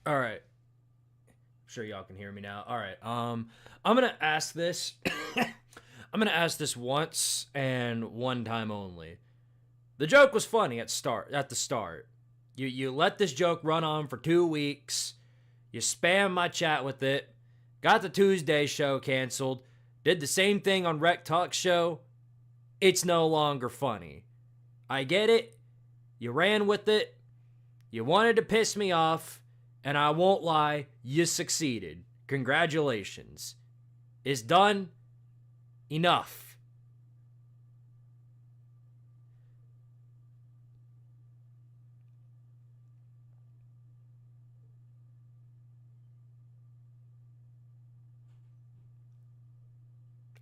All right. I'm sure y'all can hear me now. All right. I'm gonna ask this. I'm gonna ask this once and one time only. The joke was funny at the start. You let this joke run on for 2 weeks. You spam my chat with it. Got the Tuesday show canceled. Did the same thing on Rec Talk show. It's no longer funny. I get it. You ran with it. You wanted to piss me off. And I won't lie, you succeeded. Congratulations. It's done. Enough.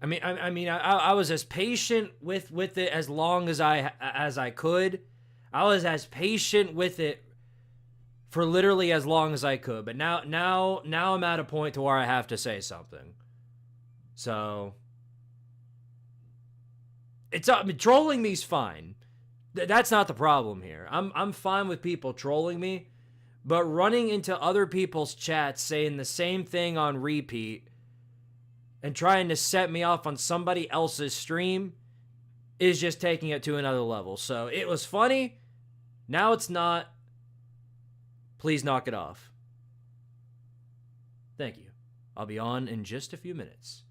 I was as patient with it as long as I could. I was as patient with it for literally as long as I could. But now I'm at a point to where I have to say something. So trolling me's fine. That's not the problem here. I'm fine with people trolling me, but running into other people's chats saying the same thing on repeat and trying to set me off on somebody else's stream is just taking it to another level. So it was funny. Now it's not. Please knock it off. Thank you. I'll be on in just a few minutes.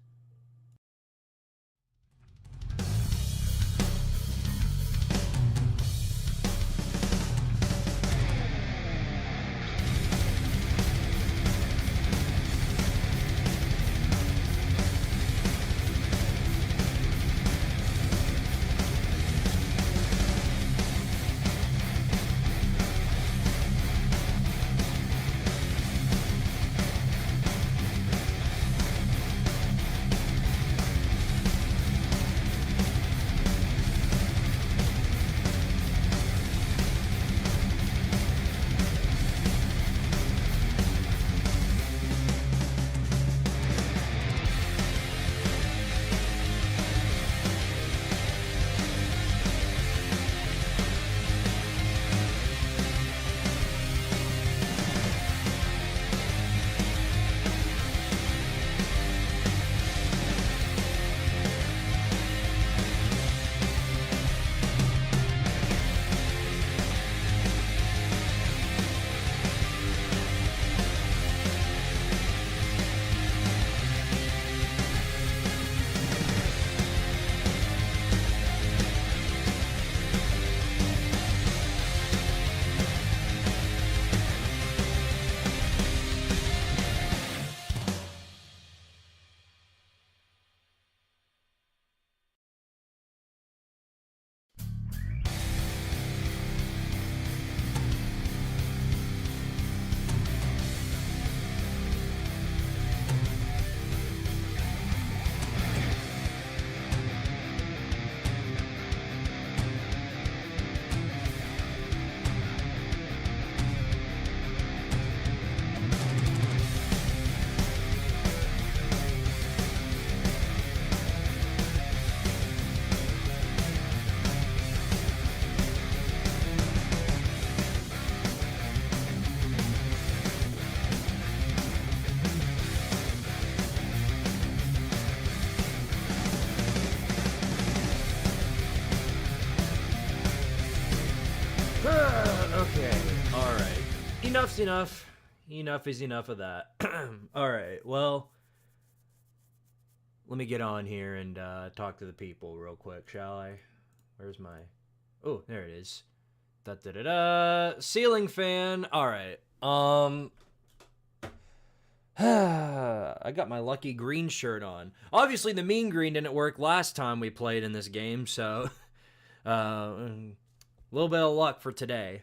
Okay, alright. Enough's enough. Enough is enough of that. Alright, well, let me get on here and talk to the people real quick, shall I? Where's my... Oh, there it is. Da-da-da-da. Ceiling fan. Alright. I got my lucky green shirt on. Obviously, the mean green didn't work last time we played in this game, so... a little bit of luck for today.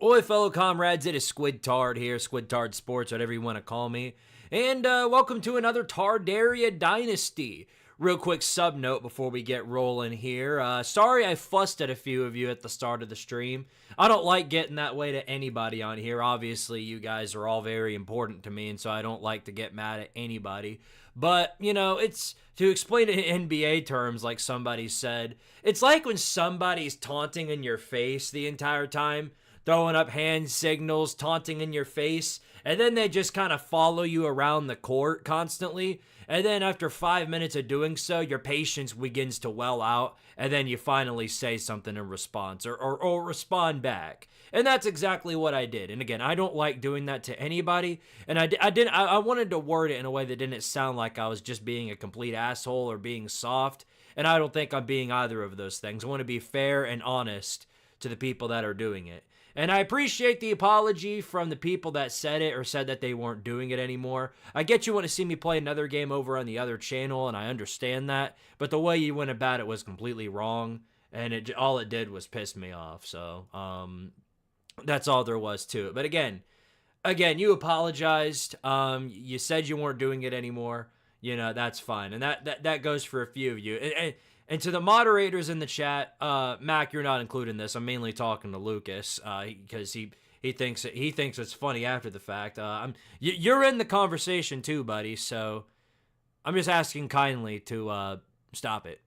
Oi, fellow comrades, it is Squidtard here, Squidtard Sports, whatever you want to call me. And welcome to another Tardaria Dynasty. Real quick sub note before we get rolling here. Sorry I fussed at a few of you at the start of the stream. I don't like getting that way to anybody on here. Obviously, you guys are all very important to me, and so I don't like to get mad at anybody. But, you know, it's, to explain it in NBA terms, like somebody said, it's like when somebody's taunting in your face the entire time. throwing up hand signals, taunting in your face, and then they just kind of follow you around the court constantly. And then after 5 minutes of doing so, your patience begins to well out, and then you finally say something in response or respond back. And that's exactly what I did. And again, I don't like doing that to anybody. And I wanted to word it in a way that didn't sound like I was just being a complete asshole or being soft. And I don't think I'm being either of those things. I want to be fair and honest to the people that are doing it. And I appreciate the apology from the people that said it or said that they weren't doing it anymore. I get you want to see me play another game over on the other channel, and I understand that. But the way you went about it was completely wrong. And all it did was piss me off. So, that's all there was to it. But again, you apologized. You said you weren't doing it anymore. That's fine. And that goes for a few of you. And to the moderators in the chat, Mac, you're not including this. I'm mainly talking to Lucas because he thinks it's funny after the fact. You're in the conversation too, buddy. So I'm just asking kindly to stop it.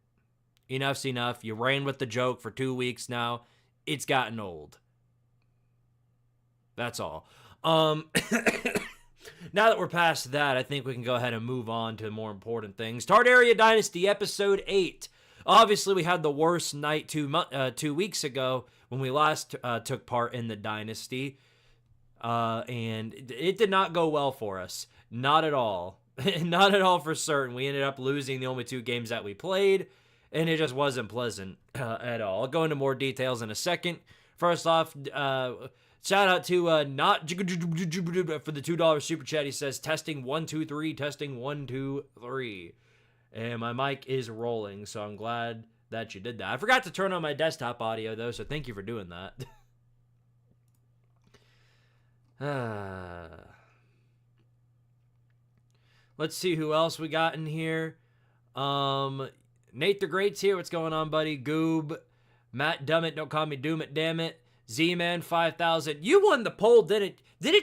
Enough's enough. You ran with the joke for 2 weeks now. It's gotten old. That's all. Now that we're past that, I think we can go ahead and move on to more important things. Tartaria Dynasty, Episode 8. Obviously, we had the worst night 2 weeks ago when we last took part in the Dynasty. And it did not go well for us. Not at all. Not at all for certain. We ended up losing the only 2 games that we played, and it just wasn't pleasant at all. I'll go into more details in a second. First off, shout out to not for the $2 super chat. He says testing 1 2 3, testing 1 2 3, and my mic is rolling, so I'm glad that you did that. I forgot to turn on my desktop audio though, so thank you for doing that. Let's see who else we got in here. Nate the Great's here. What's going on, buddy? Goob, Matt Dummit, don't call me Doom it, damn it. Z-Man 5000. You won the poll, didn't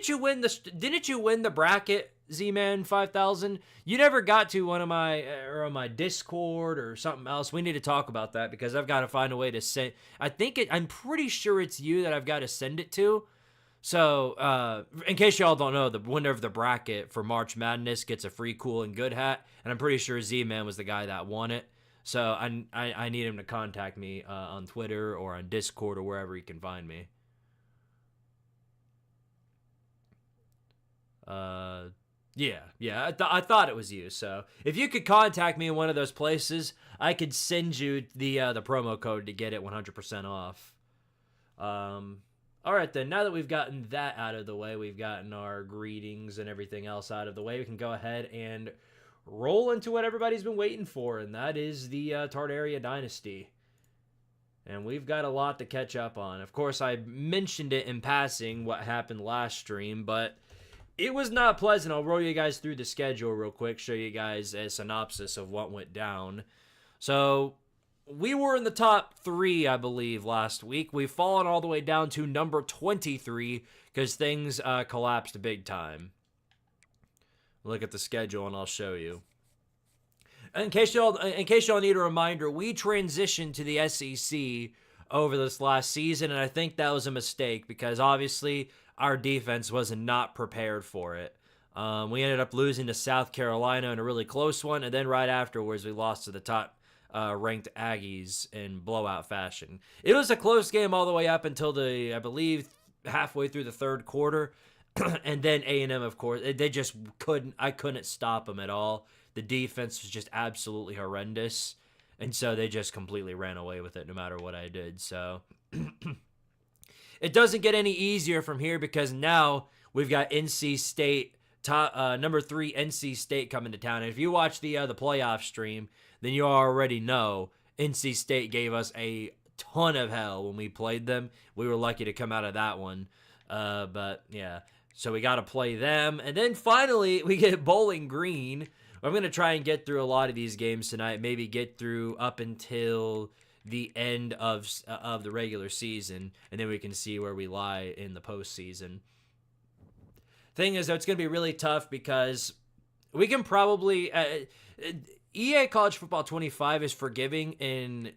you win the bracket, Z-Man 5000? You never got to one of my on my Discord or something else. We need to talk about that because I've got to find a way to send. I'm pretty sure it's you that I've got to send it to. So, in case y'all don't know, the winner of the bracket for March Madness gets a free cool and good hat, and I'm pretty sure Z-Man was the guy that won it. So I need him to contact me on Twitter or on Discord or wherever he can find me. Yeah. I thought it was you. So if you could contact me in one of those places, I could send you the promo code to get it 100% off. All right then. Now that we've gotten that out of the way, we've gotten our greetings and everything else out of the way. We can go ahead and roll into what everybody's been waiting for, and that is the Tartaria Dynasty. And we've got a lot to catch up on. Of course, I mentioned it in passing what happened last stream, but it was not pleasant. I'll roll you guys through the schedule real quick, show you guys a synopsis of what went down. So, we were in the top 3, I believe, last week. We've fallen all the way down to number 23 because things collapsed big time. Look at the schedule and I'll show you. In case y'all need a reminder, we transitioned to the SEC over this last season, and I think that was a mistake because obviously our defense was not prepared for it. We ended up losing to South Carolina in a really close one, and then right afterwards we lost to the top ranked Aggies in blowout fashion. It was a close game all the way up until I believe halfway through the third quarter. And then A&M, of course, they just I couldn't stop them at all. The defense was just absolutely horrendous. And so they just completely ran away with it no matter what I did. So it doesn't get any easier from here because now we've got NC State, number 3 NC State coming to town. And if you watch the playoff stream, then you already know NC State gave us a ton of hell when we played them. We were lucky to come out of that one. But yeah. So we got to play them. And then finally, we get Bowling Green. I'm going to try and get through a lot of these games tonight. Maybe get through up until the end of the regular season. And then we can see where we lie in the postseason. Thing is, though, it's going to be really tough because we can probably... EA College Football 25 is forgiving in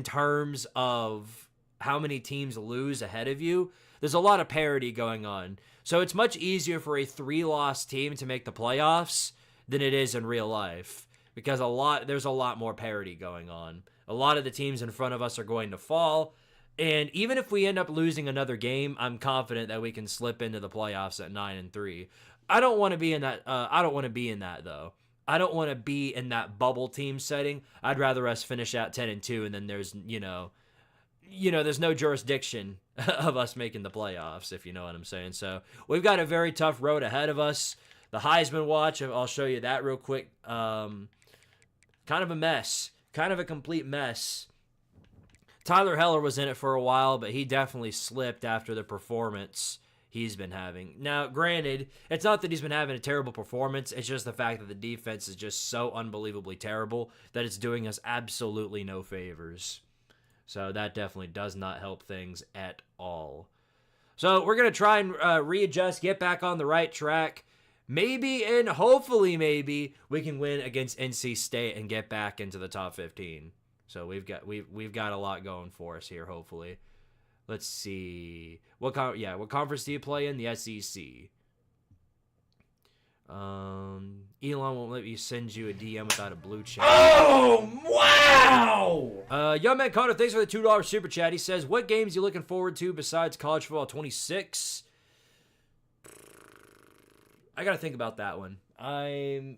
terms of how many teams lose ahead of you, there's a lot of parity going on. So it's much easier for a 3-loss team to make the playoffs than it is in real life, because there's a lot more parity going on. A lot of the teams in front of us are going to fall, and even if we end up losing another game, I'm confident that we can slip into the playoffs at 9-3. I don't want to be in that. I don't want to be in that though. I don't want to be in that bubble team setting. I'd rather us finish out 10-2, and then there's there's no jurisdiction of us making the playoffs, if you know what I'm saying. So we've got a very tough road ahead of us. The Heisman watch, I'll show you that real quick. Kind of a mess. Kind of a complete mess. Tyler Heller was in it for a while, but he definitely slipped after the performance he's been having. Now, granted, it's not that he's been having a terrible performance. It's just the fact that the defense is just so unbelievably terrible that it's doing us absolutely no favors. So that definitely does not help things at all. So we're going to try and readjust, get back on the right track. Maybe and hopefully maybe we can win against NC State and get back into the top 15. So we've got a lot going for us here, hopefully. Let's see. What conference do you play in? The SEC. Elon won't let me send you a DM without a blue check. Oh, wow! Young man Connor, thanks for the $2 super chat. He says, what games are you looking forward to besides college football 26? I got to think about that one. I'm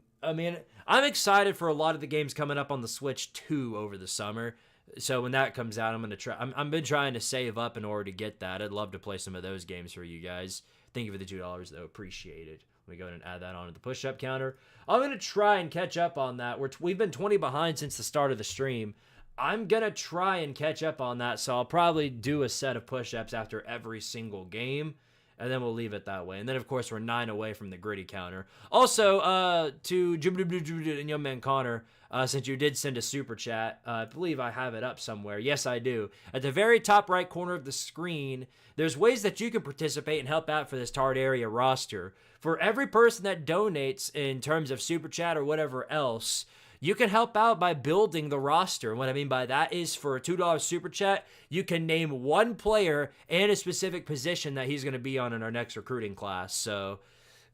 excited for a lot of the games coming up on the Switch 2 over the summer. So when that comes out, I'm going to try. I've been trying to save up in order to get that. I'd love to play some of those games for you guys. Thank you for the $2, though. Appreciate it. Let me go ahead and add that onto the push-up counter. I'm going to try and catch up on that. We've been 20 behind since the start of the stream. I'm going to try and catch up on that, so I'll probably do a set of push-ups after every single game, and then we'll leave it that way. And then, of course, we're 9 away from the gritty counter. Also, to and Young Man Connor, since you did send a super chat, I believe I have it up somewhere. Yes, I do. At the very top right corner of the screen, there's ways that you can participate and help out for this Tard Area roster. For every person that donates in terms of super chat or whatever else, you can help out by building the roster. And what I mean by that is for a $2 super chat, you can name one player and a specific position that he's going to be on in our next recruiting class. So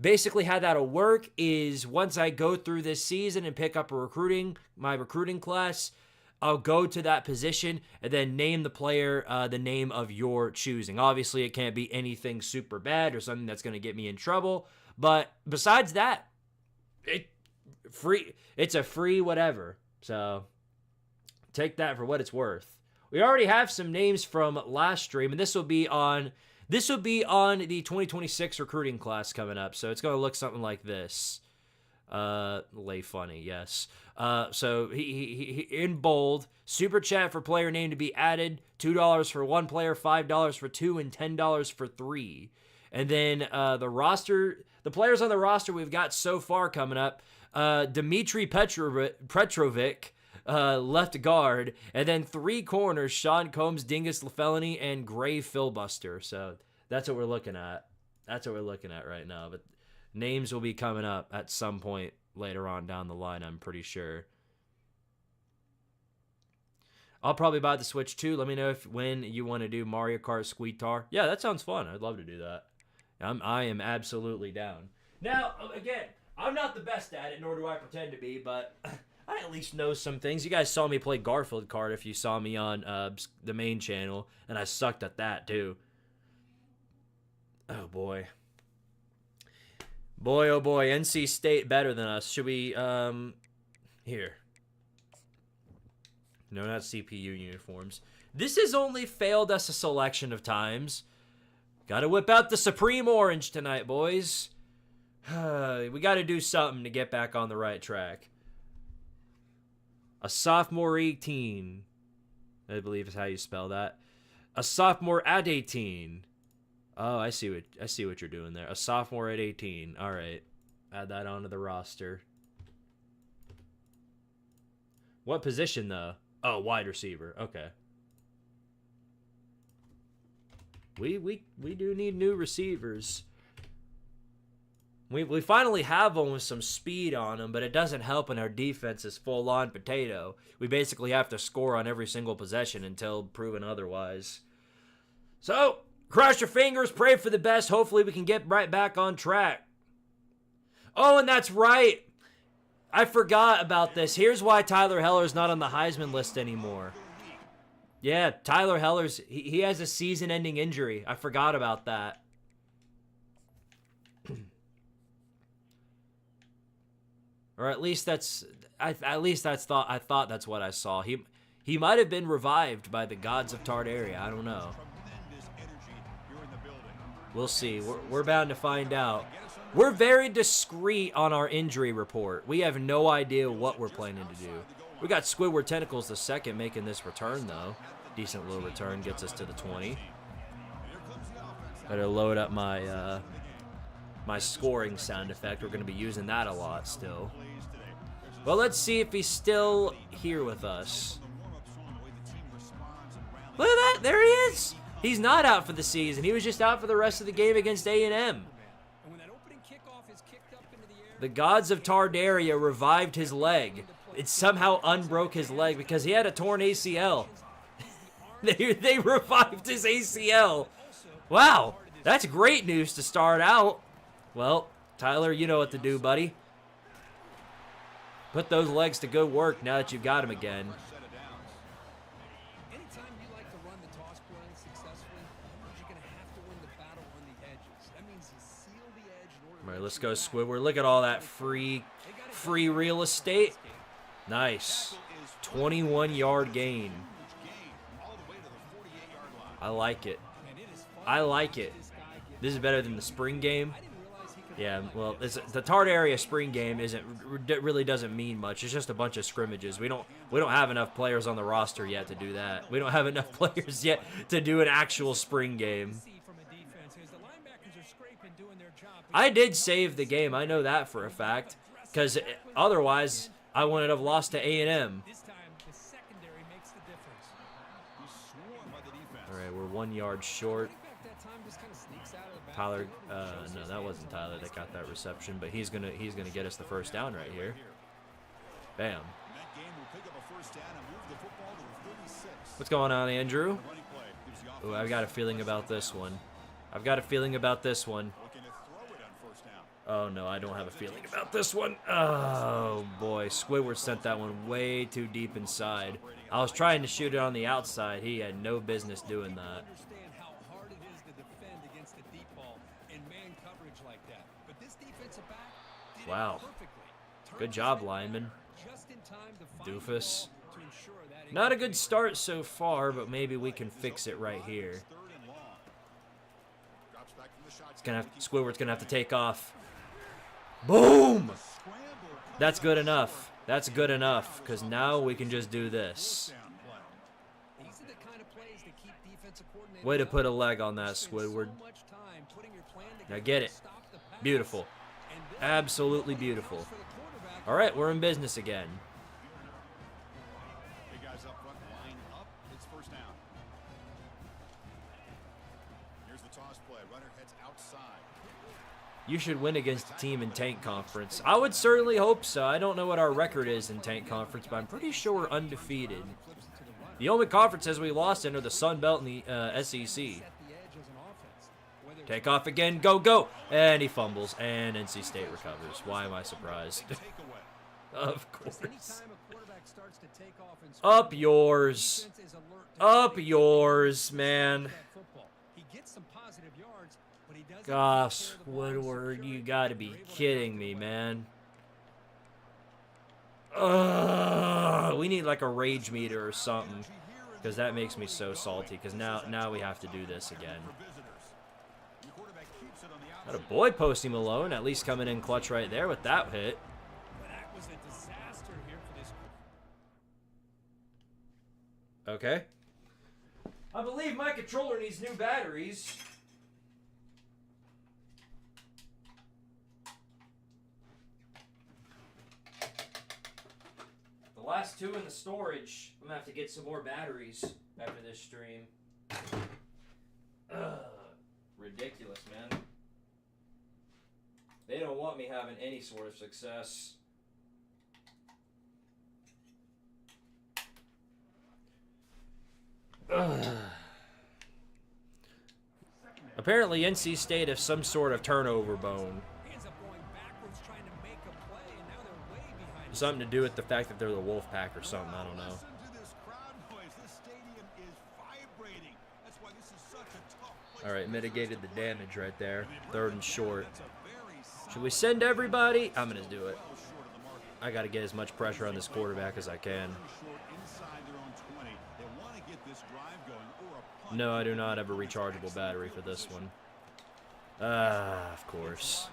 basically how that'll work is once I go through this season and pick up my recruiting class, I'll go to that position and then name the player the name of your choosing. Obviously, it can't be anything super bad or something that's going to get me in trouble. But besides that, it's a free whatever. So take that for what it's worth. We already have some names from last stream, and this will be on the 2026 recruiting class coming up. So it's going to look something like this. Lay funny, yes. So he in bold, super chat for player name to be added, $2 for one player, $5 for two, and $10 for three. And then the players on the roster we've got so far coming up, Dmitry Petrovic, left guard, and then 3 corners, Sean Combs, Dingus LaFelony, and Gray Filibuster. So that's what we're looking at. That's what we're looking at right now. But names will be coming up at some point later on down the line, I'm pretty sure. I'll probably buy the Switch too. Let me know when you want to do Mario Kart Squidtard. Yeah, that sounds fun. I'd love to do that. I am absolutely down. Now, again, I'm not the best at it, nor do I pretend to be, but I at least know some things. You guys saw me play Garfield Kart if you saw me on the main channel, and I sucked at that too. Oh, boy. Boy, oh boy, NC State better than us. Should we, here. No, not CPU uniforms. This has only failed us a selection of times. Gotta whip out the Supreme Orange tonight, boys. We gotta do something to get back on the right track. A sophomore 18. I believe is how you spell that. A sophomore at 18. Oh, I see what you're doing there. A sophomore at 18. All right. Add that onto the roster. What position, though? Oh, wide receiver. Okay. We do need new receivers. We finally have one with some speed on them, but it doesn't help when our defense is full-on potato. We basically have to score on every single possession until proven otherwise. So, cross your fingers, pray for the best. Hopefully we can get right back on track. Oh, and that's right. I forgot about this. Here's why Tyler Heller's not on the Heisman list anymore. Yeah, Tyler Heller's, he has a season-ending injury. I forgot about that. Or at least that's, I thought that's what I saw. He might have been revived by the gods of Tardaria. I don't know. We'll see. We're bound to find out. We're very discreet on our injury report. We have no idea what we're planning to do. We got Squidward Tentacles the second making this return, though. Decent little return, gets us to the 20. Better load up my my scoring sound effect. We're going to be using that a lot still. Well, let's see if he's still here with us. Look at that. There he is. He's not out for the season. He was just out for the rest of the game against A&M. The gods of Tardaria revived his leg. It somehow unbroke his leg because he had a torn ACL. They revived his ACL. Wow, that's great news to start out. Well, Tyler, you know what to do, buddy. Put those legs to good work now that you've got him again. All right, let's go, Squidward. Look at all that free real estate. Nice. 21-yard gain. I like it. I like it. This is better than the spring game. Yeah, well, the Tardaria spring game really doesn't mean much. It's just a bunch of scrimmages. We don't have enough players on the roster yet to do that. We don't have enough players yet to do an actual spring game. I did save the game. I know that for a fact, because otherwise I wouldn't have lost to A&M. All right, we're 1 yard short. Tyler, no, that wasn't Tyler that got that reception, but he's gonna get us the first down right here. Bam. What's going on, Andrew? Oh, I've got a feeling about this one. Oh, no, I don't have a feeling about this one. Oh, boy. Squidward sent that one way too deep inside. I was trying to shoot it on the outside. He had no business doing that. Wow. Good job, lineman. Doofus. Not a good start so far, but maybe we can fix it right here. Squidward's going to have to take off. Boom! That's good enough. That's good enough, because now we can just do this. Way to put a leg on that, Squidward. Now get it. Beautiful. Absolutely beautiful. All right, we're in business again. You should win against a team in Tank Conference. I would certainly hope so. I don't know what our record is in Tank Conference, but I'm pretty sure we're undefeated. The only conferences we lost in are the Sun Belt and the SEC. Take off again. Go, go. And he fumbles. And NC State recovers. Why am I surprised? Of course. Up yours. Up yours, man. Gosh, Woodward, you gotta be kidding me, man. We need like a rage meter or something, because that makes me so salty, because now we have to do this again. Got a boy, Posty Malone, at least coming in clutch right there with that hit. Okay. I believe my controller needs new batteries. The last two in the storage. I'm gonna have to get some more batteries after this stream. Ridiculous, man. They don't want me having any sort of success. Apparently, NC State has some sort of turnover bone. Something to do with the fact that they're the Wolfpack or something. I don't know. All right, mitigated the damage right there. 3rd and short. Should we send everybody? I'm going to do it. I got to get as much pressure on this quarterback as I can. No, I do not have a rechargeable battery for this one. Of course.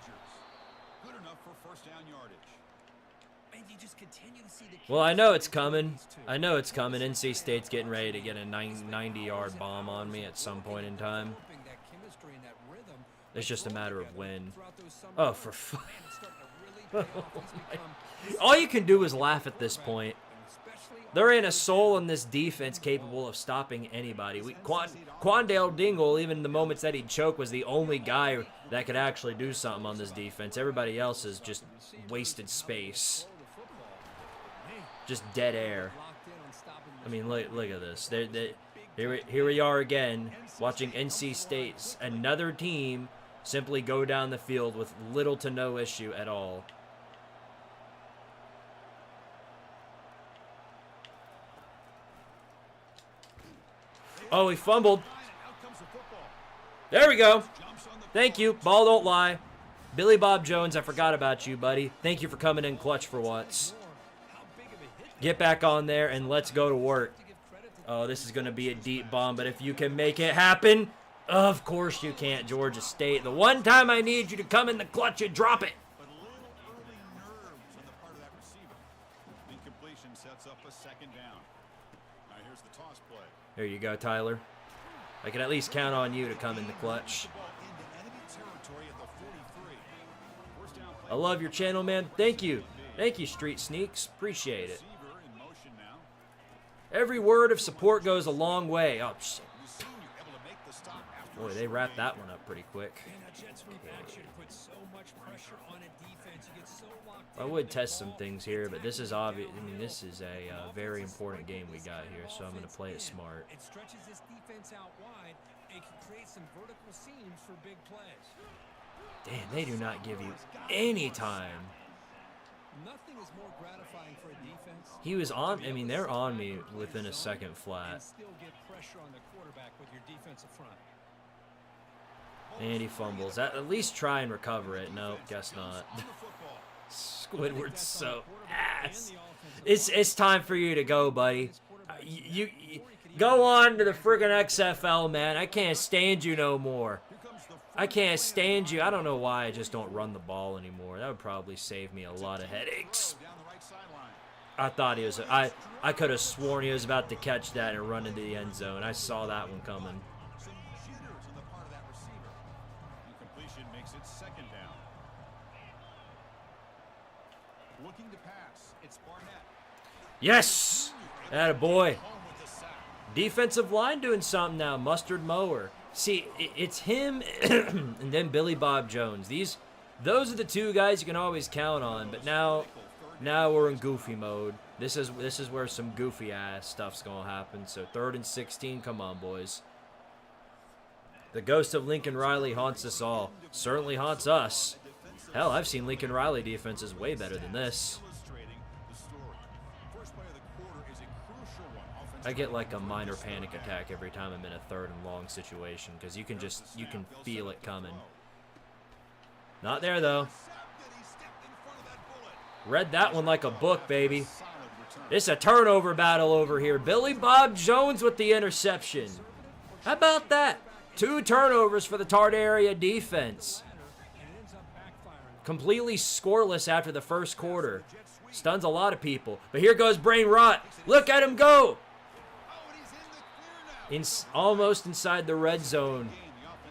Well, I know it's coming. I know it's coming. NC State's getting ready to get a 90-yard bomb on me at some point in time. It's just a matter of when. Oh, for fuck. All you can do is laugh at this point. There ain't a soul in this defense capable of stopping anybody. Quandale Dingle, even the moments that he'd choke, was the only guy that could actually do something on this defense. Everybody else is just wasted space. Just dead air. I mean, look at this. Here we are again, watching NC State's another team simply go down the field with little to no issue at all. Oh, he fumbled. There we go. Thank you. Ball don't lie. Billy Bob Jones, I forgot about you, buddy. Thank you for coming in clutch for once. Get back on there and let's go to work. Oh, this is going to be a deep bomb, but if you can make it happen, of course you can't, Georgia State. The one time I need you to come in the clutch and drop it. There you go, Tyler. I can at least count on you to come in the clutch. I love your channel, man. Thank you. Thank you, Street Sneaks. Appreciate it. Every word of support goes a long way. Oh, shit. Boy, they wrapped that one up pretty quick. I would test some things here, but this is obvious. I mean, this is a very important game we got here, so I'm going to play it smart. It stretches this defense out wide and can create some vertical seams for big plays. Damn, they do not give you any time. Nothing is more gratifying for a defense. He was on. I mean, they're on me within a second flat. Still get pressure on the quarterback with your defensive front. And he fumbles. At least try and recover it. Nope, guess not. Squidward's so ass. It's time for you to go, buddy. You go on to the friggin' XFL, man. I can't stand you no more. I can't stand you. I don't know why I just don't run the ball anymore. That would probably save me a lot of headaches. I thought he was. I could have sworn he was about to catch that and run into the end zone. I saw that one coming. Yes! Attaboy. Defensive line doing something now. Mustard Mower. See, it's him and then Billy Bob Jones. Those are the two guys you can always count on. But now we're in goofy mode. This is where some goofy ass stuff's gonna happen. So 3rd and 16. Come on, boys. The ghost of Lincoln Riley haunts us all. Certainly haunts us. Hell, I've seen Lincoln Riley defenses way better than this. I get like a minor panic attack every time I'm in a 3rd and long situation because you can feel it coming. Not there though. Read that one like a book, baby. It's a turnover battle over here. Billy Bob Jones with the interception. How about that? 2 turnovers for the Tardaria defense. Completely scoreless after the first quarter. Stuns a lot of people. But here goes Brain Rot. Look at him go. Almost inside the red zone.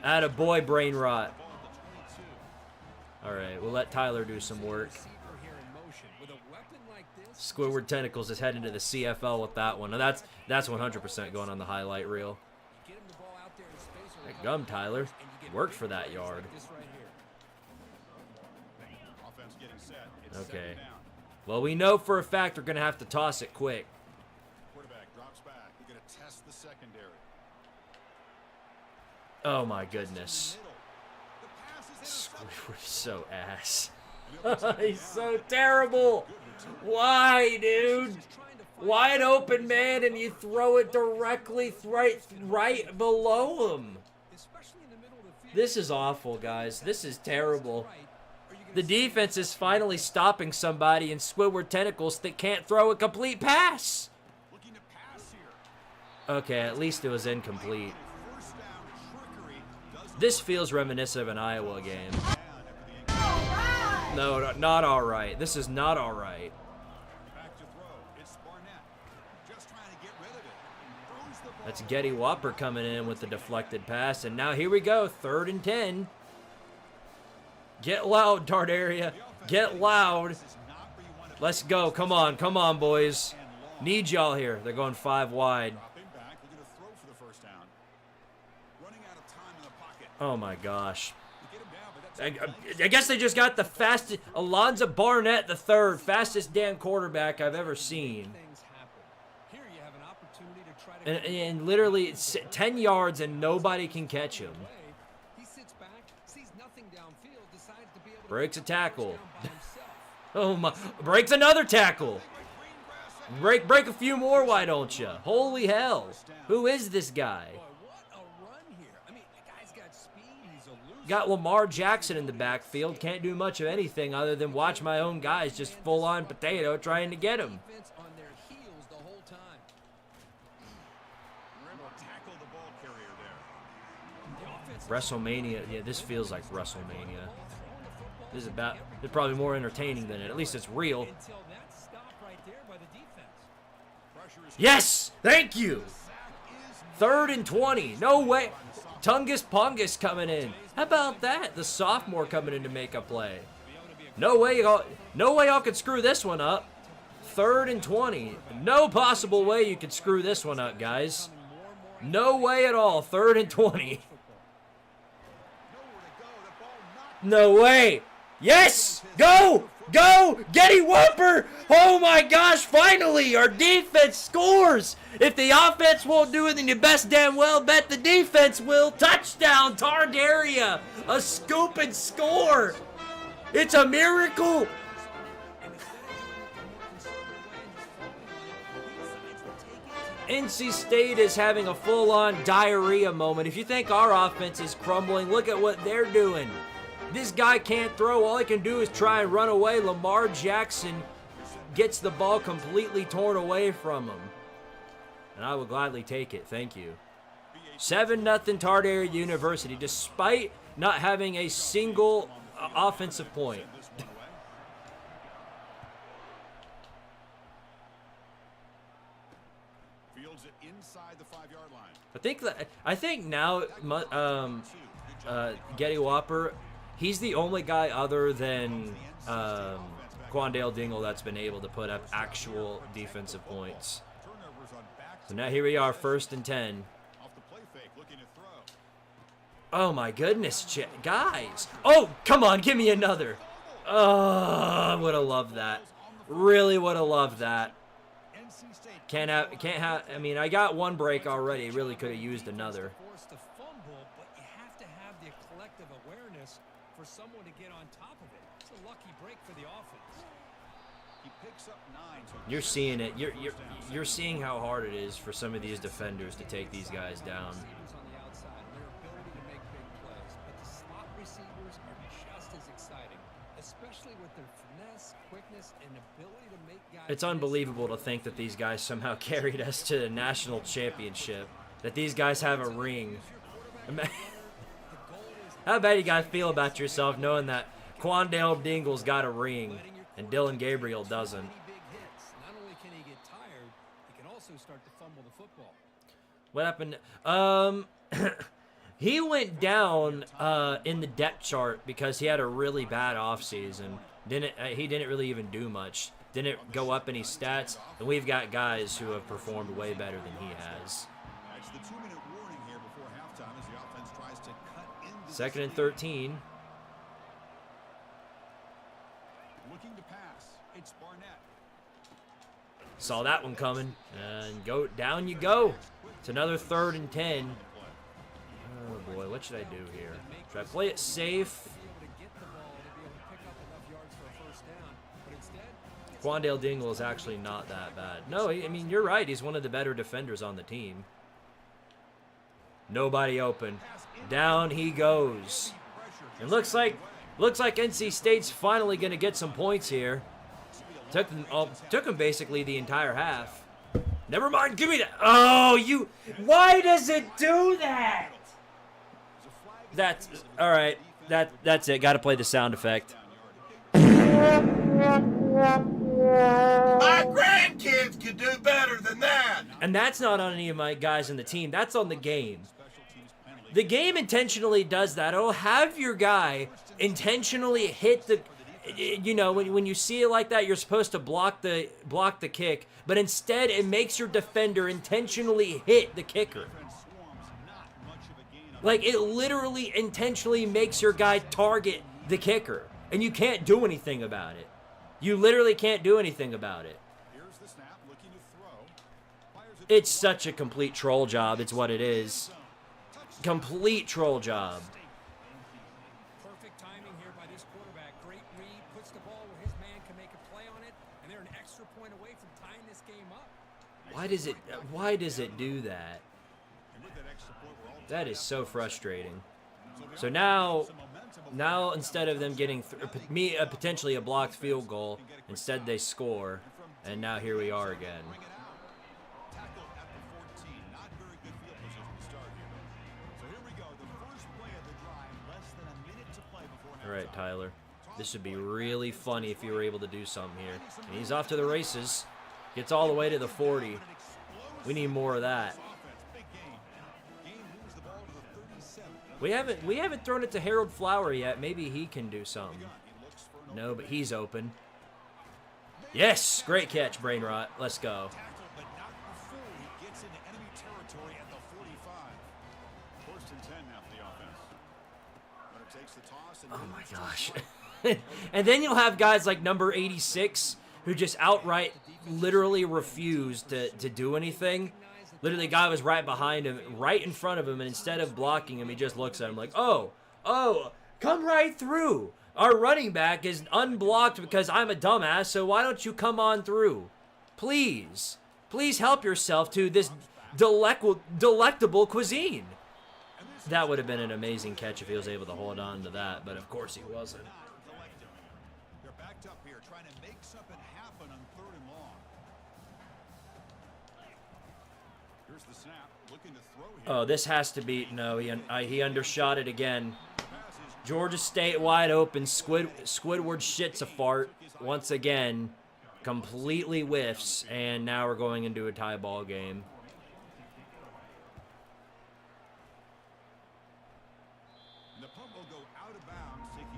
Attaboy, Brain Rot. All right, we'll let Tyler do some work. Squidward Tentacles is heading to the CFL with that one. Now that's 100% going on the highlight reel. That gum, Tyler. Worked for that yard. Okay. Well, we know for a fact we're going to have to toss it quick. Oh my goodness. Squidward is so ass. He's so terrible. Why, dude? Wide open man, and you throw it directly right below him. This is awful, guys. This is terrible. The defense is finally stopping somebody in Squidward Tentacles that can't throw a complete pass. Okay, at least it was incomplete. This feels reminiscent of an Iowa game. No, not all right. This is not all right. That's Getty Whopper coming in with the deflected pass, and now here we go, 3rd and 10. Get loud, Tardaria. Get loud. Let's go. Come on, boys. Need y'all here. They're going 5 wide. Oh my gosh. I guess they just got the fastest, Alonzo Barnett the third, fastest damn quarterback I've ever seen. And literally it's 10 yards and nobody can catch him. Breaks a tackle. Oh my, breaks another tackle. Break a few more, why don't you? Holy hell. Who is this guy? Got Lamar Jackson in the backfield. Can't do much of anything other than watch my own guys just full-on potato trying to get him. WrestleMania. Yeah, this feels like WrestleMania. This is probably more entertaining than it. At least it's real. Yes! Thank you! 3rd and 20. No way. Tungus Pongus coming in. How about that? The sophomore coming in to make a play. No way y'all could screw this one up. 3rd and 20. No possible way you could screw this one up, guys. No way at all. 3rd and 20. No way. Yes! Go! Go! Getty Whopper! Oh my gosh, finally! Our defense scores! If the offense won't do it, then you best damn well bet the defense will. Touchdown, Tardaria! A scoop and score! It's a miracle! NC State is having a full-on diarrhea moment. If you think our offense is crumbling, look at what they're doing. This guy can't throw. All he can do is try and run away. Lamar Jackson gets the ball completely torn away from him. And I will gladly take it. Thank you. 7-0 Tardaria University, despite not having a single offensive point. I think now Getty Whopper, he's the only guy other than Quandale Dingle that's been able to put up actual defensive points. So now here we are, 1st and 10. Oh my goodness, guys. Oh, come on, give me another. Oh, I would have loved that. Really would have loved that. Can't have, I mean, I got one break already. Really could have used another. For someone to get on top of it. It's a lucky break for the offense. He picks up 9. You're seeing it. You're seeing how hard it is for some of these defenders to take these guys down. On the outside, their ability to make big plays, but the slot receivers are just as exciting, especially with their finesse, quickness, and ability to make guys. It's unbelievable to think that these guys somehow carried us to the national championship. That these guys have a ring. How bad you guys feel about yourself knowing that Quandale Dingle's got a ring and Dylan Gabriel doesn't? Not only can he get tired, he can also start to fumble the football. What happened? He went down in the depth chart because he had a really bad offseason. He didn't really even do much. Didn't go up any stats, and we've got guys who have performed way better than he has. 2nd and 13. Looking to pass. It's Barnett. Saw that one coming. And go down you go. It's another 3rd and 10. Oh boy, what should I do here? Should I play it safe? Quandale Dingle is actually not that bad. No, I mean, you're right. He's one of the better defenders on the team. Nobody open. Down he goes. It looks like NC State's finally going to get some points here. Took him basically the entire half. Never mind, give me that. Oh, you. Why does it do that? That's all right. That's it. Got to play the sound effect. My grandkids could do better than that. And that's not on any of my guys in the team. That's on the game. The game intentionally does that. It'll have your guy intentionally hit the, you know, when you see it like that, you're supposed to block the kick, but instead it makes your defender intentionally hit the kicker. Like, it literally intentionally makes your guy target the kicker, and you can't do anything about it. You literally can't do anything about it. It's such a complete troll job. It's what it is. Complete troll job. Perfect timing here by this quarterback. Great read, puts the ball where his man can make a play on it, and they're an extra point away from tying this game up. Why does it do that? That is so frustrating. So now instead of them getting potentially a blocked field goal, instead they score, and now here we are again. All right, Tyler. This would be really funny if you were able to do something here. And he's off to the races. Gets all the way to the 40. We need more of that. We haven't thrown it to Harold Flower yet. Maybe he can do something. No, but he's open. Yes, great catch, Brainrot. Let's go. Oh my gosh. And then you'll have guys like number 86 who just outright literally refuse to do anything. Literally, the guy was right behind him, right in front of him, and instead of blocking him, he just looks at him like, oh, come right through. Our running back is unblocked because I'm a dumbass, so why don't you come on through? Please. Please help yourself to this delectable cuisine. That would have been an amazing catch if he was able to hold on to that, but of course he wasn't. They're backed up here trying to make something happen on 3rd and long. Here's the snap, looking to throw here. Oh, this has to be, no, he undershot it again. Georgia State wide open. Squidward shits a fart once again. Completely whiffs, and now we're going into a tie ball game.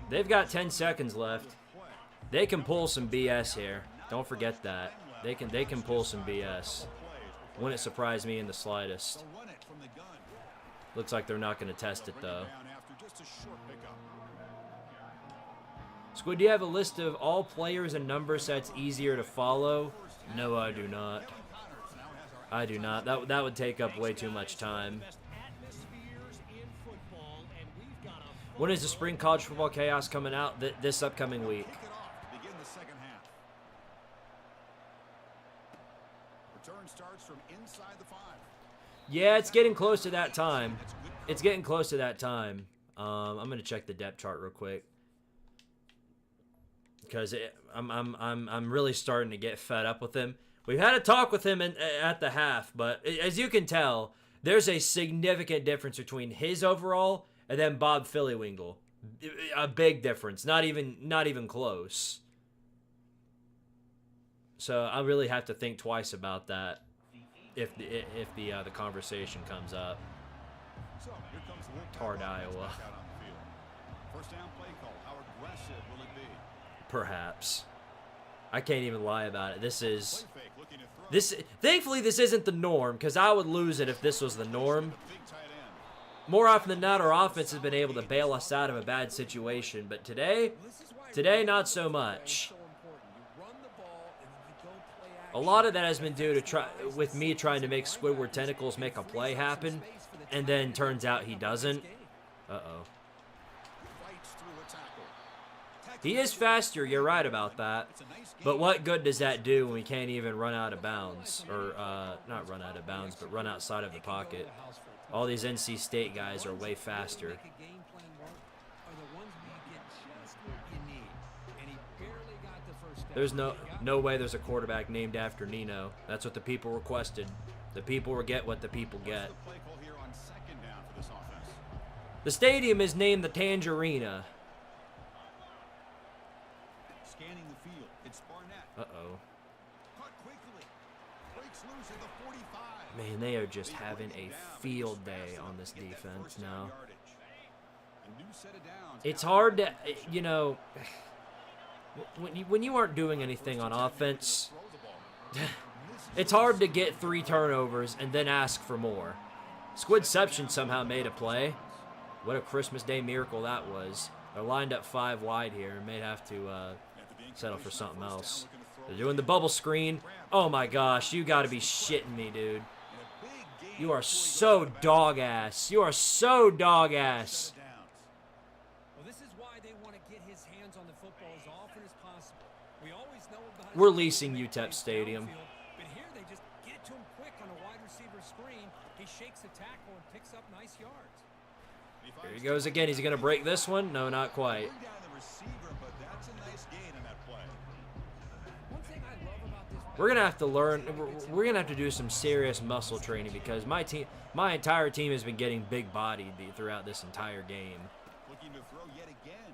They've got 10 seconds left. They can pull some BS here. Don't forget that. They can pull some BS. Wouldn't surprise me in the slightest. Looks like they're not going to test it though. Squid, do you have a list of all players and numbers so it's easier to follow? No, I do not. I do not. That would take up way too much time. When is the Spring College Football Chaos coming out? This upcoming week. Yeah, it's getting close to that time. It's getting close to that time. I'm gonna check the depth chart real quick because I'm really starting to get fed up with him. We've had a talk with him at the half, but as you can tell, there's a significant difference between his overall and then Bob Phillywingle. A big difference, not even close. So I really have to think twice about that if the conversation comes up. Tard, Iowa. First down play call. How aggressive will it be? Perhaps. I can't even lie about it. Thankfully, this isn't the norm, because I would lose it if this was the norm. More often than not, our offense has been able to bail us out of a bad situation, but today, not so much. A lot of that has been due to me trying to make Squidward Tentacles make a play happen, and then turns out he doesn't. Uh-oh. He is faster, you're right about that. But what good does that do when we can't even run out of bounds? Or, not run out of bounds, but run outside of the pocket. All these NC State guys are way faster. There's no way there's a quarterback named after Nino. That's what the people requested. The people will get what the people get. The stadium is named the Tangerina. Scanning the field. It's Barnett. Uh-oh. Caught quickly. Breaks loose at the 45. Man, they are just having a field day on this defense now. It's hard to, you know, when you aren't doing anything on offense, it's hard to get 3 turnovers and then ask for more. Squidception somehow made a play. What a Christmas Day miracle that was. They're lined up 5 wide here and may have to settle for something else. They're doing the bubble screen. Oh my gosh, you gotta be shitting me, dude. You are so dog ass. You are so dog ass. Well, this is why they want to get his hands on the football as often as possible. We always know about We're leasing UTEP Stadium. But here they just get it to him quick on a wide receiver screen. He shakes the tackle and picks up nice yards. Here he goes again. Is he going to break this one? No, not quite. We're going to have to learn. We're going to have to do some serious muscle training because my entire team has been getting big-bodied throughout this entire game. Looking to throw yet again.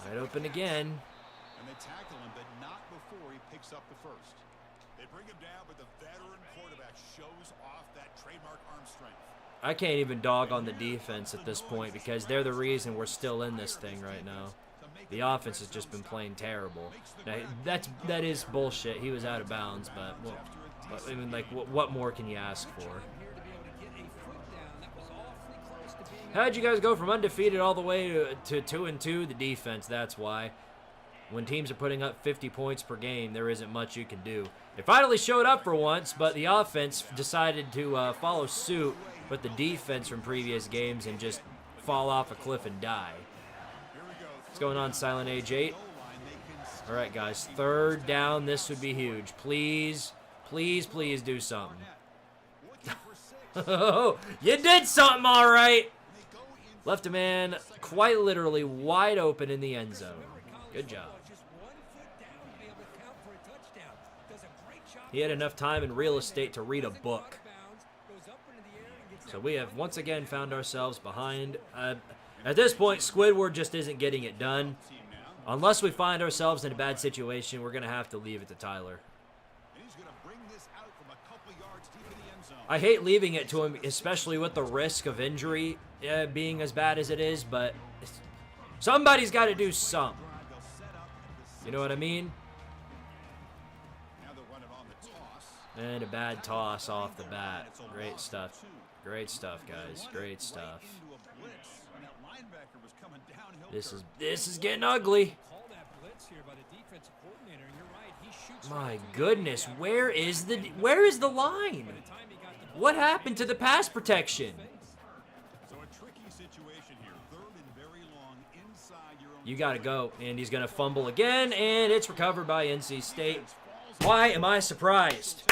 Wide open again. And they tackle him, but not before he picks up the first. They bring him down, but the veteran quarterback shows off that trademark arm strength. I can't even dog on the defense at this point because they're the reason we're still in this thing right now. The offense has just been playing terrible. Now, that is bullshit. He was out of bounds, but I mean, like, what more can you ask for? How'd you guys go from undefeated all the way to 2-2? The defense, that's why. When teams are putting up 50 points per game, there isn't much you can do. They finally showed up for once, but the offense decided to follow suit with the defense from previous games and just fall off a cliff and die. What's going on, Silent Age 8? All right, guys, 3rd down. This would be huge. Please, please, please do something. Oh, you did something, all right. Left a man quite literally wide open in the end zone. Good job. He had enough time and real estate to read a book. So we have once again found ourselves behind. At this point, Squidward just isn't getting it done. Unless we find ourselves in a bad situation, we're going to have to leave it to Tyler. I hate leaving it to him, especially with the risk of injury being as bad as it is, but somebody's got to do something. You know what I mean? And a bad toss off the bat. Great stuff. Great stuff, guys. Great stuff. This is getting ugly. My goodness, where is the line? What happened to the pass protection? You gotta go, and he's gonna fumble again, and it's recovered by NC State. Why am I surprised?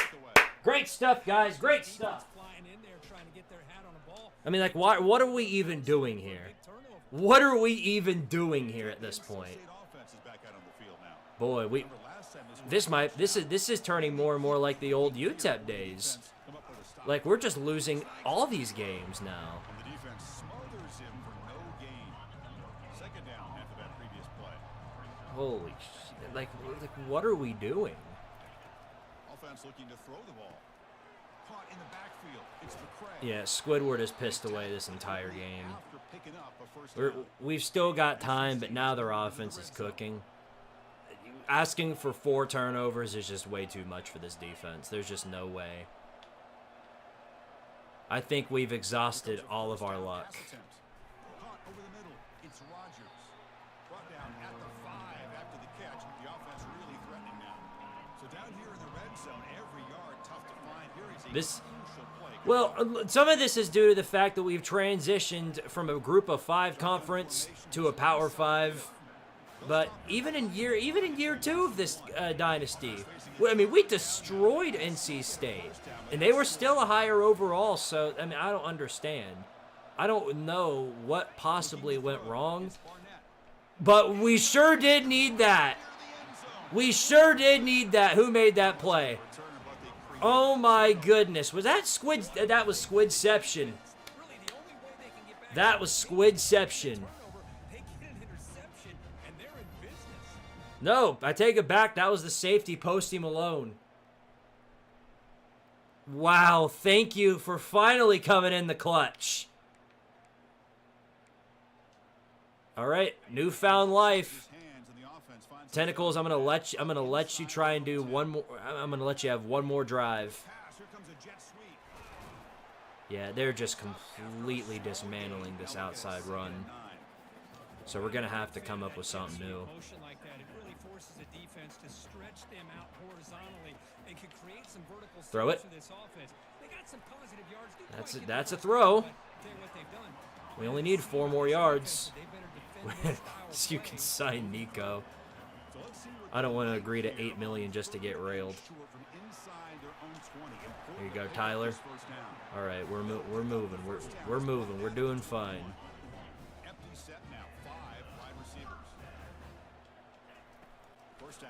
Great stuff, guys. Great stuff. I mean, like, what are we even doing here? What are we even doing here at this point? Boy, this is turning more and more like the old UTEP days. Like, we're just losing all these games now. Holy shit. Like, what are we doing? Offense looking to throw the ball. Caught in the backfield. It's McCray. Yeah, Squidward has pissed away this entire game. We've still got time, but now their offense is cooking. Asking for 4 turnovers is just way too much for this defense. There's just no way. I think we've exhausted all of our luck. Caught over the middle. It's Rogers. Brought down at the 5 after the catch. The offense really threatening now. So down here in the red zone, every yard tough to find. Here is a crucial play. Well, some of this is due to the fact that we've transitioned from a group of 5 conference to a Power 5. But even in year 2 of this dynasty, I mean, we destroyed NC State, and they were still a higher overall. So I mean, I don't understand. I don't know what possibly went wrong, but we sure did need that. We sure did need that. Who made that play? Oh my goodness. Was that Squid? That was Squidception. That was Squidception. No, I take it back. That was the safety, Posty Malone. Wow, thank you for finally coming in the clutch. All right, newfound life. Tentacles, I'm gonna let you try and do one more. I'm gonna let you have one more drive. Yeah, they're just completely dismantling this outside run. So we're gonna have to come up with something new. Throw it. That's a throw. We only need 4 more yards. You can sign Nico. I don't want to agree to $8 million just to get railed. Here you go, Tyler. All right, we're moving. We're moving. We're doing fine.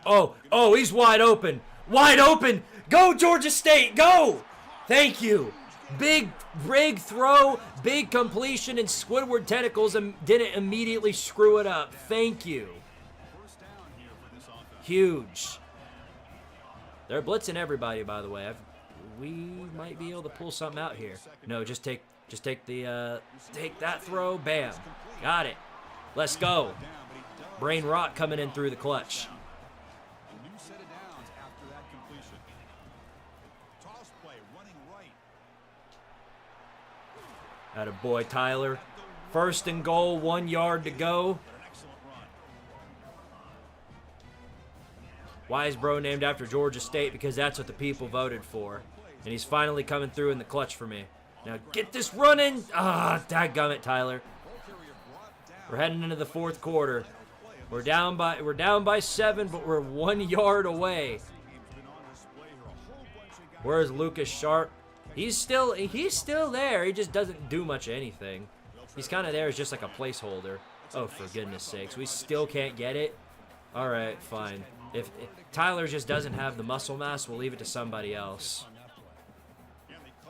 Oh, he's wide open. Wide open. Go, Georgia State. Go. Thank you. Big throw, big completion, and Squidward Tentacles didn't immediately screw it up. Thank you. Huge. They're blitzing everybody, by the way. We might be able to pull something out here. No, just take that throw. Bam. Got it. Let's go. Brain rot coming in through the clutch. Attaboy, Tyler. 1st and goal, 1 yard to go. Why is bro named after Georgia State? Because that's what the people voted for. And he's finally coming through in the clutch for me. Now get this running. Ah, dadgummit, Tyler. We're heading into the 4th quarter. We're down by 7, but we're 1 yard away. Where's Lucas Sharp? He's still there. He just doesn't do much of anything. He's kind of there as just like a placeholder. Oh, for goodness sakes. We still can't get it? All right, fine. If Tyler just doesn't have the muscle mass, we'll leave it to somebody else.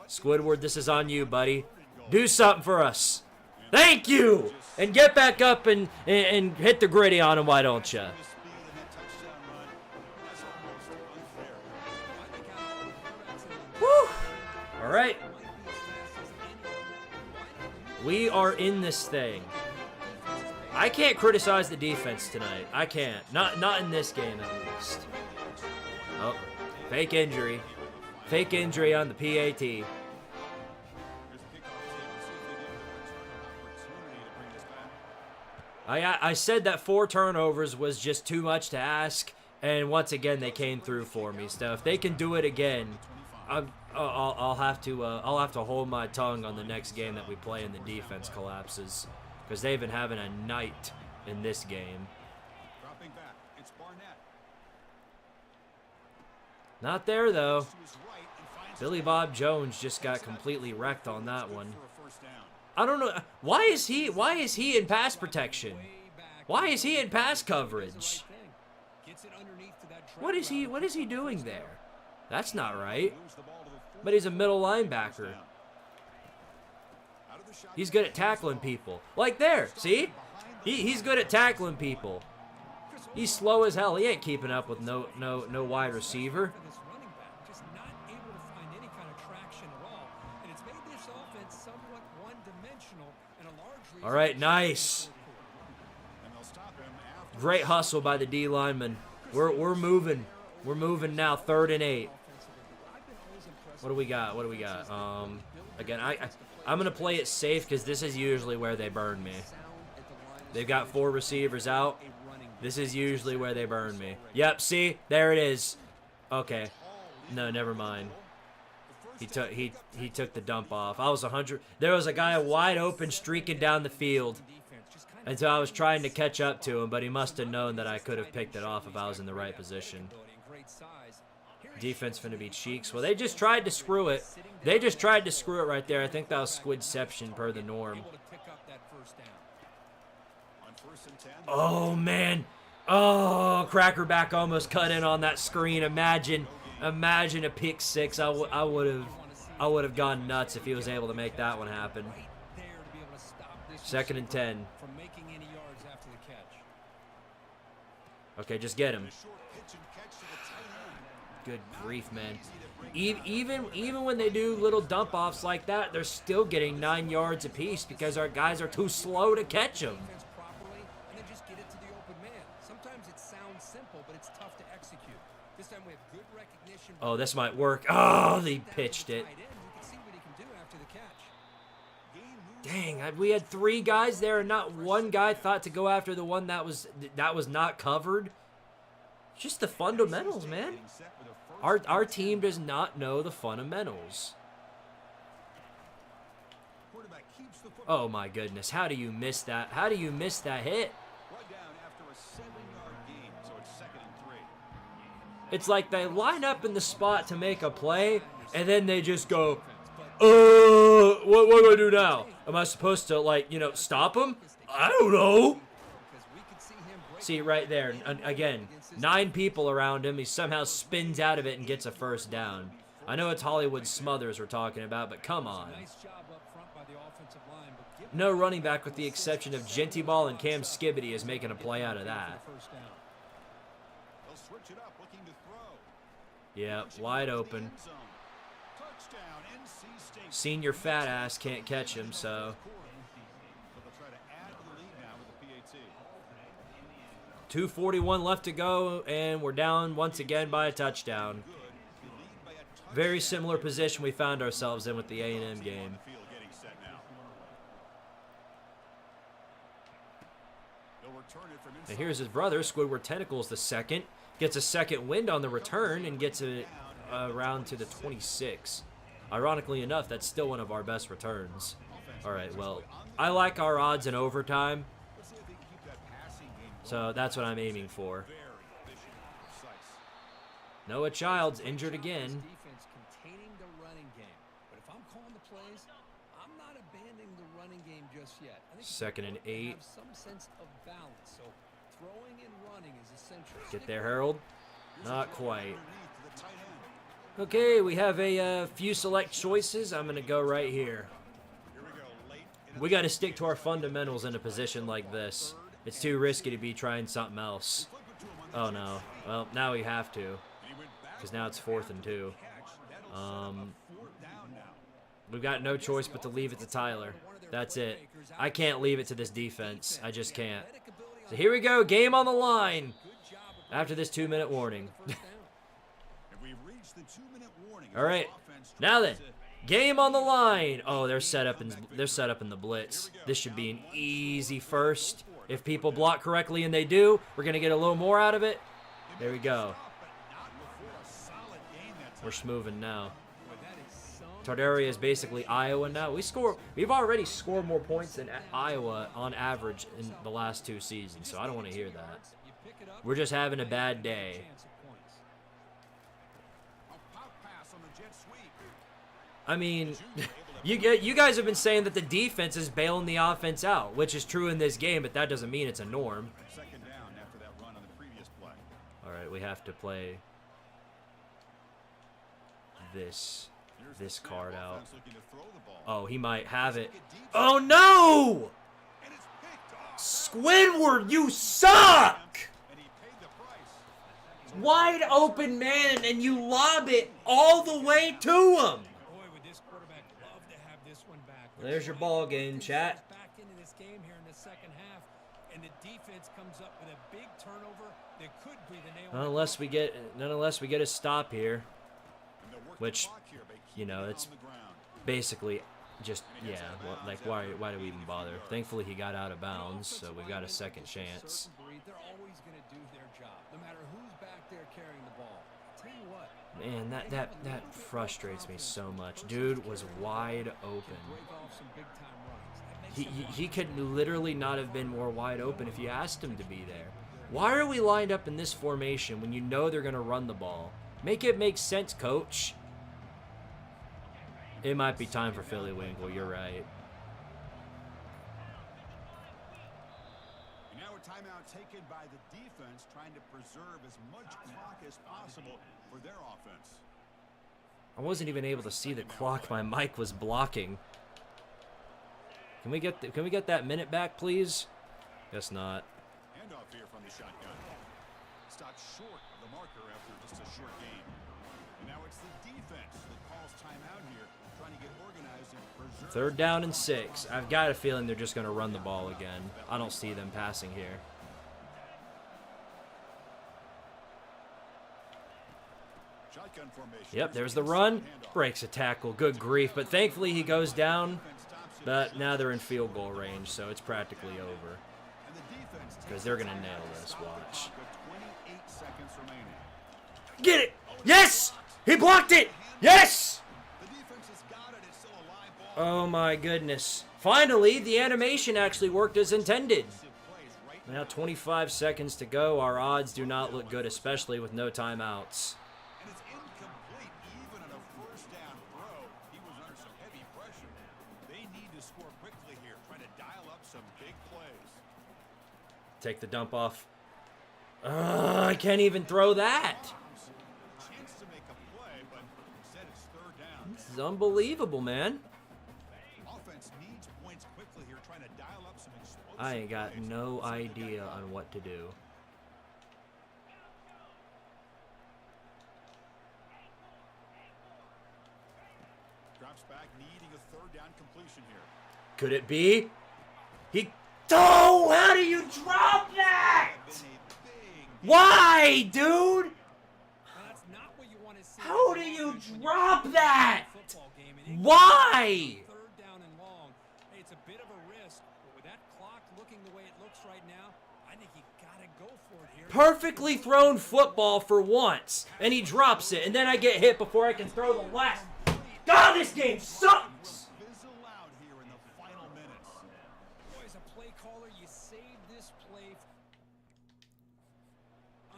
Squidward, this is on you, buddy. Do something for us. Thank you! And get back up and hit the gritty on him, why don't you? Woo! All right. We are in this thing. I can't criticize the defense tonight. I can't. Not in this game, at least. Oh, fake injury. Fake injury on the PAT. I said that 4 turnovers was just too much to ask, and once again they came through for me. So if they can do it again, I'll have to hold my tongue on the next game that we play and the defense collapses, because they've been having a night in this game. Not there though. Billy Bob Jones just got completely wrecked on that one. I don't know. Why is he in pass protection? Why is he in pass coverage? What is he doing there? That's not right. But he's a middle linebacker. He's good at tackling people. Like there, see? He's good at tackling people. He's slow as hell. He ain't keeping up with no wide receiver. All right, nice. Great hustle by the D lineman. We're moving. We're moving now. 3rd and 8. What do we got? What do we got? Again, I'm gonna play it safe because this is usually where they burn me. They've got 4 receivers out. This is usually where they burn me. Yep. See, there it is. Okay. No, never mind. He took the dump off. I was 100. There was a guy wide open streaking down the field. And so I was trying to catch up to him, but he must have known that I could have picked it off if I was in the right position. Defense finna be cheeks. Well, they just tried to screw it. They just tried to screw it right there. I think that was squidception per the norm. Oh, man. Oh, Crackerback almost cut in on that screen. Imagine a pick six. I would have gone nuts if he was able to make that one happen. 2nd and 10. Okay, just get him. Good grief, man. Even when they do little dump-offs like that, they're still getting 9 yards apiece because our guys are too slow to catch them. Oh, this might work. Oh, they pitched it. Dang, we had 3 guys there and not one guy thought to go after the one that was not covered. Just the fundamentals, man. Our team does not know the fundamentals. Oh my goodness, how do you miss that? How do you miss that hit? It's like they line up in the spot to make a play, and then they just go, what do I do now? Am I supposed to, like, you know, stop him? I don't know. See, right there, again, 9 people around him. He somehow spins out of it and gets a first down. I know it's Hollywood Smothers we're talking about, but come on. No running back with the exception of Gentyball and Cam Skibbity is making a play out of that. Yeah, wide open. Senior fat ass can't catch him, so. 2:41 left to go, and we're down once again by a touchdown. Very similar position we found ourselves in with the A&M game. And here's his brother, Squidward Tentacles II. Gets a second wind on the return and gets it around to the 26. Ironically enough, that's still one of our best returns. All right, well, I like our odds in overtime. So that's what I'm aiming for. Noah Childs injured again. 2nd and 8. Get there, Harold. Not quite. Okay, we have a few select choices. I'm going to go right here. We got to stick to our fundamentals in a position like this. It's too risky to be trying something else. Oh, no. Well, now we have to. Because now it's 4th and 2. We've got no choice but to leave it to Tyler. That's it. I can't leave it to this defense. I just can't. So here we go. Game on the line. After this 2-minute warning. All right. Now then. Game on the line. Oh, they're set up in the blitz. This should be an easy first. If people block correctly, and they do, we're going to get a little more out of it. There we go. We're smoothing now. Tardaria is basically Iowa now. We've already scored more points than Iowa on average in the last 2 seasons, so I don't want to hear that. We're just having a bad day. I mean, you guys have been saying that the defense is bailing the offense out, which is true in this game, but that doesn't mean it's a norm. All right, we have to play this card out. Oh, he might have it. Oh, no! Squidward, you suck! Wide open man, and you lob it all the way to him. There's your ball game, chat. Not unless we get a stop here, which, you know, it's basically just, yeah, well, like why do we even bother? Thankfully he got out of bounds, so we've got a second chance. Man, that frustrates me so much. Dude was wide open. He could literally not have been more wide open if you asked him to be there. Why are we lined up in this formation when you know they're going to run the ball? Make it make sense, coach. It might be time for Philly Winkle. You're right. Now a timeout taken by the defense, trying to preserve as much clock as possible for their offense. I wasn't even able to see the clock. My mic was blocking. Can we get that minute back, please? Guess not. Handoff here from the shotgun. Stopped short of the marker after just a short gain. And now it's the defense that calls timeout here, trying to get organized and preserve. 3rd down and 6. I've got a feeling they're just going to run the ball again. I don't see them passing here. Shotgun formation. Yep, there's the run. Breaks a tackle. Good grief. But thankfully he goes down. But now they're in field goal range, so it's practically over. Because they're going to nail this. Watch. Get it! Yes! He blocked it! Yes! Oh my goodness. Finally, the animation actually worked as intended. Now 25 seconds to go. Our odds do not look good, especially with no timeouts. And it's incomplete even on a first down throw. He was under some heavy pressure. They need to score quickly here, trying to dial up some big plays. Take the dump off. I can't even throw that. Chance to make a play, but instead it's 3rd down. This is unbelievable, man. Offense needs points quickly here, trying to dial up some explosive I ain't got plays. no idea on what to do. Drops back, needing a 3rd down completion here. Could it be? Oh, how do you drop that? Why, dude? That's not what you want to see. How do you drop that? Football game, and it Why? 3rd down and long. Hey, it's a bit of a risk, but with that clock looking the way it looks right now, I think you gotta go for it here. Perfectly thrown football for once, and he drops it, and then I get hit before I can throw the last. God, this game sucks. Fizzle out here in the final minutes. Boy, as a play caller, you saved this play.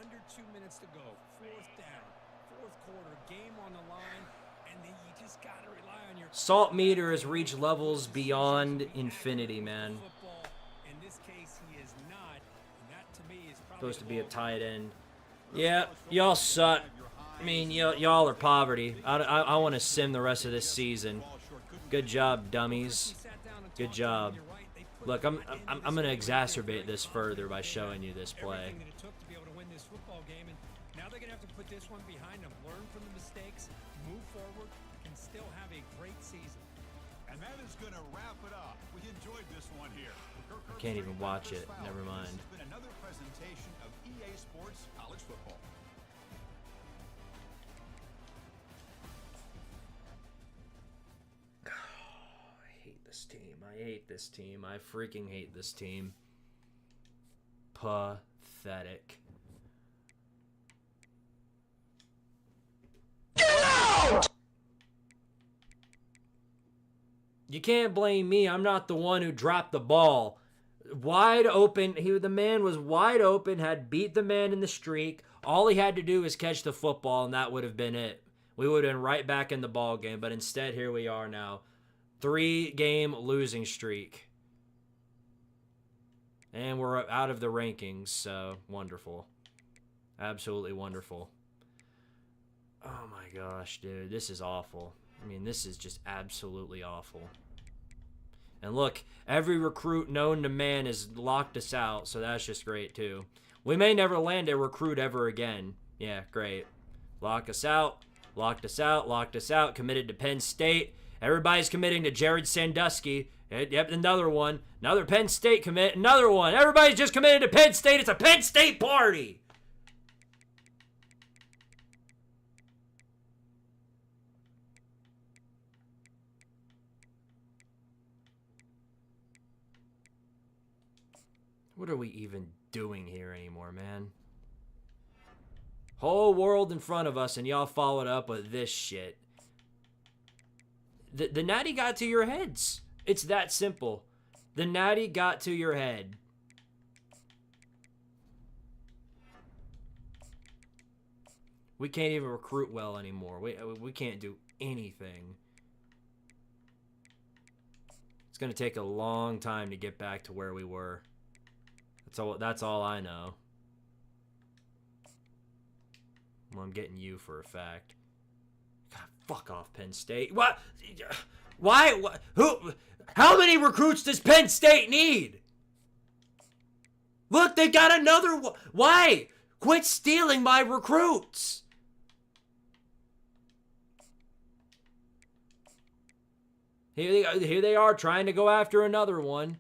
Under 2 minutes to go. 4th down. 4th quarter. Game on the line. And then you just got to rely on your Salt meter has reached levels beyond infinity, man. football. In this case, he is not. And that, to me, is probably Supposed to be a the tight end. Yeah, y'all suck. I mean, y'all are poverty. I want to sim the rest of this season. Good job, dummies. Good job. Look, I'm gonna exacerbate this further by showing you this play. everything that it took to be able to win this football game. And now they're going to have to put this one behind them, learn from the mistakes, move forward, and still have a great season. And that is going to wrap it up. We enjoyed this one here. Can't even watch it. Never mind. This has been another presentation of EA Sports College Football. I hate this team. I hate this team. I freaking hate this team. Pathetic. You can't blame me. I'm not the one who dropped the ball. Wide open. The man was wide open, had beat the man in the streak. All he had to do was catch the football, and that would have been it. We would have been right back in the ball game. But instead, here we are now. 3-game losing streak. And we're out of the rankings, so wonderful. Absolutely wonderful. Oh my gosh, dude. This is awful. I mean, this is just absolutely awful. And look, every recruit known to man has locked us out, so that's just great too. We may never land a recruit ever again. Yeah, great. Lock us out, locked us out, locked us out, committed to Penn State. Everybody's committing to Jared Sandusky. Yep, another one. Another Penn State commit, another one. Everybody's just committed to Penn State. It's a Penn State party. What are we even doing here anymore, man? Whole world in front of us, and y'all followed up with this shit. The natty got to your heads. It's that simple. The natty got to your head. We can't even recruit well anymore. We can't do anything. It's going to take a long time to get back to where we were. That's all I know. Well, I'm getting you for a fact. God, fuck off, Penn State. What? Why? Who? How many recruits does Penn State need? Look, they got another one. Why? Quit stealing my recruits. Here they are trying to go after another one.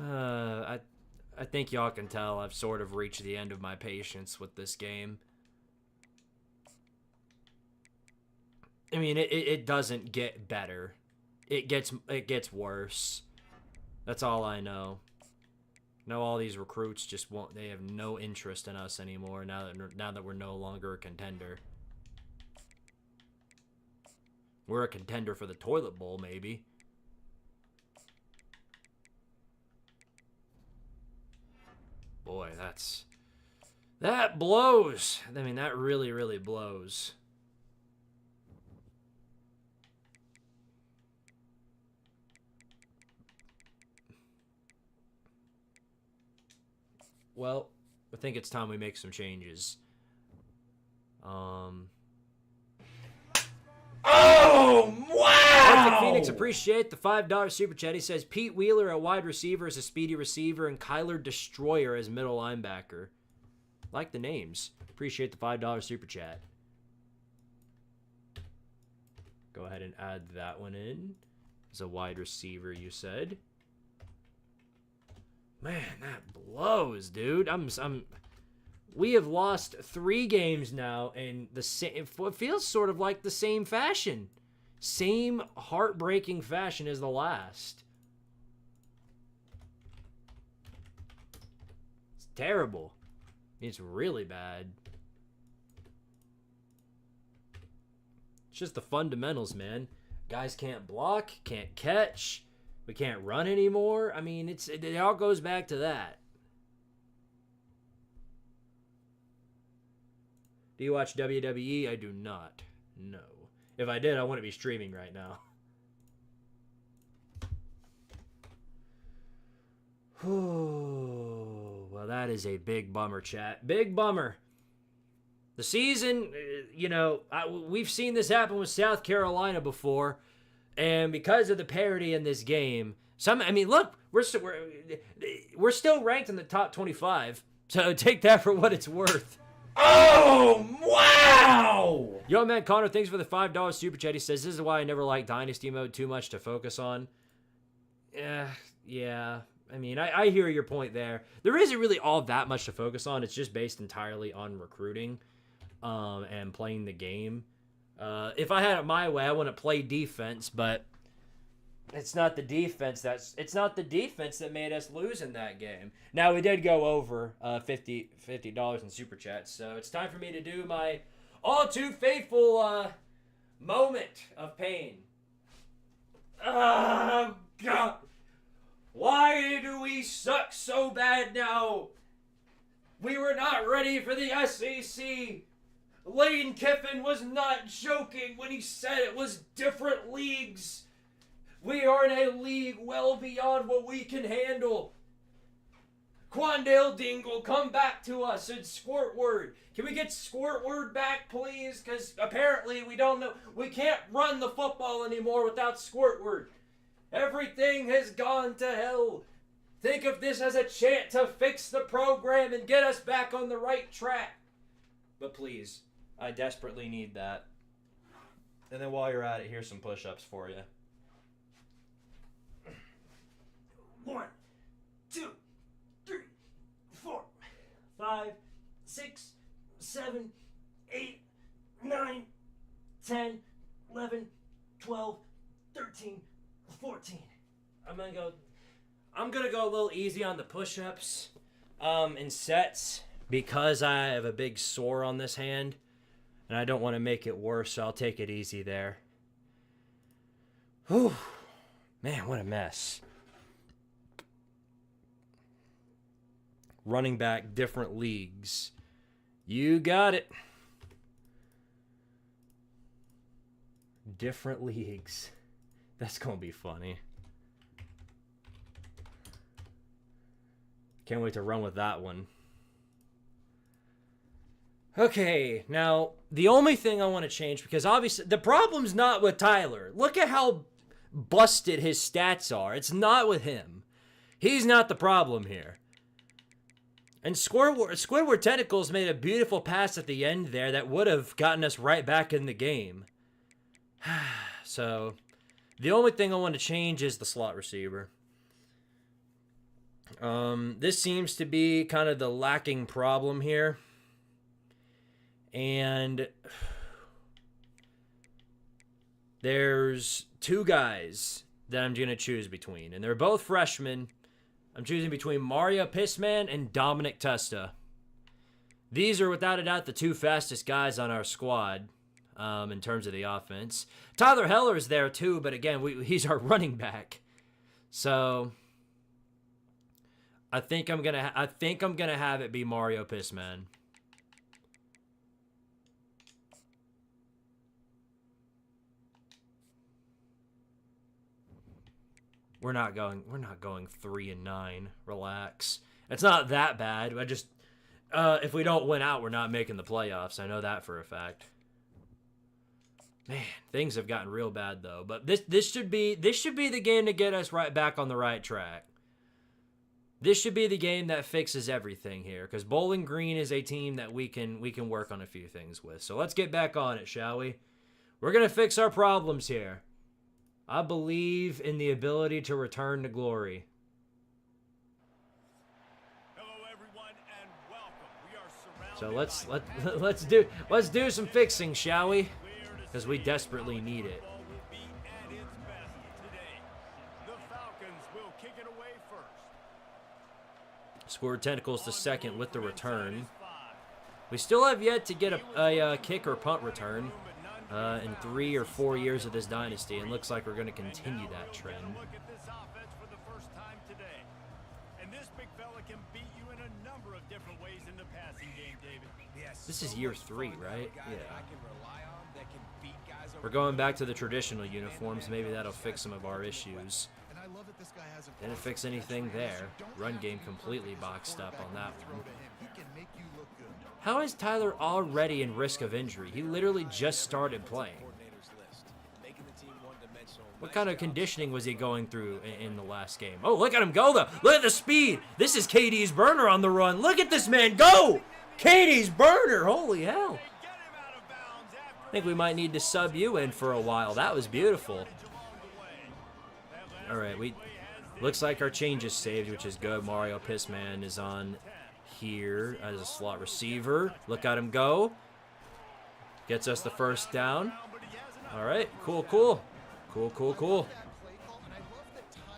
I think y'all can tell I've sort of reached the end of my patience with this game. I mean, it doesn't get better. It gets worse. That's all I know. Now all these recruits just won't. They have no interest in us anymore. Now that we're no longer a contender. We're a contender for the toilet bowl, maybe. Boy, that blows. I mean, that really, really blows. Well, I think it's time we make some changes. Oh, wow! Arctic Phoenix, appreciate the $5 super chat. He says Pete Wheeler at wide receiver as a speedy receiver and Kyler Destroyer as middle linebacker. Like the names. Appreciate the $5 super chat. Go ahead and add that one in. As a wide receiver, you said. Man, that blows, dude. We have lost 3 games now in the same. It feels sort of like the same fashion, same heartbreaking fashion as the last. It's terrible. It's really bad. It's just the fundamentals, man. Guys can't block, can't catch. We can't run anymore. I mean, it all goes back to that. Do you watch WWE? I do not. No. If I did, I wouldn't be streaming right now. Well, that is a big bummer, chat. Big bummer. The season, we've seen this happen with South Carolina before. And because of the parity in this game, look, we're still ranked in the top 25. So take that for what it's worth. Oh, wow! Yo, man, Connor, thanks for the $5 super chat. He says, this is why I never like Dynasty mode too much to focus on. Yeah. I mean, I hear your point there. There isn't really all that much to focus on. It's just based entirely on recruiting and playing the game. If I had it my way, I wouldn't play defense, but it's not the defense that made us lose in that game. Now, we did go over $50 in super chats, so it's time for me to do my all too faithful moment of pain. Oh, God. Why do we suck so bad now? We were not ready for the SEC. Lane Kiffin was not joking when he said it was different leagues. We are in a league well beyond what we can handle. Quandale Dingle, come back to us and Squirtward. Can we get Squirtward back, please? Because apparently we don't know. We can't run the football anymore without Squirtward. Everything has gone to hell. Think of this as a chance to fix the program and get us back on the right track. But please, I desperately need that. And then while you're at it, here's some push-ups for you. 1, 2, 3, 4, 5, 6, 7, 8, 9, 14. I'm gonna go a little easy on the push-ups in sets because I have a big sore on this hand and I don't want to make it worse, so I'll take it easy there. Whew. Man, what a mess. Running back, different leagues. You got it. Different leagues. That's going to be funny. Can't wait to run with that one. Okay, now, the only thing I want to change, because obviously, the problem's not with Tyler. Look at how busted his stats are. It's not with him. He's not the problem here. And Squidward Tentacles made a beautiful pass at the end there that would have gotten us right back in the game. So, the only thing I want to change is the slot receiver. This seems to be kind of the lacking problem here. And there's two guys that I'm going to choose between. And they're both freshmen. I'm choosing between Mario Pissman and Dominic Testa. These are without a doubt the two fastest guys on our squad in terms of the offense. Tyler Heller's there too, but again, he's our running back. So I think I'm gonna have it be Mario Pissman. We're not going 3-9. Relax. It's not that bad. I just if we don't win out, we're not making the playoffs. I know that for a fact. Man, things have gotten real bad though. But this should be the game to get us right back on the right track. This should be the game that fixes everything here, because Bowling Green is a team that we can work on a few things with. So let's get back on it, shall we? We're gonna fix our problems here. I believe in the ability to return to glory. Hello, everyone, and welcome. We are surrounded So let's do some fixing, shall we? Because we desperately need it. The Falcons will kick it away first. Squidward Tentacles the second with the return. We still have yet to get a kick or punt return. In 3 or 4 years of this dynasty, and looks like we're going to continue that trend. Look at this offense for the first time today. And this big fella can beat you in a number of different ways in the passing game, David. Yes. This is year 3, right? Yeah. We're going back to the traditional uniforms. Maybe that'll fix some of our issues. Didn't fix anything there. Run game completely boxed up on that one. How is Tyler already in risk of injury? He literally just started playing. What kind of conditioning was he going through in the last game? Oh, look at him go, though. Look at the speed. This is KD's burner on the run. Look at this man go. KD's burner. Holy hell. I think we might need to sub you in for a while. That was beautiful. All right, looks like our change is saved, which is good. Mario Pissman is on here as a slot receiver. Look at him go. Gets us the first down. All right, cool.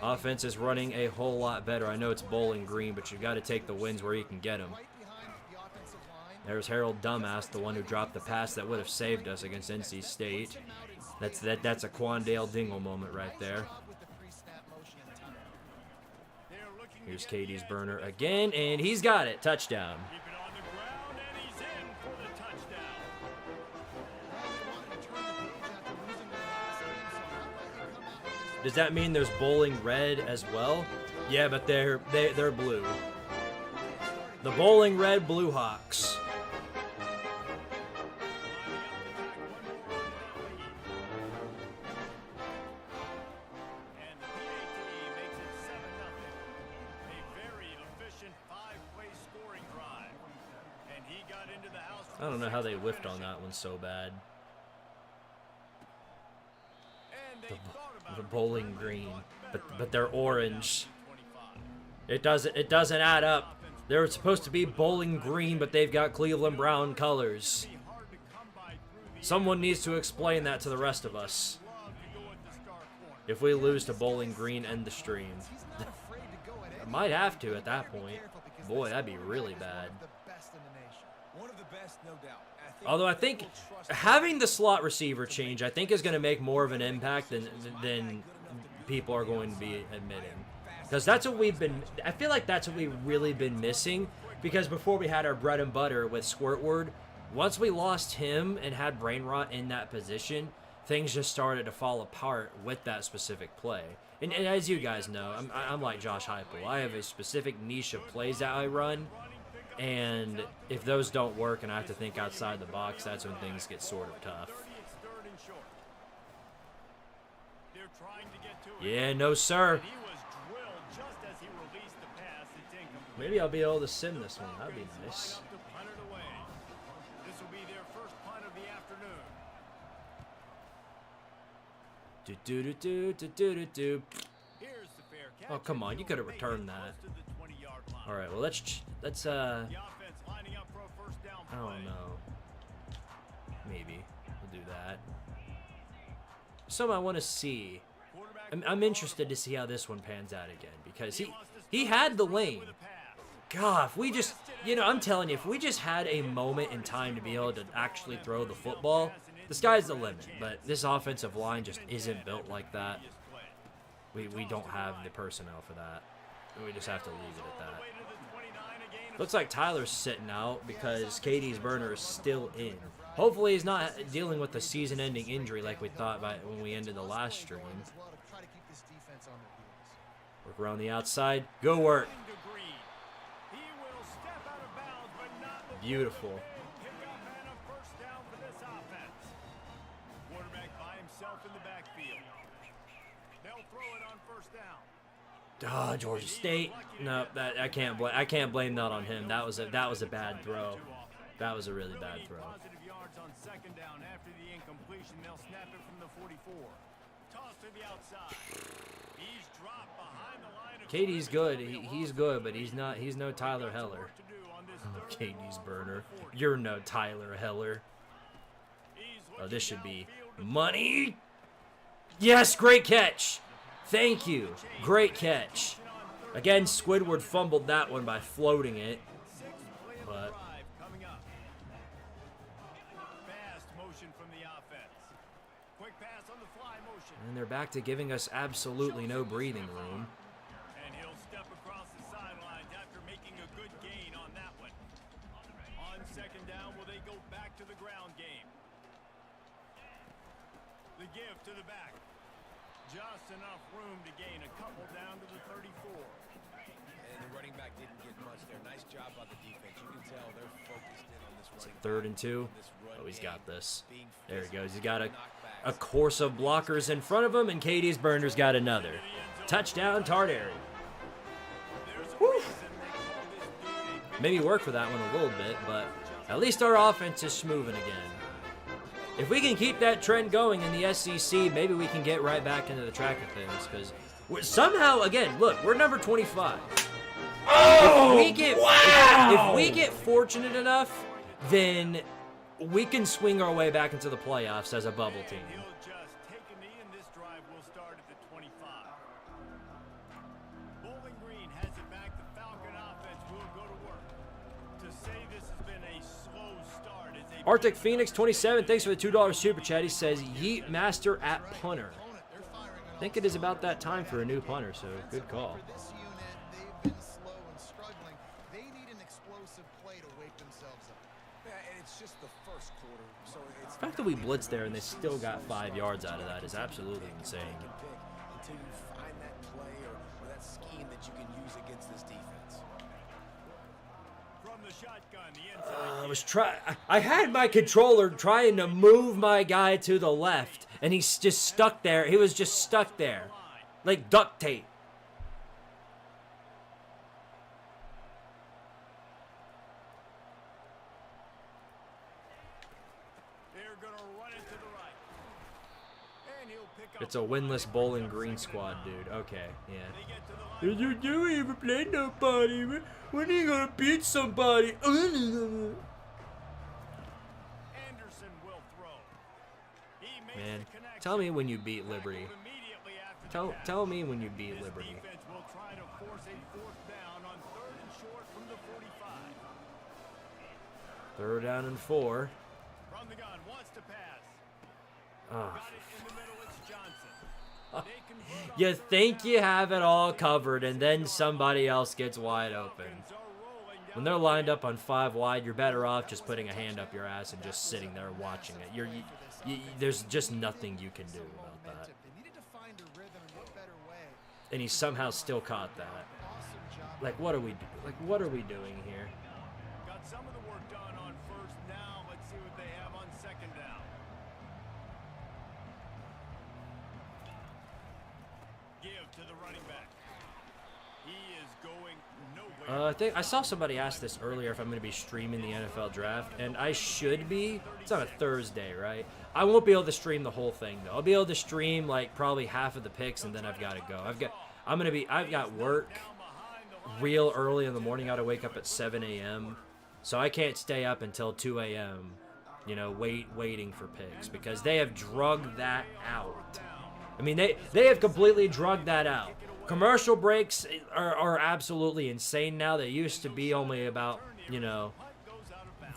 Offense is running a whole lot better. I know it's Bowling Green, but you got to take the wins where you can get them. There's Harold Dumbass, the one who dropped the pass that would have saved us against NC State. That's a Quandale Dingle moment right there. Here's KD's burner again, and he's got it. Touchdown. Does that mean there's Bowling Red as well? Yeah, but they're blue. The Bowling Red Blue Hawks. I don't know how they whiffed on that one so bad. The Bowling Green, but they're orange. It doesn't add up. They're supposed to be Bowling Green, but they've got Cleveland Brown colors. Someone needs to explain that to the rest of us. If we lose to Bowling Green, end the stream. I might have to at that point. Boy, that'd be really bad. One of the best, no doubt. Although I think having the slot receiver change, I think is going to make more of an impact than people are going to be admitting. Because that's what we've been, I feel like that's what we've really been missing. Because before we had our bread and butter with Squidtard, once we lost him and had brain rot in that position, things just started to fall apart with that specific play. And as you guys know, I'm like Josh Heupel. I have a specific niche of plays that I run. And if those don't work and I have to think outside the box, that's when things get sort of tough. Yeah, no, sir. Maybe I'll be able to sim this one. That'd be nice. Oh, come on. You could have returned that. All right, well, let's I don't know. Maybe we'll do that. Something I want to see. I'm interested to see how this one pans out again, because he had the lane. God, if we just, I'm telling you, if we just had a moment in time to be able to actually throw the football, the sky's the limit. But this offensive line just isn't built like that. We don't have the personnel for that. We just have to leave it at that. Looks like Tyler's sitting out because Katie's burner is still in. Hopefully he's not dealing with the season-ending injury like we thought when we ended the last stream. Work around the outside. Go work. Beautiful. Oh, Georgia State. No, I can't blame that on him. That was a bad throw. That was a really bad throw. Katie's good. He's good, but he's no Tyler Heller. Oh, Katie's burner. You're no Tyler Heller. Oh, this should be money. Yes, great catch. Thank you. Great catch. Again, Squidtard fumbled that one by floating it. But and they're back to giving us absolutely no breathing room. And he'll step across the sidelines after making a good gain on that one. On second down, will they go back to the ground game? The give to the back. Just enough room to gain a couple down to the 34. And the running back didn't get much there. Nice job by the defense. You can tell they're focused in on this It's running like 3rd and 2. back. Oh, he's got this. There he goes. He's got a course of blockers in front of him, and Katie's burner's got another. Touchdown, Tardary. Maybe work for that one a little bit, but at least our offense is smoothing again. If we can keep that trend going in the SEC, maybe we can get right back into the track of things. Because somehow, again, look, we're number 25. Oh, If we get fortunate enough, then we can swing our way back into the playoffs as a bubble team. He'll just take a knee, and this drive will start at the 25. Bowling Green has it back. The Falcon offense will go to work. To say this has been a slow start is a Arctic Phoenix 27, thanks for the $2 super chat. He says, Yeet Master at punter. I think it is about that time for a new punter, so good call. This unit, they've been slow and struggling. They need an explosive play to wake themselves up. Yeah, and it's just the first quarter, so it's The fact that we blitzed there and they still got 5 yards out of that is absolutely insane. until you find that play or that scheme that you can use against this defense. from the shotgun. The inside. I had my controller trying to move my guy to the left, and he's just stuck there. He was just stuck there, like duct tape. They're gonna run it to the right. And he'll pick up It's a winless Bowling Green squad, dude. Okay, yeah. They get to the line. You ever played nobody? When are you gonna beat somebody? Anderson will throw. He makes Man, the connection. tell me when you beat Liberty. Immediately after Tell me when you beat Liberty. Defense will try to force a fourth down on 3rd and short from the 45. 3rd down and 4. From the gun, wants to pass. Oh. Got it in the middle, it's Johnson. They convert on You 3rd think down. you have it all covered, and then somebody else gets wide open. Offense are rolling down When they're lined up on 5 wide, you're better off just putting a hand up your ass and just sitting there watching it. There's just nothing you can do about that. They needed to find a rhythm, and what better way? And he somehow still caught that. Awesome job. Like, what are we doing here? Got some of the work done on 1st down. Let's see what they have on 2nd down. Give to the running back. He is going nowhere. I saw somebody ask this earlier if I'm going to be streaming the NFL draft, and I should be. It's on a Thursday, right? I won't be able to stream the whole thing though. I'll be able to stream like probably half of the picks, and then I've got to go. I've got work real early in the morning. I got to wake up at 7 a.m. So I can't stay up until 2 a.m. You know, waiting for picks because they have drugged that out. I mean, they have completely drugged that out. Commercial breaks are absolutely insane now. They used to be only about,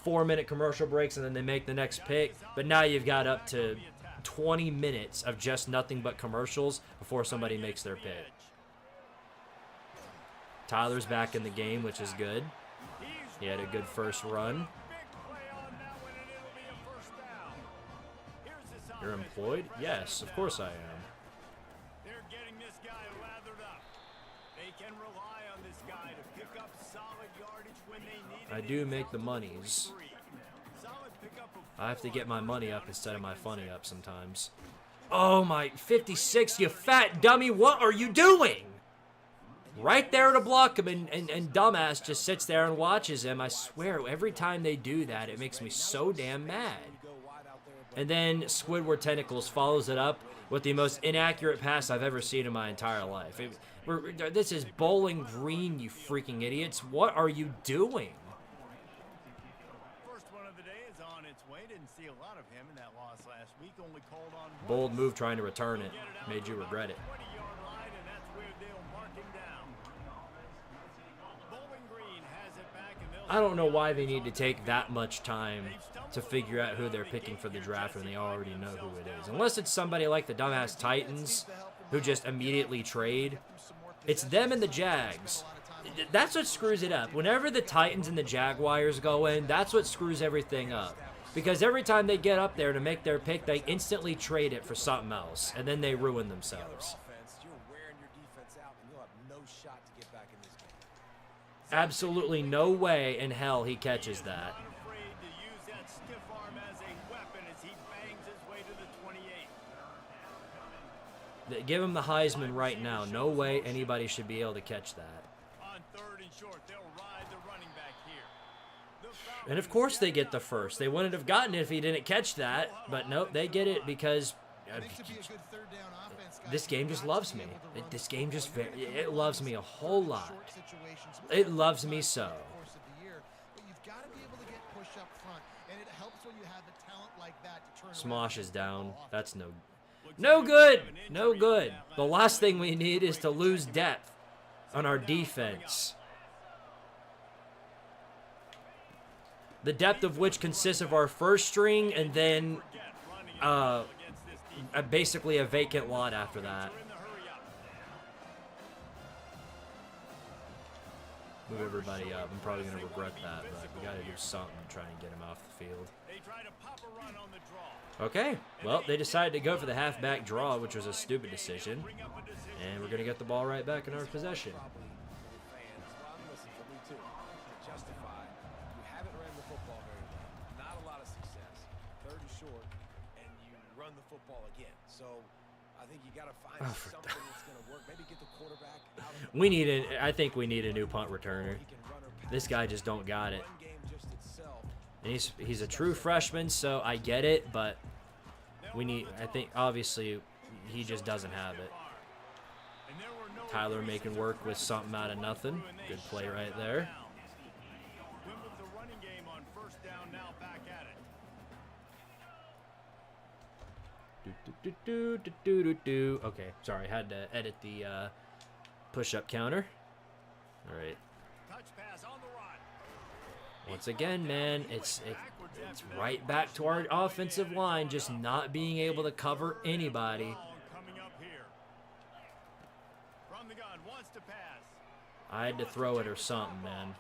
4-minute commercial breaks and then they make the next pick. But now you've got up to 20 minutes of just nothing but commercials before somebody makes their pick. Tyler's back in the game, which is good. He had a good first run. You're employed? Yes, of course I am. They're getting this guy lathered up. They can rely on this guy to pick up solid yardage when they need it. I do make the monies. Solid pickup of I have to get my money up instead of my funny up sometimes. Oh my, 56, you fat dummy, what are you doing? Right there to block him, and dumbass just sits there and watches him. I swear, every time they do that, it makes me so damn mad. And then Squidtard Tentacles follows it up with the most inaccurate pass I've ever seen in my entire life. This is Bowling Green, you freaking idiots. What are you doing? first one of the day is on its way. Didn't see a lot of him in that loss last week. Only called on one. Bold move trying to return it. Made you regret it. 20-yard line, and that's where they'll mark him down. Bowling Green has it back, and they'll I don't know why they need to take that much time to figure out who they're picking for the draft when they already know who it is. Unless it's somebody like the dumbass Titans who just immediately trade. It's them and the Jags. That's what screws it up. Whenever the Titans and the Jaguars go in, that's what screws everything up. Because every time they get up there to make their pick, they instantly trade it for something else, and then they ruin themselves. You're wearing your defense out, and you'll have no shot to get back in this game. Absolutely no way in hell he catches that. afraid to use that stiff arm as a weapon as he bangs his way to the 28. Give him the Heisman right now. No way anybody should be able to catch that. On 3rd and short, they'll ride the running back here. The And of course they get the first. They wouldn't have gotten it if he didn't catch that. But nope, they get it because this game just loves me. This game just, it loves me a whole lot. It loves me so. Smosh is down. That's no good. No good. The last thing we need is to lose depth on our defense. The depth of which consists of our first string and then basically a vacant lot after that. Move everybody up. I'm probably going to regret that, but we got to do something to try and get him off the field. Okay, well, they decided to go for the halfback draw, which was a stupid decision. And we're going to get the ball right back in our possession. I think we need a new punt returner. This guy just don't got it. And he's a true freshman, so I get it, but I think obviously he just doesn't have it. Tyler making work with something out of nothing. Good play right there. Okay, sorry, I had to edit the push-up counter. All right. Once again, man, it's right back to our offensive line just not being able to cover anybody. I had to throw it or something, man.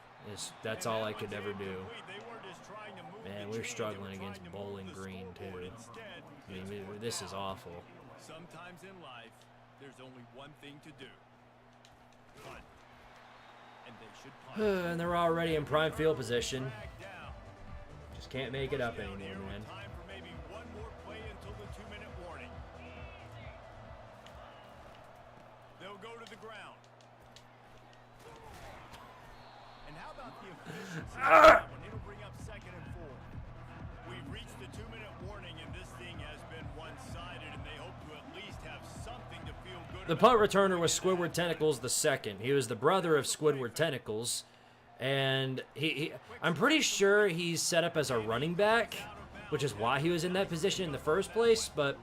That's all I could ever do. Man, we're struggling against Bowling Green, too. I mean, this is awful. Sometimes in life, there's only one thing to do. Punt. And they should punt. And they're already in prime field position. Just can't make it up anymore, man. Time for maybe one more play until the 2-minute warning. They'll go to the ground. And how about the efficiency when it'll bring up 2nd and 4? We've reached the 2-minute warning, and this thing has been one-sided, and they hope to at least have something to feel good The punt returner was Squidward Tentacles II. He was the brother of Squidward Tentacles, and I'm pretty sure he's set up as a running back, which is why he was in that position in the first place, but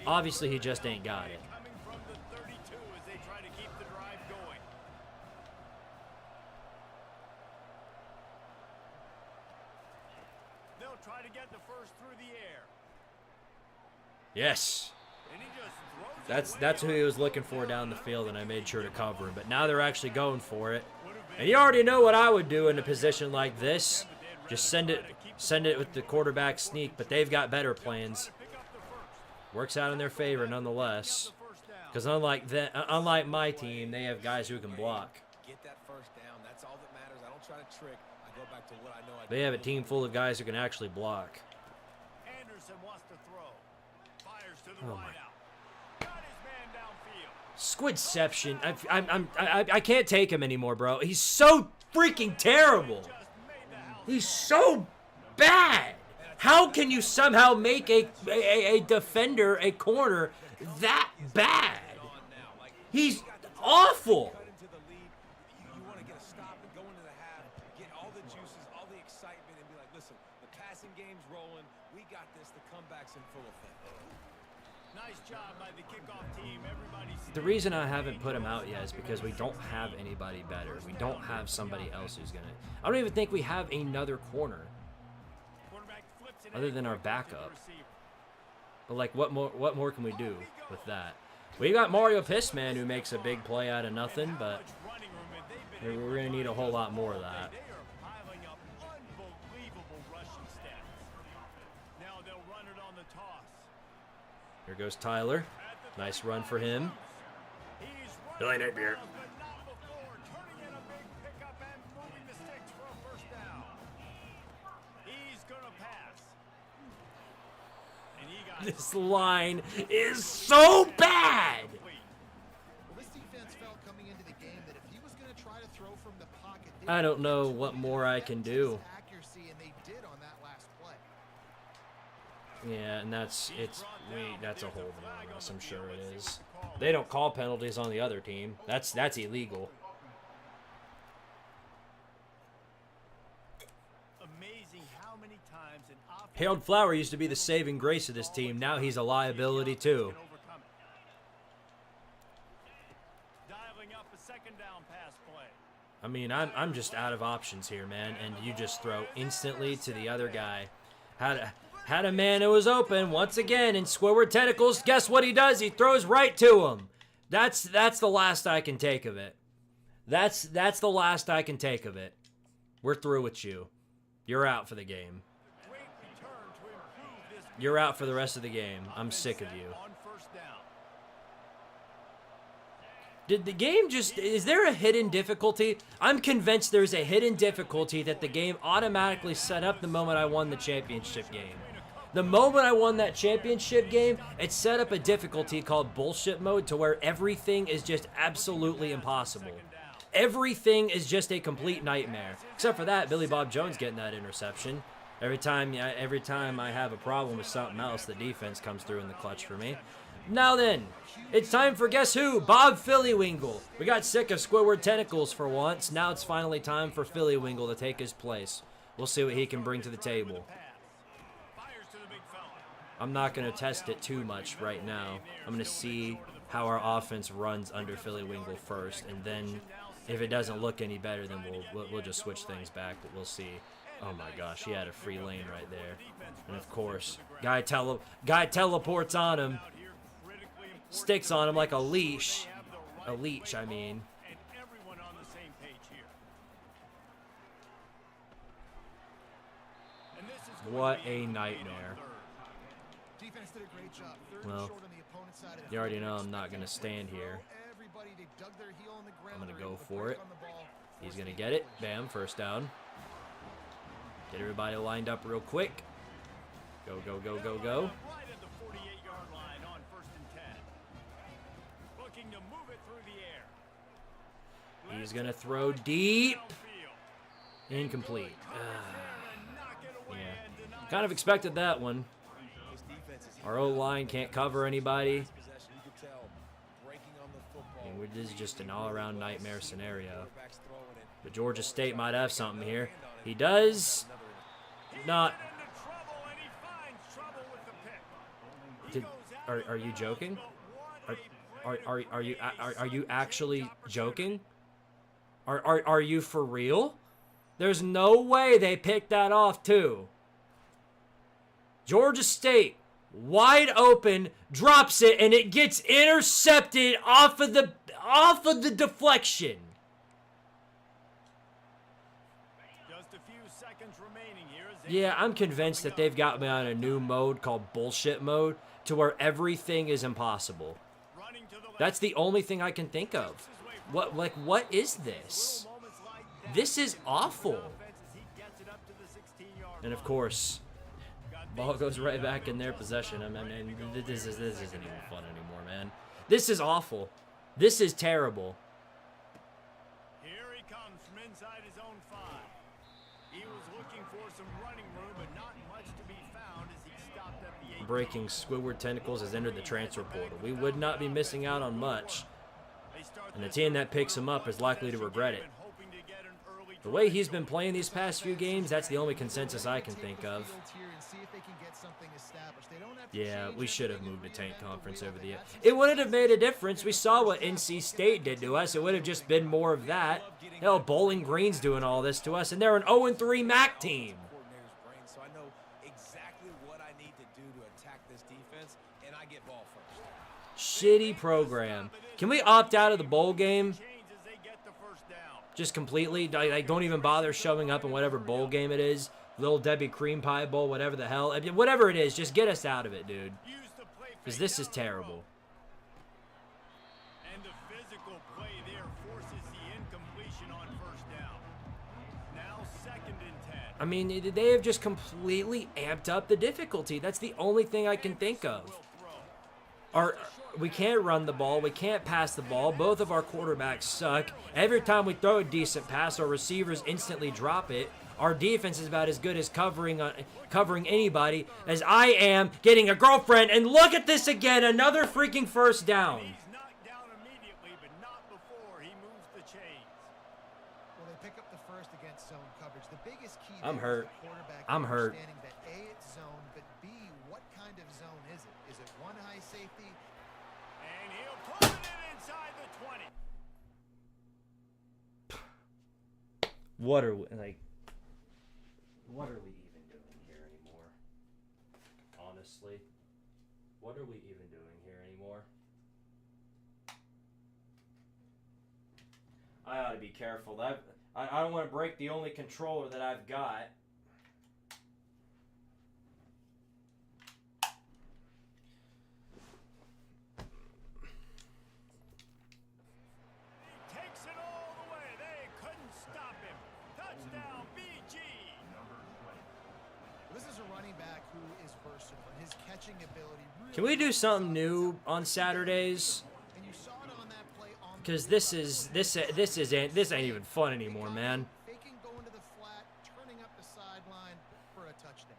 obviously he just ain't got it. coming from the 32 as they try to keep the drive going. They'll try to get the first through the air. Yes. And he just throws it That's away. who he was looking for down the field, and I made sure to cover him. But now they're actually going for it. And you already know what I would do in a position like this. Just send it with the quarterback sneak, but they've got better plans. Works out in their favor nonetheless. Because unlike my team, they have guys who can block. Get that first down. That's all that matters. I don't try to trick. I go back to what I know I They have a team full of guys who can actually block. Anderson wants to throw. Fires to the Oh wide my. out. Got his man downfield. Squidception. I can't take him anymore, bro. He's so freaking terrible. Just made the house. He's so bad. How can you somehow make a defender, a corner, that bad? He's awful. cut into the lead. You want to get a stop and go into the half, get all the juices, all the excitement, and be like, listen, the passing game's rolling. We got this. The comeback's in full effect. Nice job by the kickoff team. Everybody's The reason I haven't put him out yet is because we don't have anybody better. We don't have somebody else who's gonna. I don't even think we have another corner quarterback flips it other in than our quickly to the backup. receiver. But like, what more can we do with that? We got Mario Pissman who makes a big play out of nothing, but Running room, and they've been we're gonna need a whole lot more of that. They are piling up unbelievable rushing stats. Now they'll run it on the toss. Here goes Tyler. Nice run for him. He's Billy running Napier. miles, but not before. Turning in a big pickup and moving the sticks for a first down. He's gonna pass. And he got This line is so bad. complete. Well, this defense felt coming into the game that if he was going to try to throw from the pocket, I don't know what more I can do. accuracy, and they did on that last play. Yeah, and that's a holding on us. I'm sure it is. They don't call penalties on the other team. That's illegal. Amazing how many times an offense Harold Flower used to be the saving grace of this team. Now he's a liability too. can overcome it. Dialing up a second down pass play. I mean, I'm just out of options here, man. And you just throw instantly to the other guy. Had a man who was open once again in Squidward Tentacles. Guess what he does? He throws right to him. That's the last I can take of it. That's the last I can take of it. We're through with you. You're out for the game. Great return to improve this You're out for the rest of the game. I'm sick of you. on first down. Did the game just... Is there a hidden difficulty? I'm convinced there's a hidden difficulty that the game automatically set up the moment I won the championship game. The moment I won that championship game, it set up a difficulty called bullshit mode to where everything is just absolutely impossible. Everything is just a complete nightmare. Except for that, Billy Bob Jones getting that interception. Every time I have a problem with something else, the defense comes through in the clutch for me. Now then, it's time for guess who? Bob Phillywingle. We got sick of Squidward Tentacles for once. Now it's finally time for Phillywingle to take his place. We'll see what he can bring to the table. Fires to the big fella. I'm not going to test it too much right now. I'm going to see how our offense runs under Philly Wingle first, and then if it doesn't look any better, then we'll just switch things back, but we'll see. Oh my gosh, he had a free lane right there. And of course, guy teleports on him. Sticks on him like a leash. A leech, I mean. What a nightmare. Defense did a great job. Well, you already know I'm not going to stand here. I'm going to go for it. He's going to get it. Bam, first down. Get everybody lined up real quick. Go, go, go, go, go. He's going to throw deep. Incomplete. Yeah. Kind of expected that one. Our O-line can't cover anybody. And this is just an all-around nightmare scenario. But Georgia State might have something here. He does not. Are you joking? Are you actually joking? Are you for real? There's no way they picked that off too. Georgia State, wide open, drops it, and it gets intercepted off of the deflection. Just a few seconds remaining here. Yeah, I'm convinced that they've got me on a new mode called bullshit mode, to where everything is impossible. That's the only thing I can think of. What is this? This is awful. And of course, ball goes right back in their possession. I mean, this isn't even fun anymore, man. This is awful. This is terrible. Here he comes from inside his own 5. He was looking for some running room, but not much to be found as he stopped at the 8. Breaking Squidward Tentacles has entered the transfer portal. We would not be missing out on much. And the team that picks him up is likely to regret it. The way he's been playing these past few games, that's the only consensus I can think of. Yeah, we should have moved to Tank Conference over the year. It wouldn't have made a difference. We saw what NC State did to us. It would have just been more of that. Hell, Bowling Green's doing all this to us, and they're an 0-3 MAC team. So I know exactly what I need to do to attack this defense, and I get ball first. Shitty program. Can we opt out of the bowl game? Just completely? Like, don't even bother showing up in whatever bowl game it is. Little Debbie Cream Pie Bowl, whatever the hell. I mean, whatever it is, just get us out of it, dude. Because this is terrible. And the physical play there forces the incompletion on first down. Now 2nd and 10. I mean, they have just completely amped up the difficulty. That's the only thing I can think of. We can't run the ball. We can't pass the ball. Both of our quarterbacks suck. Every time we throw a decent pass, our receivers instantly drop it. Our defense is about as good as covering anybody as I am getting a girlfriend. And look at this again. Another freaking first down. He's knocked down immediately, but not before he moves the chains. Well, they pick up the first against zone coverage. The biggest key I'm there is hurt. the quarterback I'm hurt. understanding that A, it's zone, but B, what kind of zone is it? Is it one high safety? And he'll put it in inside the 20. What are we even doing here anymore? Honestly, what are we even doing here anymore? I ought to be careful. I don't want to break the only controller that I've got. Takes it all the way. They couldn't stop him. Touchdown, BG. This is a running back who is versatile, and his catching ability really. Can we do something new on Saturdays? And you saw it on that play on the Because this ain't even fun anymore, man. faking going to the flat, turning up the sideline for a touchdown.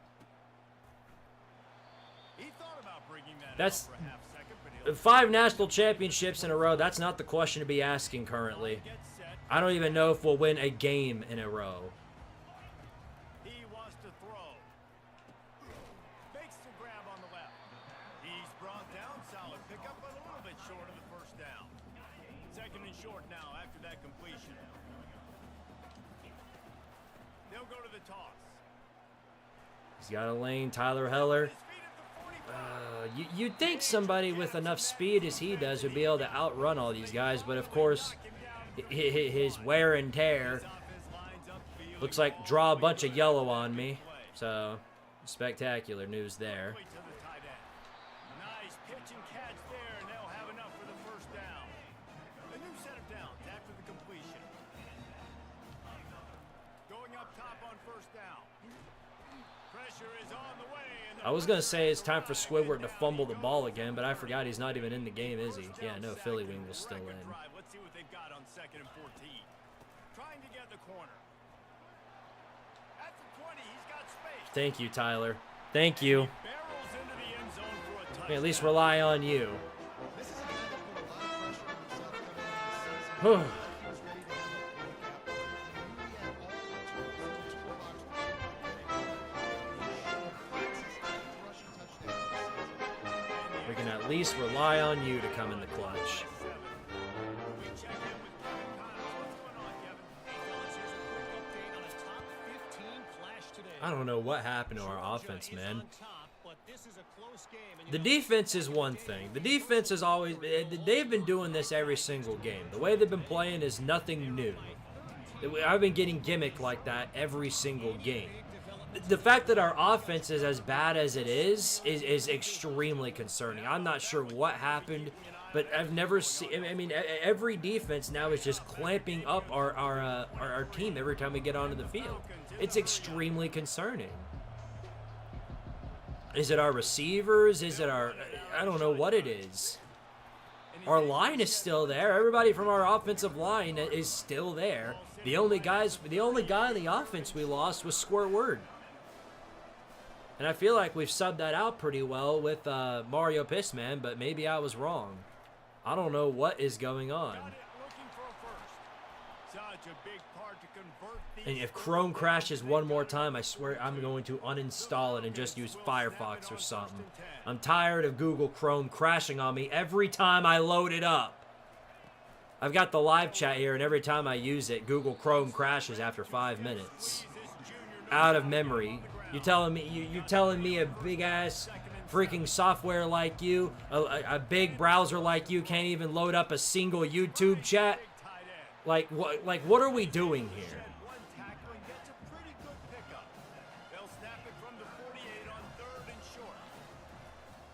He thought about bringing that That's out for a half second, but he'll 5 national championships in a row. That's not the question to be asking currently. get set. I don't even know if we'll win a game in a row. He wants to throw. Makes the grab on the left. that completion. They'll go to the toss. He's got a lane. Tyler Heller. You'd think somebody with enough speed as he does would be able to outrun all these guys, but of course, his wear and tear looks like draw a bunch of yellow on me. So, spectacular news there. Nice pitch and catch there, and they'll have enough for the first down. A new set of downs after the completion. Going up top on first down. Pressure is on the way. I was going to say it's time for Squidward to fumble the ball again, but I forgot he's not even in the game, is he? Yeah, no, Philly Wing was still in. Let's see what they've got on 2nd and 14. Trying to get the corner. At the 20, he's got space. Thank you, Tyler. Thank you. Barrels into the end zone for a touchdown. At least rely on you. This is a guy that put a lot of pressure on himself coming into the season. He was ready to wake up. He had all the tools in his toolbox to make a play. He showed practice and rushing touchdowns this season. We can at least rely on you to come in the clutch. We check in with Kevin Connors. What's going on, Kevin? Hey, fellas, here's a quick update on a top 15 flash today. I don't know what happened to our offense, man. On top, but this is a close game, and you The know- defense is one thing. The defense is always... They've been doing this every single game. The way they've been playing is nothing new. I've been getting gimmicked like that every single game. The fact that our offense is as bad as it is extremely concerning. I'm not sure what happened, but I've never seen... I mean, every defense now is just clamping up our team every time we get onto the field. It's extremely concerning. Is it our receivers? Is it our... I don't know what it is. Our line is still there. Everybody from our offensive line is still there. The only guy in the offense we lost was Squidward. And I feel like we've subbed that out pretty well with Mario Pissman, but maybe I was wrong. I don't know what is going on. Got it, looking for a first. Such a big part to convert these. And if Chrome crashes one more time, I swear I'm going to uninstall it and just use Firefox or something. I'm tired of Google Chrome crashing on me every time I load it up. I've got the live chat here, and every time I use it, Google Chrome crashes after 5 minutes. Out of memory. You're telling me a big ass freaking software like you, a big browser like you, can't even load up a single YouTube chat? Like what are we doing here? One tackle and gets a pretty good pickup. They'll snap it from the 48 on 3rd and short.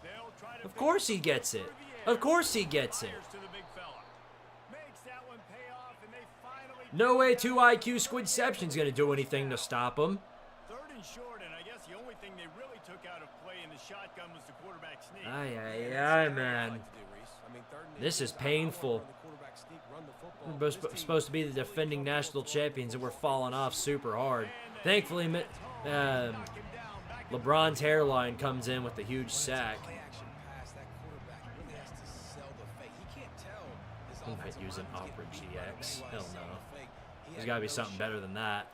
They'll try to Of course he gets it. Of course he gets it. fires to the big fella. Makes that one pay off, and they finally No way 2 IQ Squidception's gonna do anything to stop him. 3rd and short, and I guess the only thing they really took out of play in the shotgun was the quarterback sneak. Aye, man. This is painful. We're supposed to be the defending national champions, and we're falling off super hard. Thankfully, LeBron's hairline comes in with a huge sack. Play action pass, that quarterback really has to sell the fake. He can't tell his He might offensive use an line Opera can't GX. realize Hell sell no. the fake. He There's had got to be no something shot. better than that.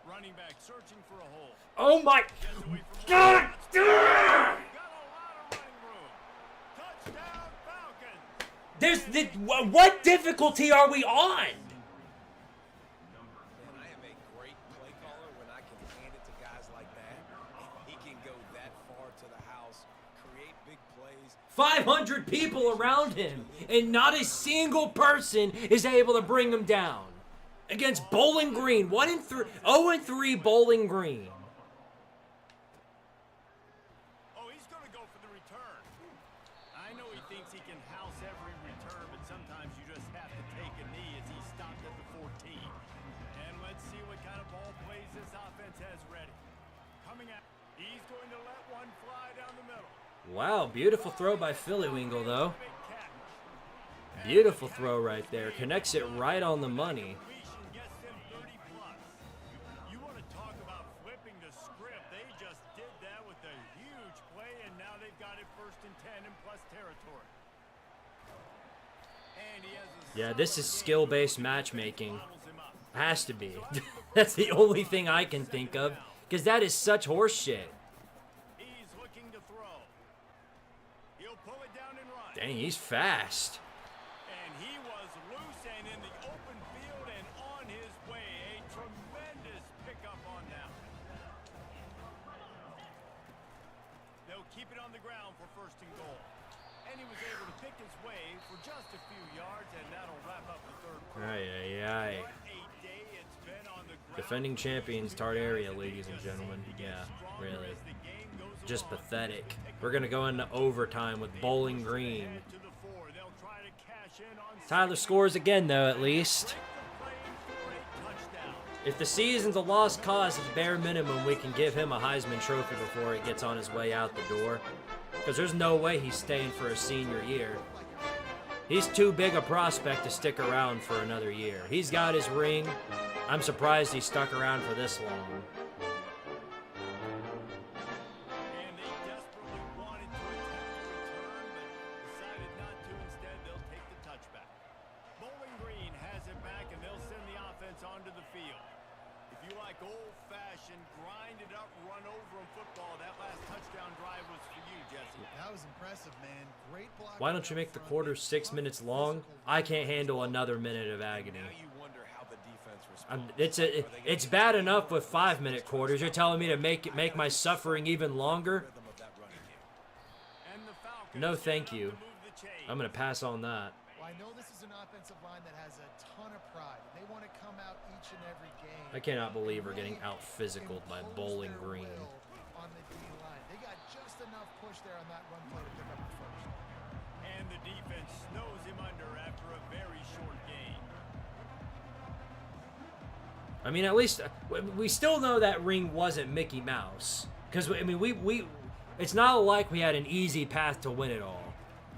Running back searching for a hole. Oh my God! Got a lot of running room. Touchdown Falcons. What difficulty are we on? Man, I am a great play caller when I can hand it to guys like that. He can go that far to the house, create big plays. 500 people around him, and not a single person is able to bring him down. Against Bowling Green, 0-3 Bowling Green. Oh, he's going to go for the return. I know he thinks he can house every return, but sometimes you just have to take a knee as he stopped at the 14. And let's see what kind of ball plays this offense has ready. Coming out, he's going to let one fly down the middle. Wow, beautiful throw by Philly Wingle, though. Big catch. Beautiful throw right there. Connects it right on the money. Completion gets them 30 plus. You want to talk about flipping the script? They just did that with a huge play, and now they've got it 1st and 10 in plus territory. And he has a Yeah, this is skill-based matchmaking. bobbles him up. Has to be. That's the only thing I can think of. Because that is such horse shit. He's looking to throw. He'll pull it down and run. Dang, he's fast. And he was loose and in keep it on the ground for first and goal. And he was able to pick his way for just a few yards, and that'll wrap up the third quarter. Ay, ay, ay. What a day it's been on the ground. Defending champions, Tartaria, ladies and gentlemen. Yeah, really. Just pathetic. We're going to go into overtime with Bowling Green. Tyler scores again, though, at least. If the season's a lost cause, at bare minimum, we can give him a Heisman Trophy before he gets on his way out the door. Because there's no way he's staying for his senior year. He's too big a prospect to stick around for another year. He's got his ring. I'm surprised he stuck around for this long. And they desperately wanted to attempt to return, but decided not to. Instead, they'll take the touchback. Bowling Green has it back, and they'll send the offense onto the field. If you like old-fashioned, grind-it-up, run-over-'em football, that last touchdown drive was for you, Jesse. That was impressive, man. Great block. Why don't you make the quarters 6 minutes long? I can't handle another minute of agony. Now you wonder how the defense responds. It's bad enough with 5-minute quarters. You're telling me to make my suffering even longer? Rhythm of that running game. And the Falcons No, thank you. to move the chains. I'm gonna pass on that. Well, I know this is an offensive line that has a ton of pride. They want to come out each and every game. I cannot believe we're getting out physicaled by impose Bowling their Green. will on the D line. They got just enough push there on that run play to pick up the first. And the defense snows him under after a very short gain. I mean, at least we still know that ring wasn't Mickey Mouse, because I mean we it's not like we had an easy path to win it all.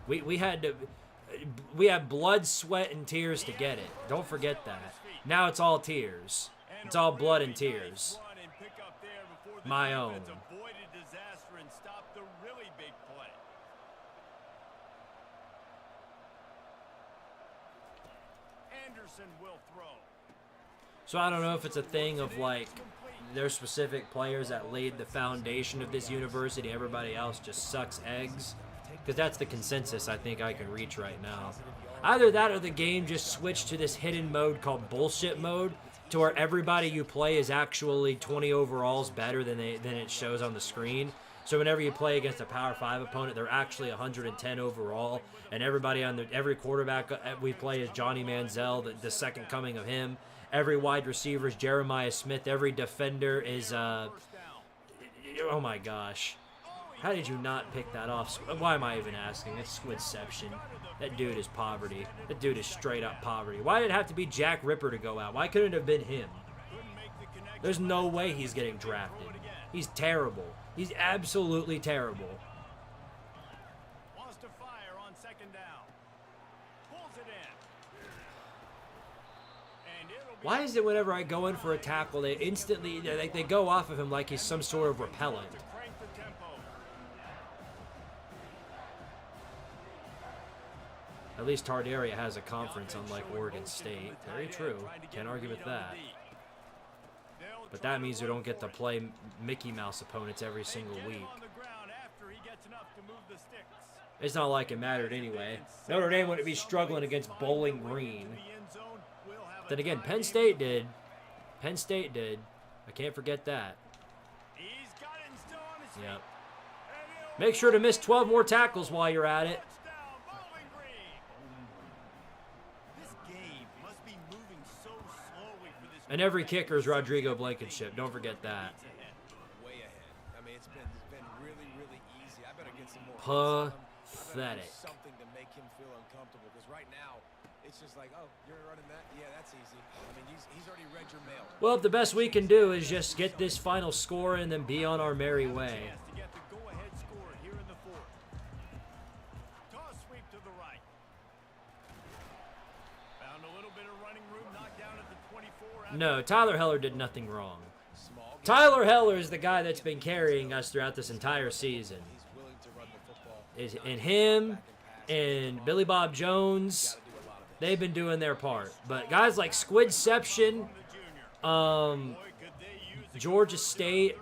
We had blood, sweat, and tears to get it. Don't forget that. Now it's all tears. It's all blood and tears. My own. Avoided disaster and stopped the really big play. Anderson will throw. So I don't know if it's a thing of like there's specific players that laid the foundation of this university. Everybody else just sucks eggs. Because that's the consensus I think I can reach right now. Either that or the game just switched to this hidden mode called bullshit mode, to where everybody you play is actually 20 overalls better than it shows on the screen. So whenever you play against a Power 5 opponent, they're actually 110 overall, and everybody on every quarterback we play is Johnny Manziel, the second coming of him. Every wide receiver is Jeremiah Smith. Every defender is oh my gosh. How did you not pick that off? Why am I even asking? It's Squidception. That dude is poverty. That dude is straight up poverty. Why did it have to be Jack Ripper to go out? Why couldn't it have been him? There's no way he's getting drafted. He's terrible. He's absolutely terrible. Wants to fire on second down. Pulls it in. And it'll be Why is it whenever I go in for a tackle, they instantly they go off of him like he's some sort of repellent? crank the tempo. At least Tartaria has a conference, unlike Oregon State. Very true. Can't argue with that. But that means we don't get to play Mickey Mouse opponents every single week. It's not like it mattered anyway. Notre Dame wouldn't be struggling against Bowling Green. Then again, Penn State did. Penn State did. I can't forget that. Yep. Make sure to miss 12 more tackles while you're at it. And every kicker is Rodrigo Blankenship. Don't forget that. Way ahead. I mean, it's been really, really easy. I better get some more. Pathetic. Something to make him feel uncomfortable, because right now it's just like, oh, you're running that? Yeah, that's easy. I mean, he's already read your mail. Well, the best we can do is just get this final score and then be on our merry way. To get the go-ahead score here in the fourth. Toss sweep to the right. Found a little bit of running room, knocked down at the 24. No, Tyler Heller did nothing wrong. Tyler Heller is the guy that's been carrying us throughout this entire season. He's willing to run the football. And him and Billy Bob Jones, they've been doing their part. But guys like Squidception, Georgia State,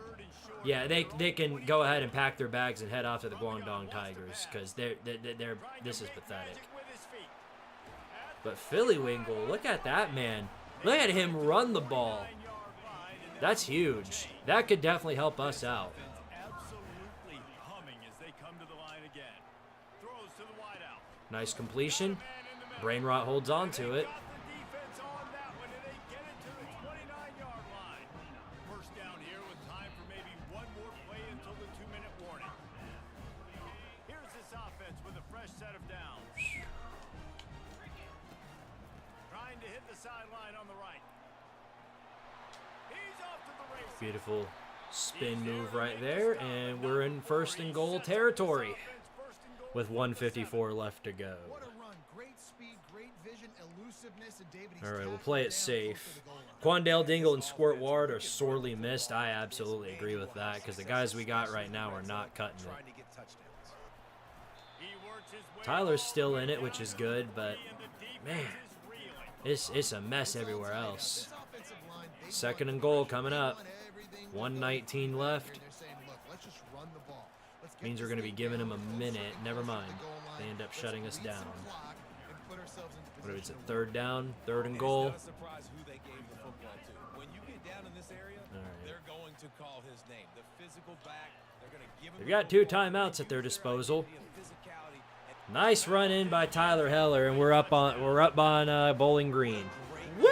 yeah, they can go ahead and pack their bags and head off to the Guangdong Tigers, because they're this is pathetic. But Philly Wingle, look at that man. Look at him run the ball. That's huge. That could definitely help us out. Absolutely humming as they come Nice completion. Brain rot holds on to it. Got the defense on that one, and they get it to the 29-yard line. First down here with time for maybe one more play until the 2-minute warning. Here's this offense with a fresh set of downs. Trying to hit the sideline on the right. He's off to the races. Beautiful spin move right there, and we're in first and goal territory with 1:54 left to go. What a run. Great speed, great vision, elusiveness, and David. All right, we'll play it safe. Quandale Dingle and Squidtard are sorely missed. I absolutely agree with that because the guys we got right now are not cutting Trying it. to get touchdowns. He works his way Tyler's still in it, which is good, but man, it's a mess everywhere else. Second and goal coming up. 1:19 left. Means we're going to be giving them a minute. Never mind. They end up shutting us down. What is it? Third down, third and goal. It's not a surprise who they gave the football to. When you get down in this area, All right. they're going to call his name. The physical back, they're going to give him They've the got 2 football. timeouts at their disposal. The physicality and Nice run in by Tyler Heller, and we're up on Bowling Green. Woo!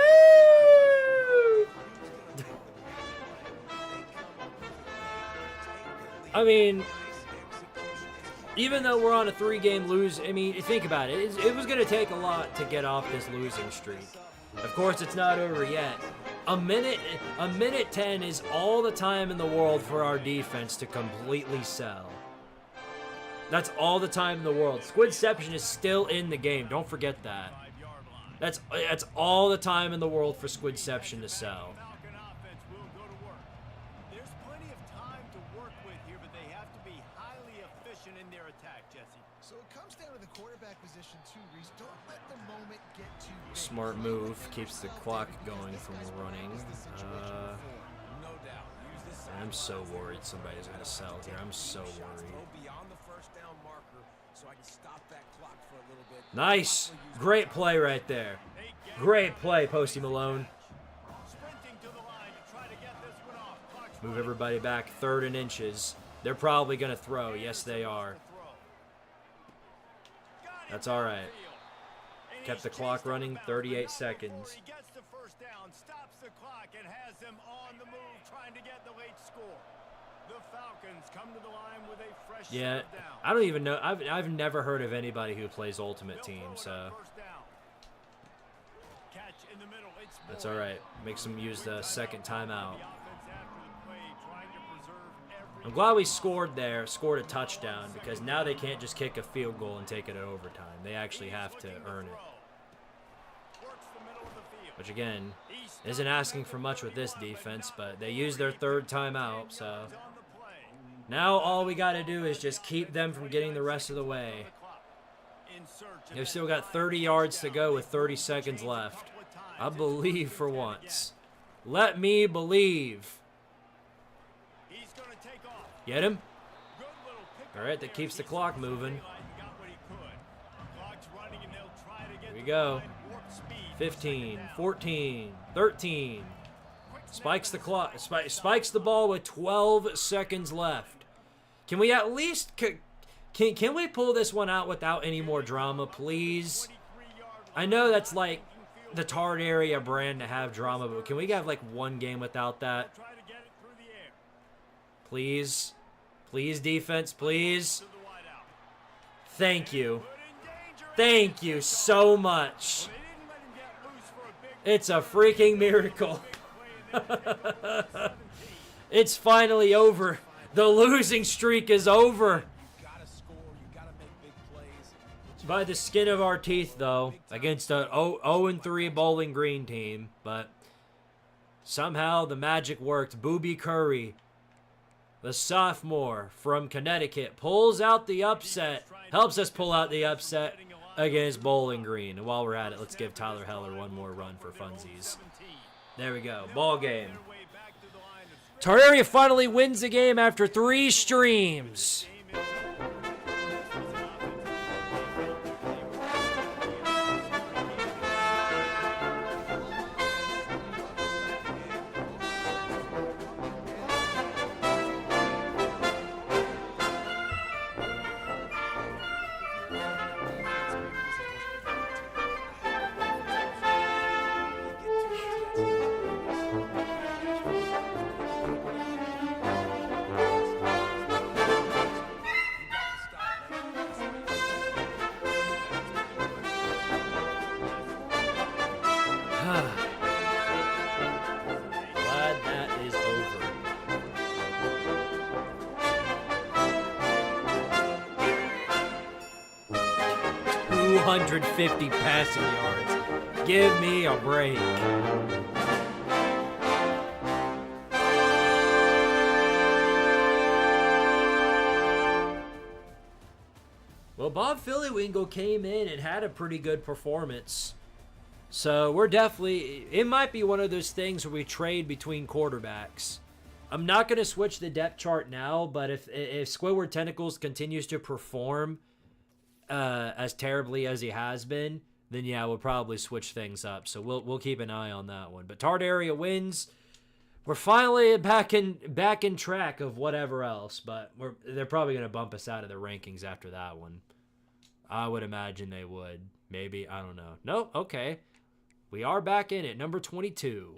I mean, even though we're on a 3-game lose, I mean, think about it. It was going to take a lot to get off this losing streak. Of course, it's not over yet. A minute 10 is all the time in the world for our defense to completely sell. That's all the time in the world. Squidception is still in the game. Don't forget that. That's all the time in the world for Squidception to sell. Falcon offense will go to work. There's plenty of time to work with here, but they have to be highly efficient in their attack, Jesse. So it comes down to the quarterback position too, Reese. Don't let the moment get too big. Smart move. Keeps the clock going from running. no doubt. Use this I'm so worried somebody's going to sell here. I'm so worried. go beyond the first down marker so I can stop that clock for a little bit. Nice. Great play right there. Great play, Posty Malone. Sprinting to the line to try to get this one off. Clock's Move everybody back 3rd and inches. They're probably going to throw. Yes, they are. That's all right. Kept the clock running 38 seconds. He gets the first down, stops the clock, and has them on the move trying to get the late score. The Falcons come to the line with a fresh Yeah, set of downs. I don't even know. I've never heard of anybody who plays Ultimate They'll Team, throw it on so first down. Catch in the middle. It's that's Moore. all right. Makes them use the second timeout. The offense after the play, trying to preserve every I'm glad we scored there, scored a touchdown, because now they can't just kick a field goal and take it to overtime. They actually have to earn it. Works the middle of the field. Which, again, isn't asking for much with this defense, but they used their 3rd timeout, so On the play. now all we got to do is just keep them from getting the rest of the way. In search of They've that still got 30 yards to go with 30 seconds left. I believe for once. Let me believe. He's going to take off. Get him? Good little pick All right, that keeps the clock moving. Got what he could. Clock's running and they'll try to get Here we to go. the line, warp speed. 15, 14, 13. Spikes the clock. Spikes the ball with 12 seconds left. Can we at least can we pull this one out without any more drama, please? I know that's like the Tard Area brand to have drama, but can we have like one game without that? Try to get it through the air. Please? Please, defense, please. To the wideout. Thank you. Put in danger. Thank you so much. They didn't let him get loose for a big It's a freaking miracle. play, and then they take over 17. It's finally over. The losing streak is over. You gotta score. You gotta make big plays. By the skin of our teeth, though, against a 0-3 Bowling Green team. But somehow the magic worked. Booby Curry, the sophomore from Connecticut, pulls out the upset. Helps us pull out the upset against Bowling Green. And while we're at it, let's give Tyler Heller one more run for funsies. There we go. Ball game. Tartaria finally wins the game after 3 streams. Glad that is over. 250 passing yards. Give me a break. Well, Bob Phillywingle came in and had a pretty good performance. So we're definitely, it might be one of those things where we trade between quarterbacks. I'm not going to switch the depth chart now, but if Squidward Tentacles continues to perform as terribly as he has been, then yeah, we'll probably switch things up. So we'll keep an eye on that one. But Tardaria wins. We're finally back in track of whatever else, but they're probably going to bump us out of the rankings after that one. I would imagine they would. Maybe, I don't know. Nope, okay. We are back in it, number 22.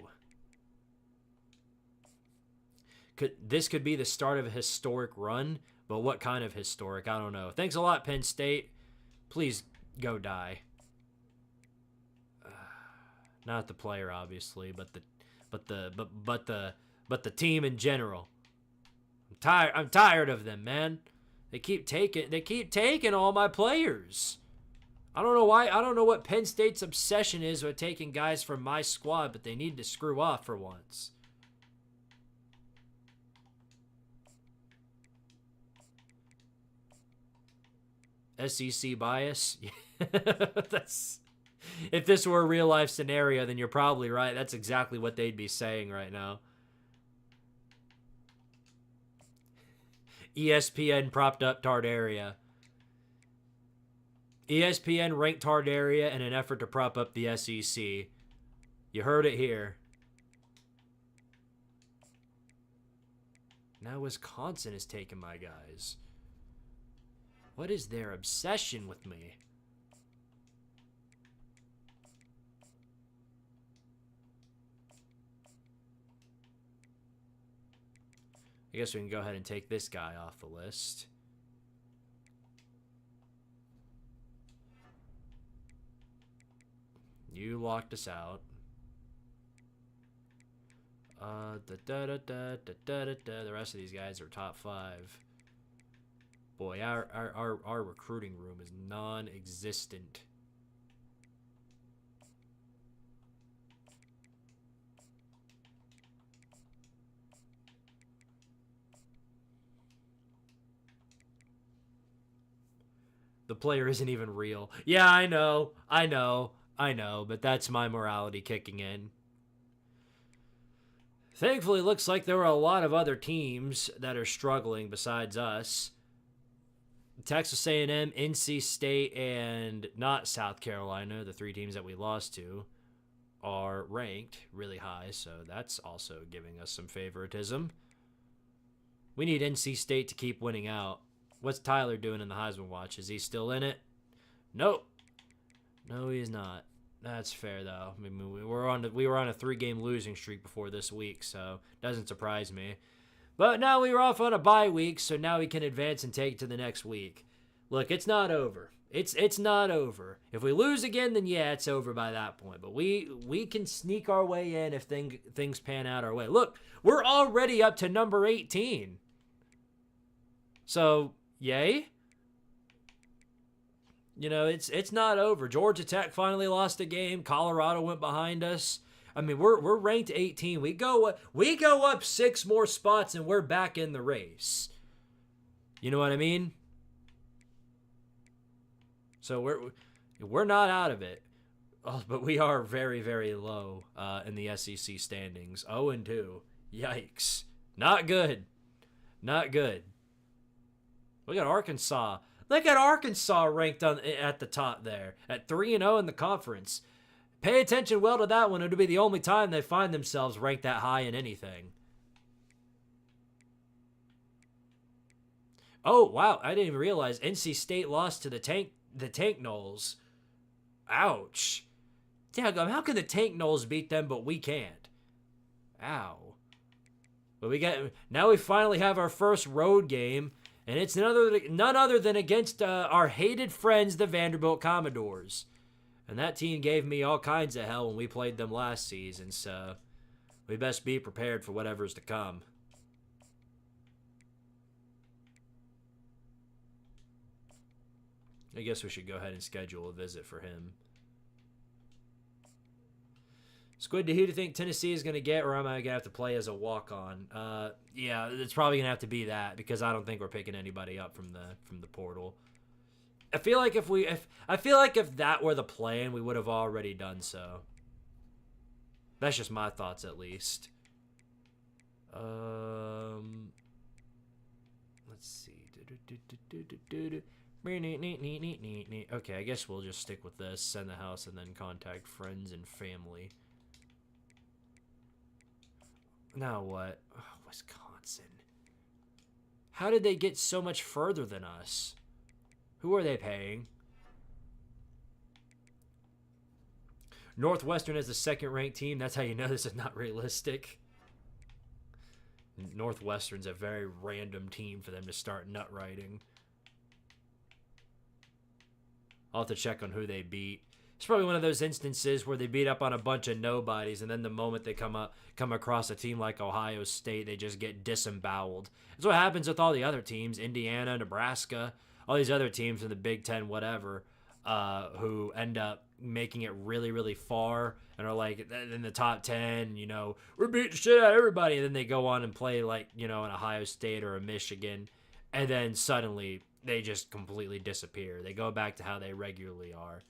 This could be the start of a historic run, but what kind of historic? I don't know. Thanks a lot, Penn State. Please go die. Not the player, obviously, but the team in general. I'm tired of them, man. They keep taking all my players. I don't know why. I don't know what Penn State's obsession is with taking guys from my squad, but they need to screw off for once. SEC bias. That's, if this were a real life scenario, then you're probably right. That's exactly what they'd be saying right now. ESPN propped up Tardaria. ESPN ranked Tardaria in an effort to prop up the SEC. You heard it here. Now Wisconsin is taking my guys. What is their obsession with me? I guess we can go ahead and take this guy off the list. You locked us out. The rest of these guys are top 5. Boy, our recruiting room is non-existent. The player isn't even real. Yeah, I know, but that's my morality kicking in. Thankfully, it looks like there were a lot of other teams that are struggling besides us. Texas A&M, NC State, and not South Carolina, the 3 teams that we lost to, are ranked really high, so that's also giving us some favoritism. We need NC State to keep winning out. What's Tyler doing in the Heisman Watch? Is he still in it? Nope. No, he's not. That's fair, though. I mean, we were on a 3-game losing streak before this week, so doesn't surprise me. But now we were off on a bye week, so now we can advance and take it to the next week. Look, it's not over. It's not over. If we lose again, then yeah, it's over by that point. But we can sneak our way in if things pan out our way. Look, we're already up to number 18. So, yay. You know, it's not over. Georgia Tech finally lost a game. Colorado went behind us. I mean, we're ranked 18. We go up 6 more spots and we're back in the race. You know what I mean? So we're not out of it. Oh, but we are very, very low in the SEC standings. 0-2. Yikes. Not good. Not good. Look at Arkansas. Look at Arkansas ranked at the top there. At 3-0 in the conference. Pay attention well to that one. It'll be the only time they find themselves ranked that high in anything. Oh, wow. I didn't even realize NC State lost to the Tank Knolls. Ouch. How can the Tank Knolls beat them, but we can't? Ow. But now we finally have our first road game, and it's none other than against our hated friends, the Vanderbilt Commodores. And that team gave me all kinds of hell when we played them last season, so we best be prepared for whatever's to come. I guess we should go ahead and schedule a visit for him. Squid, who do you think Tennessee is going to get, or am I going to have to play as a walk-on? Yeah, it's probably going to have to be that, because I don't think we're picking anybody up from the portal. I feel like if that were the plan, we would have already done so. That's just my thoughts, at least. Let's see. Okay, I guess we'll just stick with this. Send the house and then contact friends and family. Now what? Oh, Wisconsin. How did they get so much further than us? Who are they paying? Northwestern is the second-ranked team. That's how you know this is not realistic. Northwestern's a very random team for them to start nut riding. I'll have to check on who they beat. It's probably one of those instances where they beat up on a bunch of nobodies, and then the moment they come across a team like Ohio State, they just get disemboweled. That's what happens with all the other teams, Indiana, Nebraska, all these other teams in the Big Ten, whatever, who end up making it really, really far and are like in the top 10, you know, we're beating shit out of everybody. And then they go on and play like, you know, an Ohio State or a Michigan. And then suddenly they just completely disappear. They go back to how they regularly are.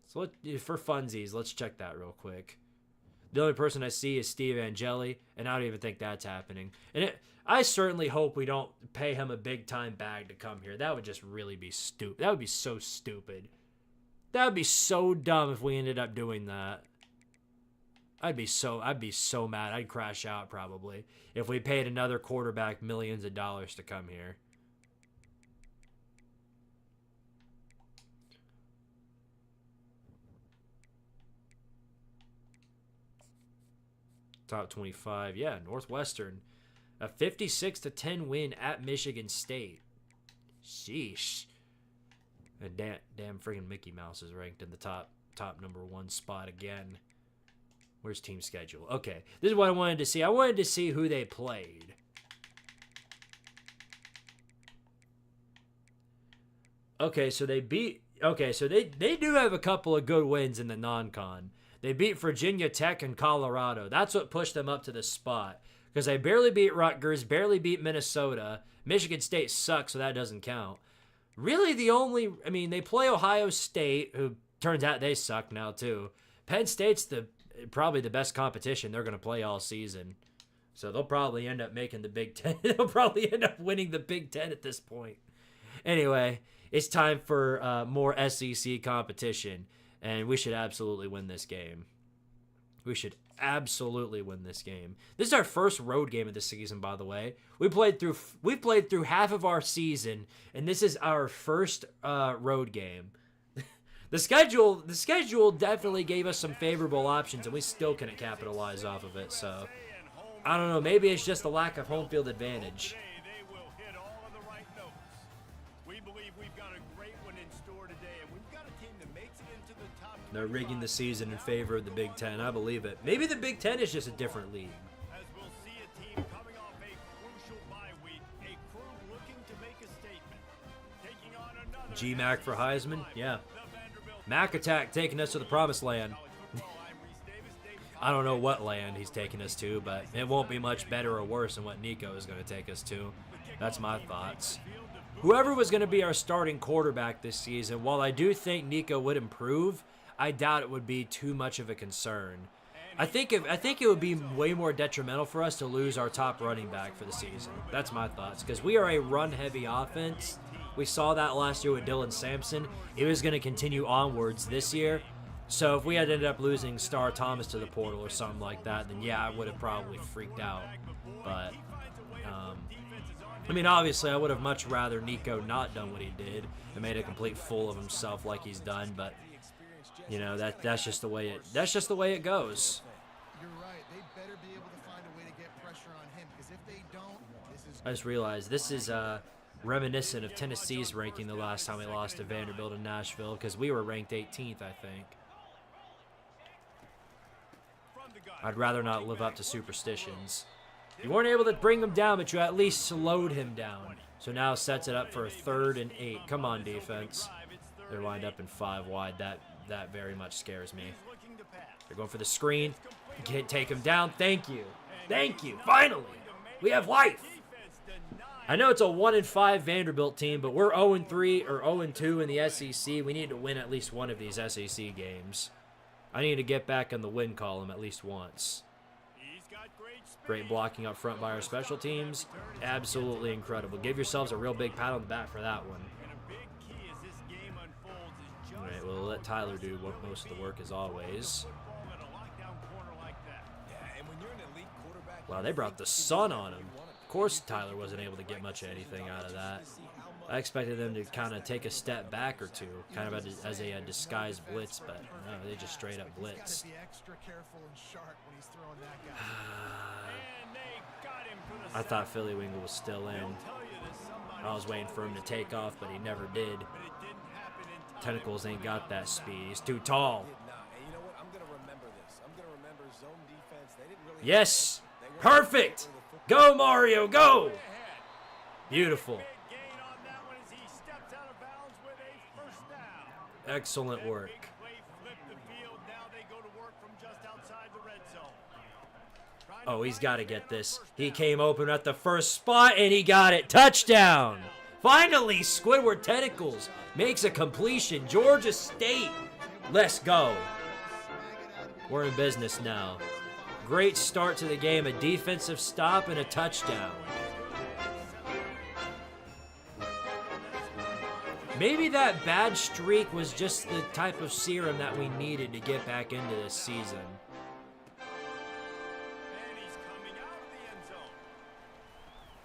So for funsies, let's check that real quick. The only person I see is Steve Angeli, and I don't even think that's happening. And I certainly hope we don't pay him a big-time bag to come here. That would just really be stupid. That would be so stupid. That would be so dumb if we ended up doing that. I'd be so mad. I'd crash out probably if we paid another quarterback millions of dollars to come here. Top 25. Yeah, Northwestern. A 56-10 win at Michigan State. Sheesh. And damn friggin' Mickey Mouse is ranked in the top number 1 spot again. Where's team schedule? Okay, this is what I wanted to see. I wanted to see who they played. Okay, so they beat... Okay, so they do have a couple of good wins in the non-con. They beat Virginia Tech and Colorado. That's what pushed them up to this spot. Because they barely beat Rutgers, barely beat Minnesota. Michigan State sucks, so that doesn't count. Really the only... I mean, they play Ohio State, who turns out they suck now too. Penn State's probably the best competition they're going to play all season. So they'll probably end up making the Big Ten. They'll probably end up winning the Big Ten at this point. Anyway, it's time for more SEC competition. And we should absolutely win this game. We should absolutely win this game. This is our first road game of the season, by the way. We played through half of our season, and this is our first road game. The schedule definitely gave us some favorable options, and we still couldn't capitalize off of it. So I don't know. Maybe it's just the lack of home field advantage. They're rigging the season in favor of the Big Ten. I believe it. Maybe the Big Ten is just a different league. As we'll see a team coming off a crucial bye week, a crew looking to make a statement. Taking on another G-Mac for Heisman? Yeah. Mac Attack taking us to the promised land. I don't know what land he's taking us to, but it won't be much better or worse than what Nico is going to take us to. That's my thoughts. Whoever was going to be our starting quarterback this season, while I do think Nico would improve, I doubt it would be too much of a concern. I think it would be way more detrimental for us to lose our top running back for the season. That's my thoughts, because we are a run-heavy offense. We saw that last year with Dylan Sampson. It was going to continue onwards this year. So if we had ended up losing Star Thomas to the portal or something like that, then yeah, I would have probably freaked out. But, I mean, obviously, I would have much rather Nico not done what he did and made a complete fool of himself like he's done. But you know, that's just the way it goes. You're right. They better be able to find a way to get pressure on him, because if they don't, this is... I just realized this is reminiscent of Tennessee's ranking the last time we lost to Vanderbilt in Nashville, because we were ranked 18th, I think. I'd rather not live up to superstitions. You weren't able to bring him down, but you at least slowed him down. So now sets it up for a 3rd and 8. Come on, defense. They're lined up in 5 wide. That very much scares me. They're going for the screen. Can't take him down. Thank you. Thank you. Finally, we have life. I know it's a 1-5 Vanderbilt team, but we're 0-3 or 0-2 in the SEC. We need to win at least one of these SEC games. I need to get back in the win column at least once. Great blocking up front by our special teams. Absolutely incredible. Give yourselves a real big pat on the back for that one. All right, we'll let Tyler do most of the work as always. Wow, they brought the sun on him. Of course Tyler wasn't able to get much of anything out of that. I expected them to kind of take a step back or two, kind of as a disguised blitz, but no, they just straight up blitzed. I thought Philly Wingle was still in. I was waiting for him to take off, but he never did. Tentacles ain't got that speed. He's too tall. Yes! Perfect! Go, Mario, go! Beautiful. Excellent work. Oh, he's got to get this. He came open at the first spot, and he got it. Touchdown! Finally, Squidward Tentacles makes a completion. Georgia State. Let's go. We're in business now. Great start to the game. A defensive stop and a touchdown. Maybe that bad streak was just the type of serum that we needed to get back into this season.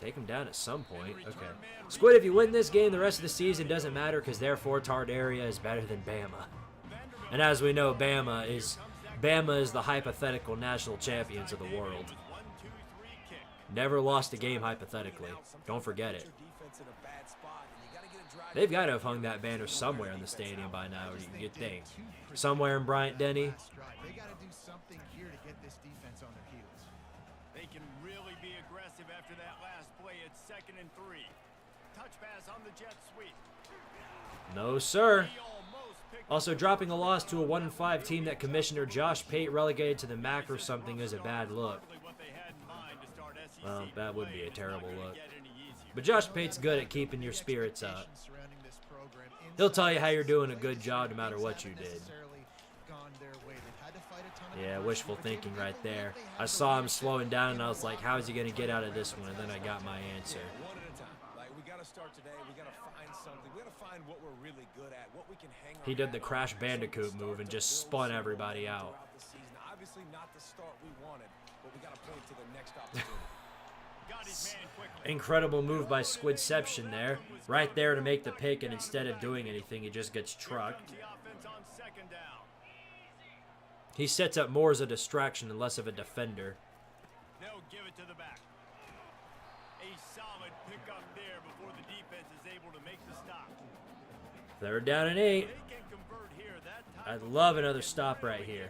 Take him down at some point. Okay. Squid, if you win this game, the rest of the season doesn't matter because therefore Tardaria is better than Bama. And as we know, Bama is the hypothetical national champions of the world. Never lost a game hypothetically. Don't forget it. They've got to have hung that banner somewhere in the stadium by now, you'd think. Somewhere in Bryant-Denny. They got to do something here to get this defense on their heels. They can really be aggressive after that last play. It's 2nd and 3. Touch pass on the jet sweep. No, sir. Also, dropping a loss to a 1-5 team that Commissioner Josh Pate relegated to the MAC or something is a bad look. Well, that would be a terrible look. But Josh Pate's good at keeping your spirits up. He'll tell you how you're doing a good job no matter what you did. Yeah, wishful thinking right there. I saw him slowing down and I was like, how is he going to get out of this one? And then I got my answer. One at a time. Like, we got to start today. We got to find something. We got to find what we're really good at, what we can hang He did the Crash Bandicoot move and just spun everybody out. Obviously not the start we wanted, but we got to point to the next opportunity. Incredible move by Squidception there. Right there to make the pick, and instead of doing anything, he just gets trucked. He sets up more as a distraction and less of a defender. They'll give it to the back. A solid pickup there before the defense is able to make the stop. 3rd down and 8. I'd love another stop right here.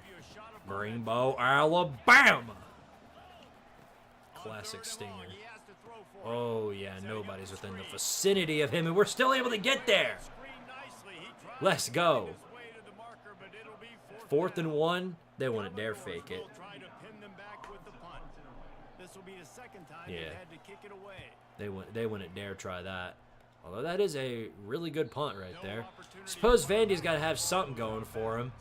Greenbow, Alabama. Classic stinger. Oh, yeah, nobody's within the vicinity of him, and we're still able to get there. Let's go. 4th and 1. They wouldn't dare fake it. Yeah. They wouldn't dare try that. Although that is a really good punt right there. Suppose Vandy's got to have something going for him.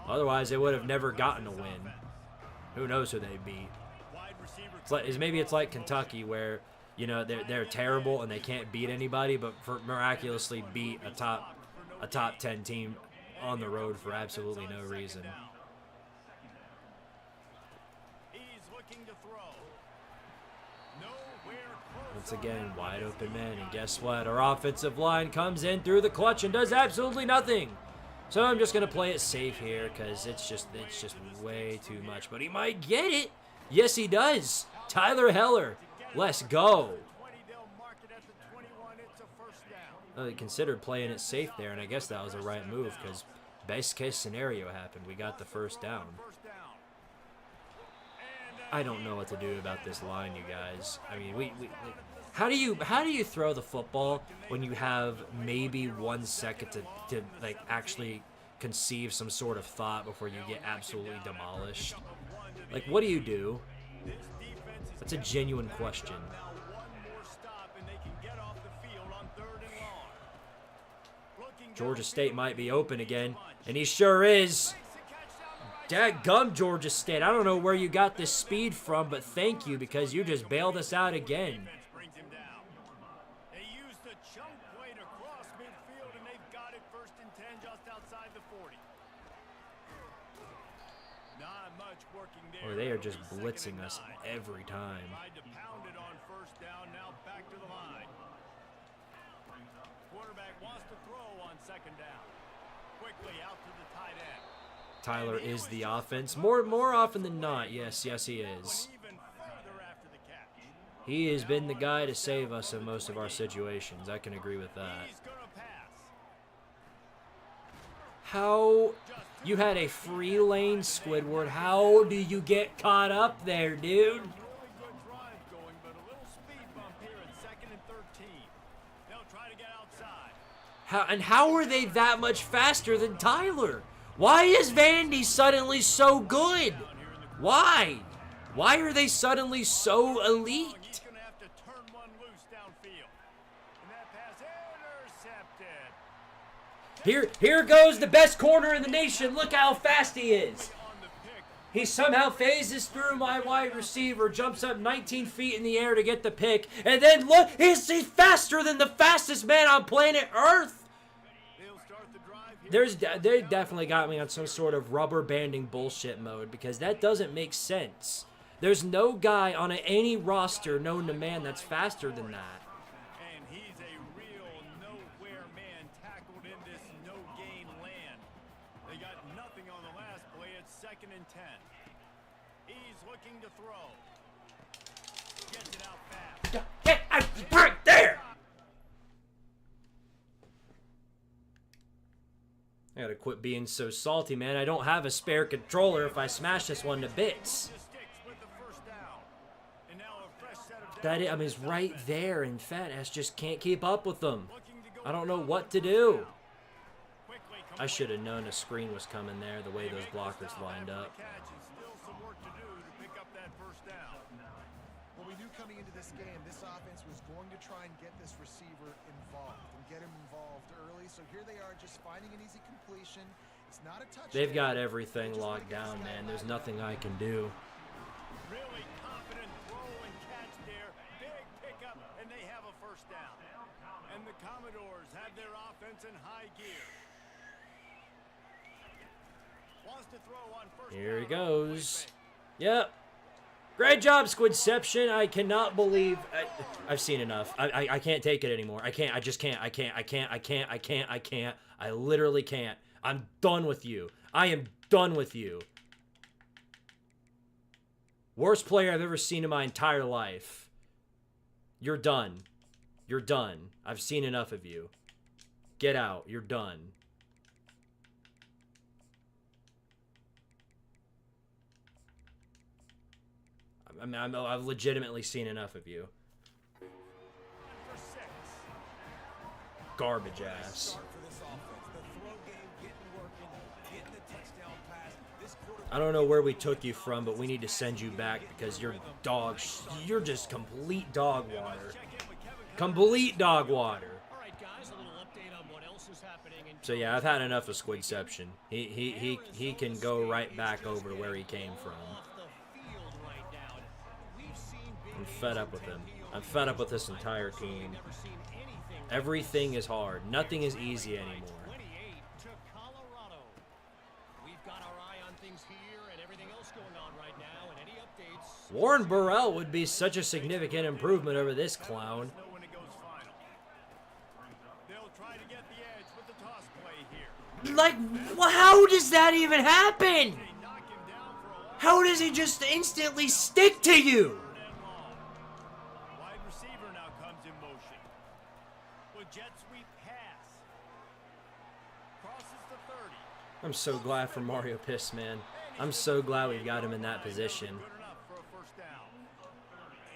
Otherwise, they would have never gotten a win. Who knows who they beat. Maybe it's like Kentucky where, you know, they're terrible and they can't beat anybody, but miraculously beat a top 10 team on the road for absolutely no reason. Once again, wide open man, and guess what? Our offensive line comes in through the clutch and does absolutely nothing. So I'm just gonna play it safe here because it's just way too much. But he might get it. Yes, he does. Tyler Heller. Let's go. considered playing it safe there, and I guess that was the right move because best case scenario happened. We got the first down. I don't know what to do about this line, you guys. I mean, how do you throw the football when you have maybe 1 second to like actually conceive some sort of thought before you get absolutely demolished? Like, what do you do? That's a genuine question. Georgia State might be open again, and he sure is. Dadgum, Georgia State. I don't know where you got this speed from, but thank you, because you just bailed us out again. They used a chunk play to cross midfield, and they've got it 1st and 10 just outside the 40. Not much working there. Or they are just blitzing us every time. Tried to pound it on 1st down, now back to the line. Quarterback wants to throw on 2nd down. Quickly out to the tight end. Tyler is the offense. More often than not, yes, he is. Even further after the catch. He has been the guy to save us in most of our situations. I can agree with that. He's gonna pass. How you had a free lane, Squidward? How do you get caught up there, dude? Really good drive going, but a little speed bump here at 2nd and 13. They'll try to get outside. How are they that much faster than Tyler? Why is Vandy suddenly so good? Why? Why are they suddenly so elite? He's gonna have to turn one loose downfield. And that pass intercepted. Here goes the best corner in the nation. Look how fast he is. On the pick. He somehow phases through my wide receiver, jumps up 19 feet in the air to get the pick, and then look, he's faster than the fastest man on planet Earth. They'll start the drive here. They definitely got me on some sort of rubber banding bullshit mode, because that doesn't make sense. There's no guy on any roster known to man that's faster than that. And he's a real nowhere man tackled in this no-gain land. They got nothing on the last play. It's 2nd and 10. He's looking to throw. Gets it out fast. Right there! I gotta quit being so salty, man. I don't have a spare controller if I smash this one to bits. The sticks with the 1st down. And now a fresh set of I mean, it's right there, and Fat Ass just can't keep up with them. looking to go I don't know what to do. quickly. I should have known a screen was coming there, the way those blockers lined up. Catch and still some work to do to pick up that 1st down. Well, we knew coming into this game, this offense was going to try and get this receiver involved and get him involved early. So here they are, just finding an easy completion. It's not a touchdown. They've got everything locked down, man. There's nothing I can do. Really confident throw and catch there. Big pickup, and they have a 1st down. And the Commodores have their offense in high gear. Wants to throw on 1st Here he down. goes. Yep. Great job, Squidception. I cannot believe I've seen enough. I can't take it anymore. I can't. I just can't. I can't. I literally can't. I'm done with you. I am done with you. Worst player I've ever seen in my entire life. You're done. You're done. I've seen enough of you. Get out. You're done. I mean, I've legitimately seen enough of you. For 6. Garbage ass. Start for this offense. The throw game getting working, getting the touchdown pass. This quarterback I don't know where we took you from, but we need to send you back because you're you're just complete dog water. Complete dog water. All right, guys, a little update on what else is happening in So yeah, I've had enough of Squidception. He can go right back over to where he came from. off the field right now. We've seen big I'm fed up with him. I'm fed up with this entire team. never seen anything like Everything is hard. Nothing is easy anymore. 28 to Colorado. We've got our eye on things here and everything else going on right now, and any updates. Warren Burrell would be such a significant improvement over this clown. Know when it goes final. They'll try to get the edge with the toss play here. Like, how does that even happen? They knock him down for a long How does he just instantly stick to you? and long. Wide receiver now comes in motion. With jet sweep I'm so glad for Mario Piss, man. I'm so glad we got him in that position. Good enough for a first down.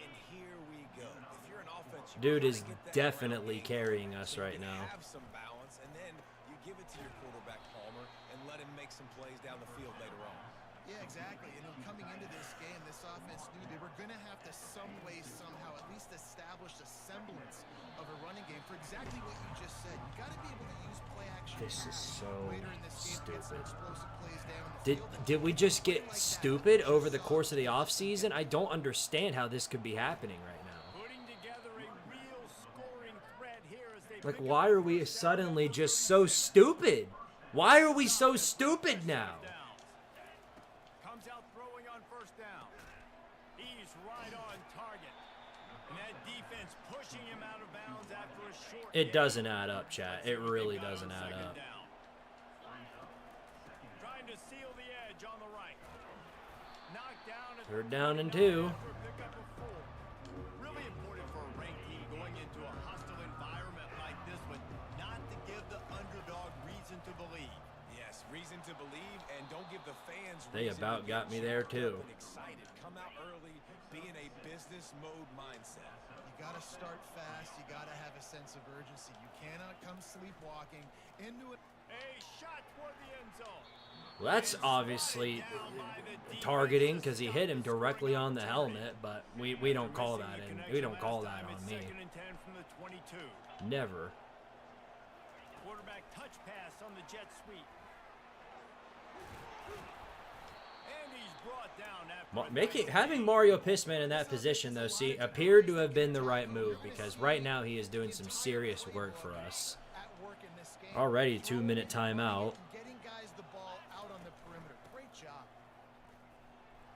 And here we go. If you're an offense, you Dude gotta is get that definitely ground game carrying so us you right can now. Have some balance, and then you give it to your quarterback Palmer and let him make some plays down the field later on. Yeah, exactly. And coming into this game, this offense knew they were going to have to some way, somehow, at least establish a semblance of a running game for exactly what you just said. You got to be able to use play action. This is so later in this game, get some stupid. explosive plays down the field. Did we just get stupid over the course of the offseason? I don't understand how this could be happening right now. Putting together a real scoring thread here as they Like, pick why up are we suddenly just so stupid? Why are we so stupid now? downs. Comes out throwing on first down. He's right on target. And that defense pushing him out of bounds after a short It gain. doesn't add up, chat. It really doesn't add Second up. down. Trying to seal the edge on the right. Knocked down at Third down and 2. after a pickup of 4. Really important for a ranked team going into a hostile environment like this one, not to give the underdog reason to believe. Yes, reason to believe, and don't give the fans. They reason about to got get me there, jacked too. up and excited. Come out early, be in a business mode mindset. You got to start fast. You got to have a sense of urgency. You cannot come sleepwalking into it. A shot toward the end zone. Well, that's obviously targeting because he hit him directly on the helmet, but we don't call that in. We don't call that on me. Second and 10 from the 22. Never. Quarterback touch pass on the jet sweep. And he's brought down after Having Mario Pissman in that position though, appeared to have been the right move because right now he is doing some serious work for us. At work in this game. Already 2-minute timeout. Getting guys the ball out on the perimeter. Great job.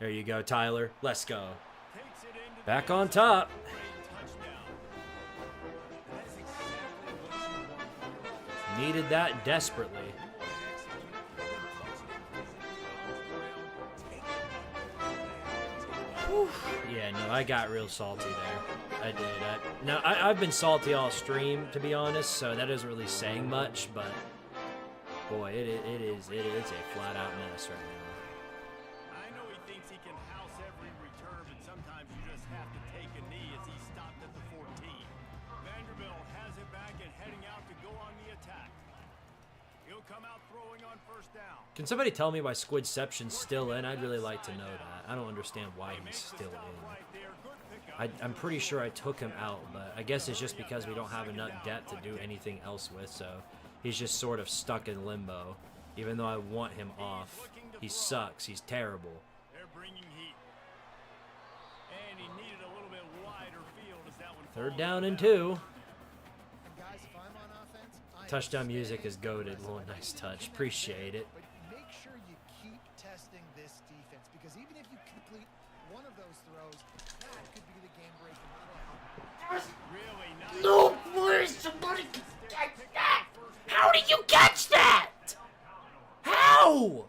There you go, Tyler. Let's go. takes it into the Back end on zone. top. Great touchdown. That's exactly what you want from your offense. Needed that desperately. Yeah, no, I got real salty there. I did. I've been salty all stream, to be honest, so that isn't really saying much, but boy, it is a flat-out mess right now. I know he thinks he can house every return, but sometimes you just have to take a knee as he stopped at the 14. Vanderbilt has it back and heading out to go on the attack. He'll come out throwing on first down. Can somebody tell me why Squidception's still in? I'd really like to know that. I don't understand why he's still in. Right there, good pickup. I'm pretty sure I took him out, but I guess it's just because we don't have enough depth to do anything else with, so he's just sort of stuck in limbo. Even though I want him off, he sucks. He's terrible. They're bringing heat. And he needed a little bit wider field as that one Third falls down out and of 2. bounds. And guys, if I'm on offense, I am Touchdown music staying is goated. aggressive. Little I nice think touch. you can Appreciate do it. But make sure you keep testing this defense because even if you complete one of those throws, that could be the game-breaking play. Really nice. No, please, somebody catch that! How did you catch that? How?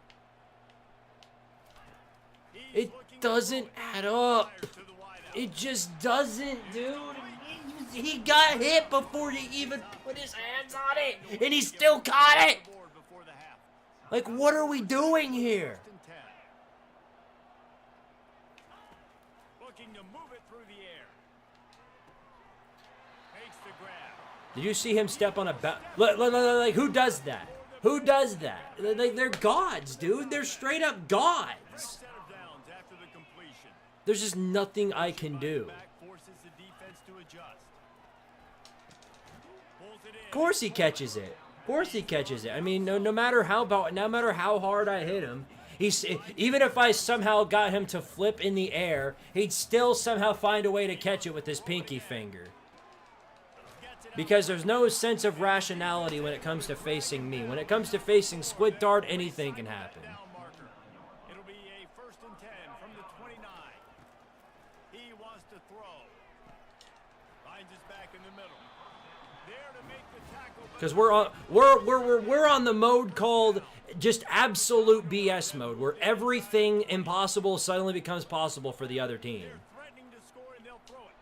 He's It looking doesn't to add up. fire to the wideout. It just doesn't, dude. He got hit before he even put his hands on it, and he still caught it. Board before the half. Like, what are we doing here? First and 10. Looking to move it through the air. Makes the grab. Did you see him step on a like who does that? Who does that? Like, they're gods, dude. They're straight up gods. Set of downs after the completion. There's just nothing I can do. Back forces the defense to adjust. Pulls it in. Of course he catches it. Of course he catches it. I mean, no matter how hard I hit him, even if I somehow got him to flip in the air, he'd still somehow find a way to catch it with his pinky finger. Because there's no sense of rationality when it comes to facing me. When it comes to facing Squidtard, anything can happen. Down marker. It'll be a first and 10 from the 29. He wants to throw. Finds his back in the middle. There to make the tackle. Because we're on the mode called just absolute BS mode, where everything impossible suddenly becomes possible for the other team. Threatening to score and they'll throw it.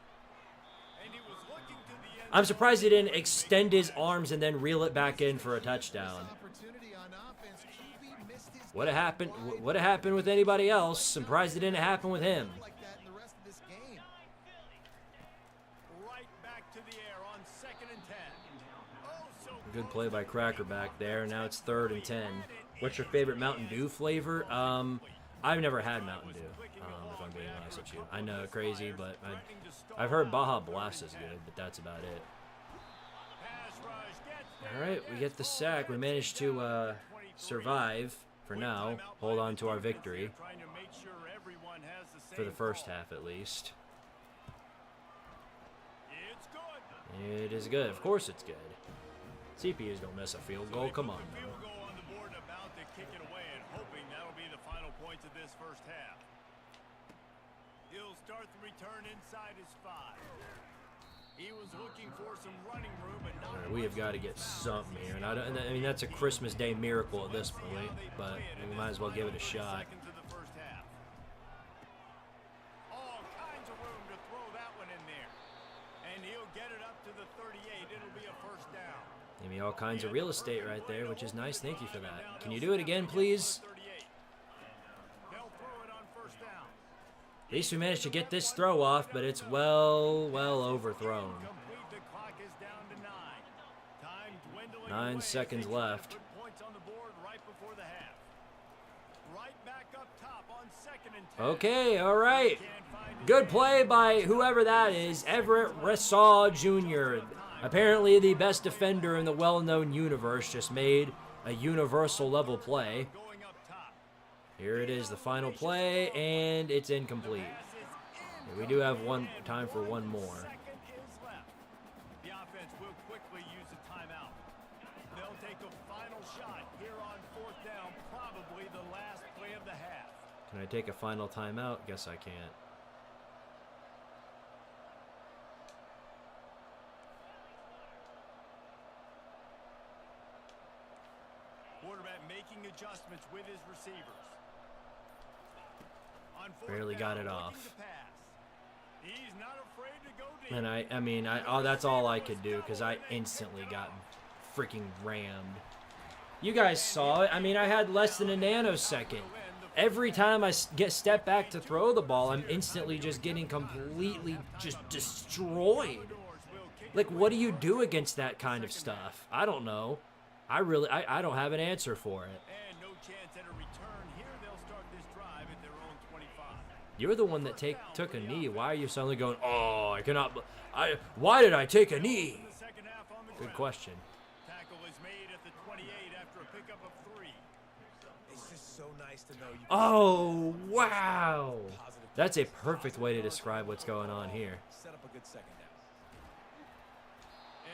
And he was looking to the end. I'm surprised he didn't extend his arms and then reel it back in for a touchdown. Opportunity on offense. QB Would have happened. Would have happened with anybody else. Surprised it didn't happen with him. Like that in the rest of this game. Right back to the air on 2nd and 10. Oh, so Good play by Cracker back there. Now it's 3rd and 10. What's your favorite Mountain Dew flavor? I've never had Mountain Dew. If I'm being honest with you, I know, crazy, but I've heard Baja Blast is good, but that's about it. All right, we get the sack. We managed to survive for now. Hold on to our victory for the first half, at least. It is good. Of course, it's good. CPUs don't miss a field goal. Come on, man. field goal on the board and about to kick it away, and hoping that'll be the final points of this first half. He'll start the return inside his 5. He was looking for some running room, but not. We have got to get something here, and I mean that's a Christmas Day miracle at this point, but we might as well give it a shot. Seconds of the first half. All kinds of room to throw that one in there, and he'll get it up to the 38. It'll be a first down. Give me all kinds of real estate right there, which is nice. Thank you for that. Can you do it again, please? They'll throw it on first down. At least we managed to get this throw off, but it's well overthrown. Complete. The clock is down to 9. Time dwindling 9 away. seconds They got left. good points on the board right before the half. Right back up top on 2nd and 10. Okay, all right. Can't find his Good man. play by whoever that is, Everett Ressaw Jr. Apparently the best defender in the well-known universe just made a universal level play. Going up top. Here it is, the final play, and it's incomplete. We do have time for one more. Second is left. The offense will quickly use a timeout. They'll take a final shot here on 4th down, probably the last play of the half. Can I take a final timeout? Guess I can't. Quarterback making adjustments with his receivers. On 4th Barely down, got it looking off. to pass. He's not afraid to go deep. And I mean, that's all I could do because I instantly got freaking rammed. You guys saw it. I mean, I had less than a nanosecond. Every time I step back to throw the ball, I'm instantly just getting completely just destroyed. Like, what do you do against that kind of stuff? I don't know. I don't have an answer for it. And no chance at a return here. They'll start this drive at their own 25. You're the one that took a knee. Why are you suddenly going, oh, I cannot, why did I take a knee? The second half on the Good ground. question. Tackle is made at the 28 after a pickup of 3. It's just so nice to know you can Oh, wow. That's a perfect way to describe what's going on here. set up a good second down.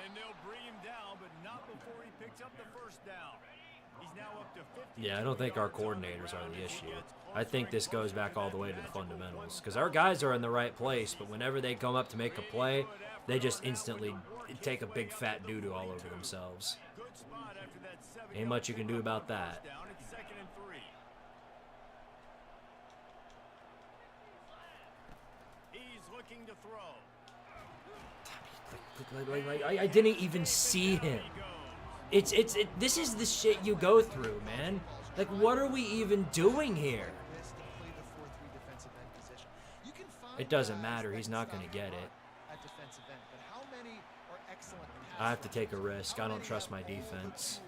And they'll bring him down, but not before he picks up the first down. He's now up to 50. Yeah, I don't think our coordinators are the issue. I think this goes back all the way to the fundamentals. Because our guys are in the right place, but whenever they come up to make a play, they just instantly take a big fat doo-doo all over themselves. Good spot after that 7 Ain't much you can do about that. down. It's 2nd and 3. He's looking to throw. I didn't even see him. This is the shit you go through, man. Like, what are we even doing here? This to play the 4-3 defensive end position. You can find It doesn't guys matter. that He's not going to get it. at defensive end, but how many are excellent I have to take a risk. I don't trust my defense.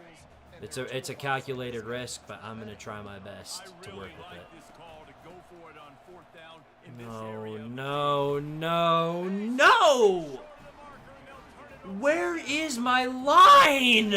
It's a calculated risk, but I'm going to try my best to work with it. This call to go for it on 4th down in this No, area. no, no, no! Where is my line?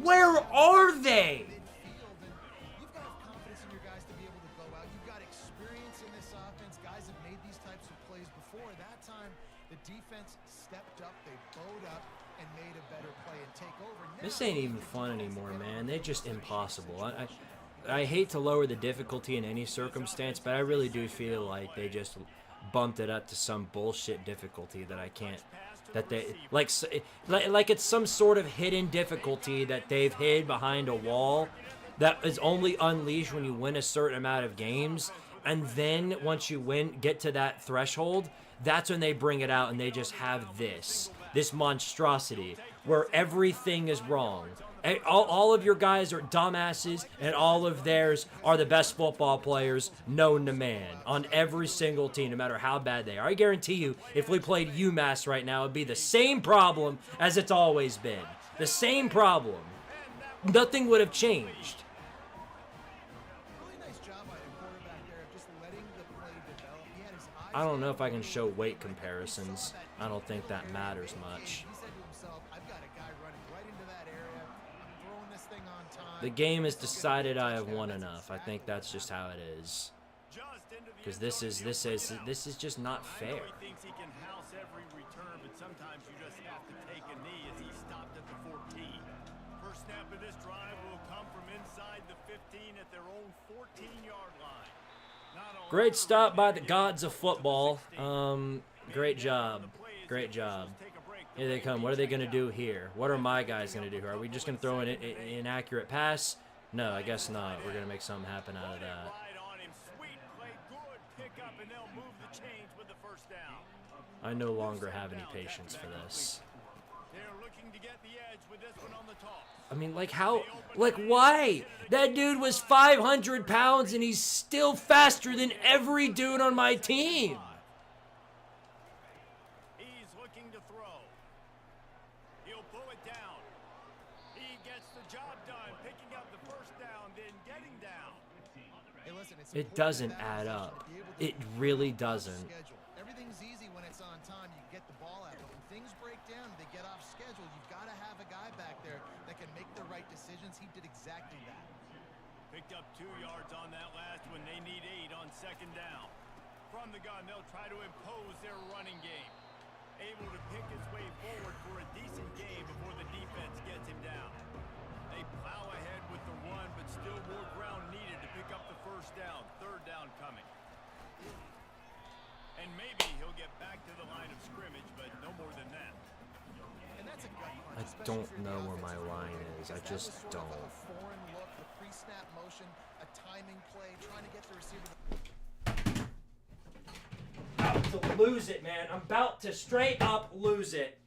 Where are they? midfield, and you've got to have confidence in your guys to be able to go out. You've got experience in this offense. Guys have made these types of plays before. That time, the defense stepped up, they bowed up, and made a better play and take over. This ain't even fun anymore, man. They're just impossible. I hate to lower the difficulty in any circumstance, but I really do feel like they just bumped it up to some bullshit difficulty that I can't. That they like it's some sort of hidden difficulty that they've hid behind a wall that is only unleashed when you win a certain amount of games, and then once you get to that threshold, that's when they bring it out and they just have this monstrosity where everything is wrong. All of your guys are dumbasses, and all of theirs are the best football players known to man on every single team, no matter how bad they are. I guarantee you, if we played UMass right now, it'd be the same problem as it's always been. The same problem. Nothing would have changed. Really nice job by the quarterback there of just letting the play develop. He had his eyes I don't know if I can show weight comparisons. I don't think that matters much. He said to himself, I've got a guy running right into that area. I'm throwing this thing on time. The game has decided I have won enough. I think that's just how it is. Because this is just not fair. He thinks he can house every return, but sometimes you just have to take a knee as he stopped at the 14. First snap of this drive will come from inside the 15 at their own 14-yard line. Great stop by the gods of football. Great job. Great job. Here they come. What are they going to do here? What are my guys going to do here? Are we just going to throw an inaccurate pass? No, I guess not. We're going to make something happen out of that. I no longer have any patience for this. I mean, like how, like why? That dude was 500 pounds and he's still faster than every dude on my team. He's looking to throw. He'll pull it down. He gets the job done, picking up the first down, then getting down. Hey, listen, it's It important doesn't to add balance up. to be able to It really doesn't. schedule. Everything's easy when it's on time. You get the ball out. But when things break down, they get off schedule. You've got to have a guy back there that can make the right decisions. He did exactly that. Picked up 2 yards on that last one. They need 8 on second down. From the gun, they'll try to impose their running game. Able to pick his way forward for a decent game before the defense gets him down. They plow ahead with the run, but still more ground needed to pick up the first down. Third down coming. And maybe he'll get back to the line of scrimmage, but no more than that. And that's a gut punch, I especially don't if you're know the where my offensive line coordinator, is. I because just that was sort of don't. a foreign look, a pre-snap motion, a timing play, trying to get the receiver. About to lose it, man. I'm about to straight up lose it.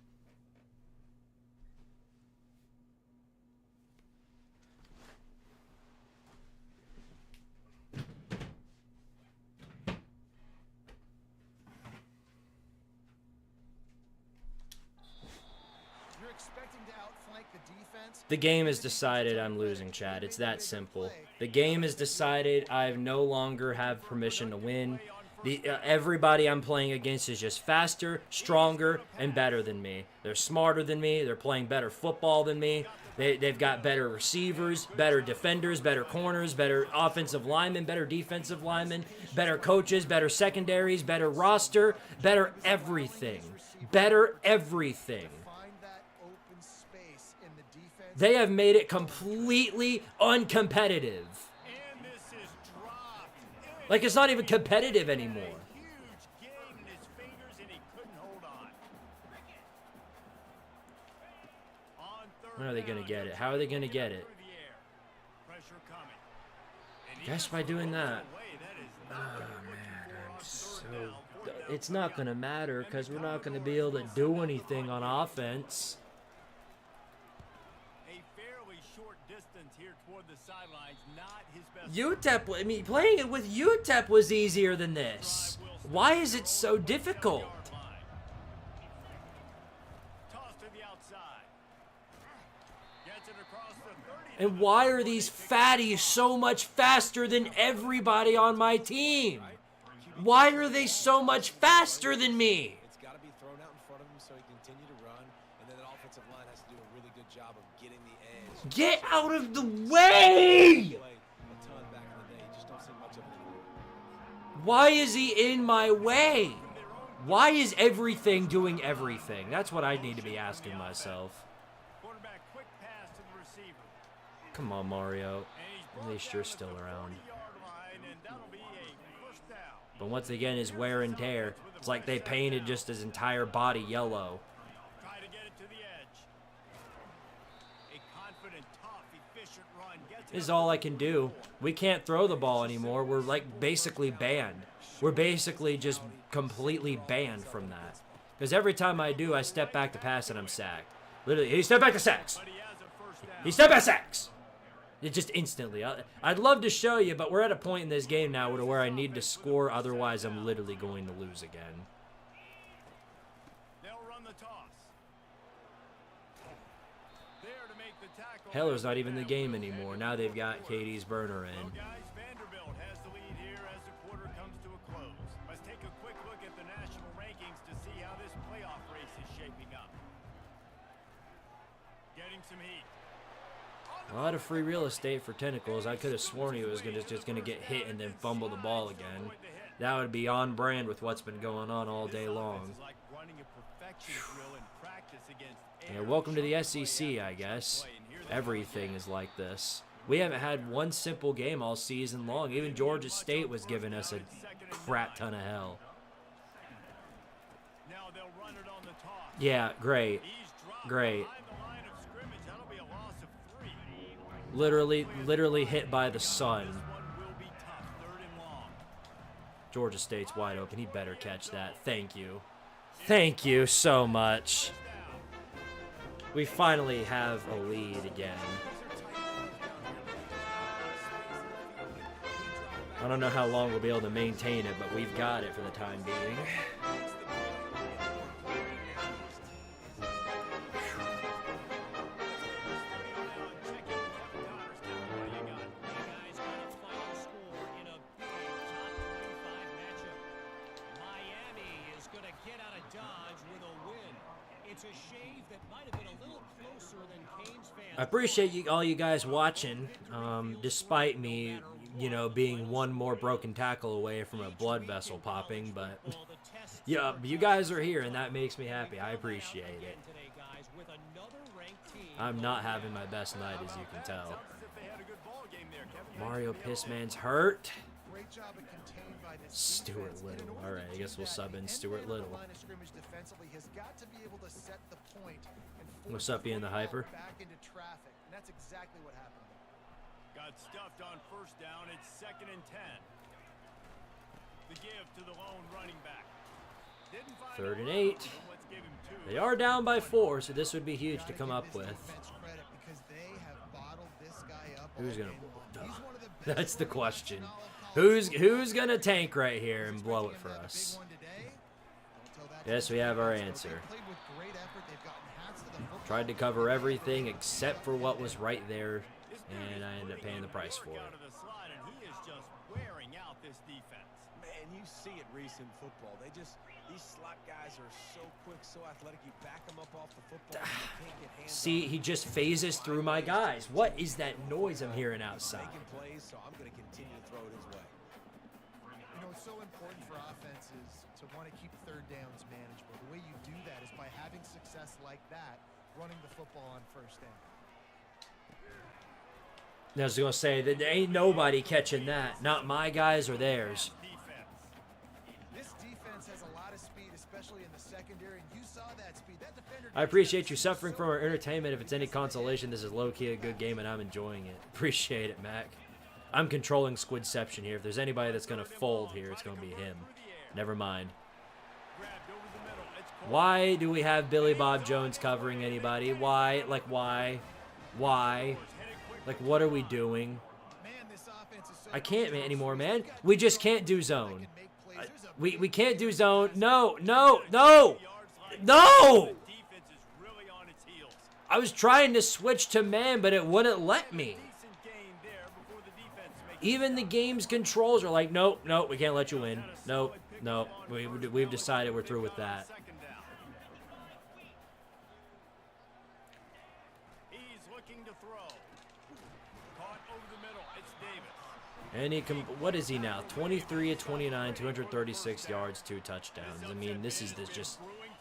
You're expecting to outflank the defense. The game is decided I'm losing, Chad. It's that simple. The game is decided I no longer have permission to win. Everybody I'm playing against is just faster, stronger, and better than me. They're smarter than me. They're playing better football than me. They've got better receivers, better defenders, better corners, better offensive linemen, better defensive linemen, better coaches, better secondaries, better roster, better everything. Better everything. Find that open space in the defense. They have made it completely uncompetitive. And this is dropped. Like it's not even competitive anymore. Huge gain in his fingers, and he couldn't hold on. On third When are they gonna down, get it? How are they gonna get it? through the air. Pressure coming. And Guess he by doing throws that. away. That is Oh not what you're man, looking for I'm on so. third down. Fourth down It's not coming gonna up. matter because And we're the not gonna be Commodores able to will do set up anything on behind offense. A fairly short distance here toward the sidelines. Not his best. UTEP, I mean, playing it with UTEP was easier than this. Why is it so difficult? Toss to the outside. Gets it across the 30. And why are these fatties so much faster than everybody on my team? Why are they so much faster than me? It's got to be thrown out in front of him so he can continue to run, and then that offensive line has to do a really good job of getting the edge. Get out of the way! Play a ton back in the day. You just don't see much of it anymore. Why is he in my way? Why is everything doing everything? That's what I need to be asking myself. Quarterback quick pass to the receiver. Come on, Mario. And he's At least brought you're down still at the around. 40-yard line, and that'll be a first down. But once again, his wear and tear. It's like they painted just his entire body yellow. Try to get it to the edge. A confident, tough, efficient run gets it This is up all to I can do. We can't throw the ball anymore. We're like basically banned. We're basically just completely banned from that. Because every time I do, I step back to pass and I'm sacked. Literally, he step back to sacks. But he has a first He step back sacks. It just instantly. I'd love to show you, but we're at a point in this game now where I need to score. Otherwise, I'm literally going to lose again. They'll run the toss. There to make the tackle. Heller's not even in the game anymore. Now they've got Katie's burner in. Well, guys, Vanderbilt has the lead here as the quarter comes to a close. Let's take a quick look at the national rankings to see how this playoff race is shaping up. Getting some heat. A lot of free real estate for Tentacles. I could have sworn he was just gonna get hit and then fumble the ball again. That would be on brand with what's been going on all day long. Yeah, welcome to the SEC, I guess. Everything is like this. We haven't had one simple game all season long. Even Georgia State was giving us a crap ton of hell. Yeah, great. Great. Literally hit by the sun. Georgia State's wide open. He better catch that. Thank you. Thank you so much. We finally have a lead again. I don't know how long we'll be able to maintain it, but we've got it for the time being. I appreciate all you guys watching, despite me, being one more broken tackle away from a blood vessel popping, but yeah, you guys are here and that makes me happy. I appreciate it. I'm not having my best night, as you can tell. Mario Pissman's hurt. Stuart Little. All right, I guess we'll sub in Stuart Little. What's up, Ian the Hyper? That's exactly what happened. Got stuffed on first down. It's 2nd and 10. The give to the lone running back. 3rd and 8. They are down by 4, so this would be huge to come up with. Who's gonna blow it? That's the question. Who's gonna tank right here and blow it for us? Yes, we have our answer. Tried to cover everything except for what was right there, and I ended up paying the price for it. Man, you see it recent football. These slot guys are so quick, so athletic. You back them up off the football. You can't get hands. See, he just phases through my guys. What is that noise I'm hearing outside? Plays, so I'm going to continue to throw it his way. It's so important for offenses to want to keep third downs manageable. The way you do that is by having success like that, running the football on first down. I was going to say, that there ain't nobody catching that. Not my guys or theirs. This defense has a lot of speed, especially in the secondary, and you saw that speed. That defender. I appreciate you suffering from our entertainment. If it's any consolation, this is low-key a good game, and I'm enjoying it. Appreciate it, Mac. I'm controlling Squidception here. If there's anybody that's going to fold here, it's going to be him. Never mind. Why do we have Billy Bob Jones covering anybody? Why? Like, why? Why? Like, what are we doing? I can't anymore, man. We just can't do zone. We can't do zone. No, no, no, no! I was trying to switch to man, but it wouldn't let me. Even the game's controls are like, nope, nope, we can't let you win. Nope, nope. We've decided we're through with that. And he what is he now? 23 of 29, 236 yards, 2 touchdowns. I mean, this is just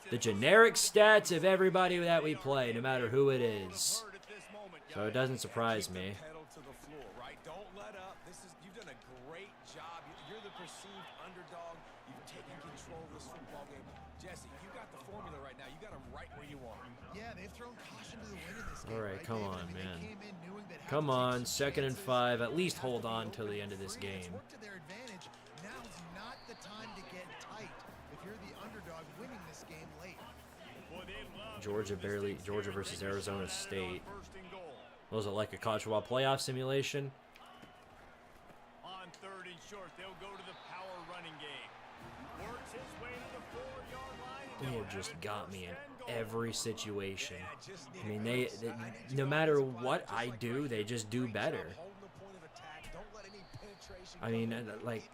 the generic stats of everybody that we play, no matter who it is. So it doesn't surprise me. Don't let up. You've done a great job. You're the perceived underdog. You've taken control of this football game. Jesse, you got the formula right now. You got them right where you want them. Yeah, they've thrown caution to the wind in this game. All right, come on, man. Come on, 2nd and 5. At least hold on till the end of this game. Now's not the time to get tight if you're the underdog winning this game late. Georgia versus Arizona State. Was it like a college football playoff simulation? On 3rd and short, they'll go to the power running game. Works his way to the 4-yard line. They have just got me in every situation. I mean, they no matter what I do, they just do better. I mean, like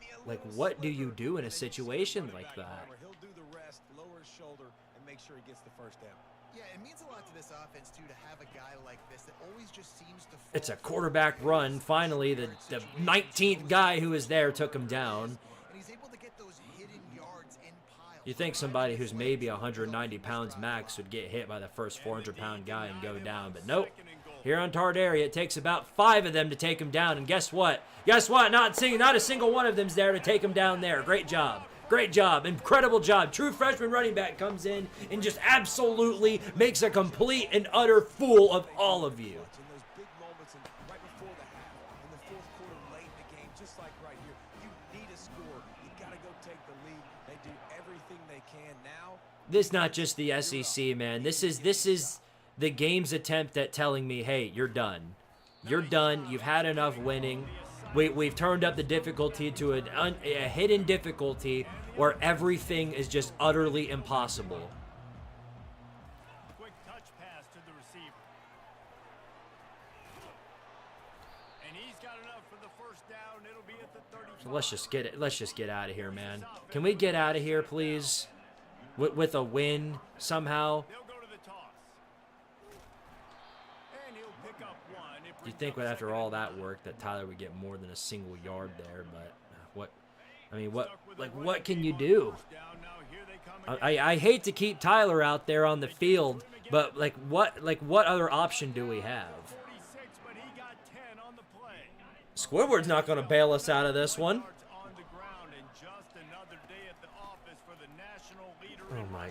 what do you do in a situation like that? He'll do the rest, lower his shoulder, and make sure he gets the first down. Yeah, it means a lot to this offense, too, to have a guy like this that always just seems to fall It's a through quarterback run. Finally, the 19th guy who was there took him down. And he's able to get those hidden yards in piles. You think somebody who's maybe 190 pounds max would get hit by the first 400-pound guy and go down, but nope. Here on Tard area, it takes about 5 of them to take him down, and guess what? Guess what? Not a single one of them's there to take him down there. Great job. Great job. Incredible job. True freshman running back comes in and just absolutely makes a complete and utter fool of all of you. In those big moments and right before the half, in the fourth quarter, late in the game, just like right here, you need a score. You got to go take the lead. They do everything they can now. This is not just the SEC, man. This is the game's attempt at telling me, hey, you're done. You're done. You've had enough winning. We've turned up the difficulty to a hidden difficulty where everything is just utterly impossible. Quick touch pass to the receiver. And he's got enough for the first down. It'll be at the 35. So let's just get out of here, man. Can we get out of here, please? With a win somehow. They'll go to the toss. And he'll pick up one. It You'd think after all that work that Tyler would get more than a single yard there, but what can you do? I hate to keep Tyler out there on the field, but what other option do we have? 46, but he got 10 on the play. Squidward's not going to bail us out of this one. On the ground and just another day at the office for the national leader. Oh my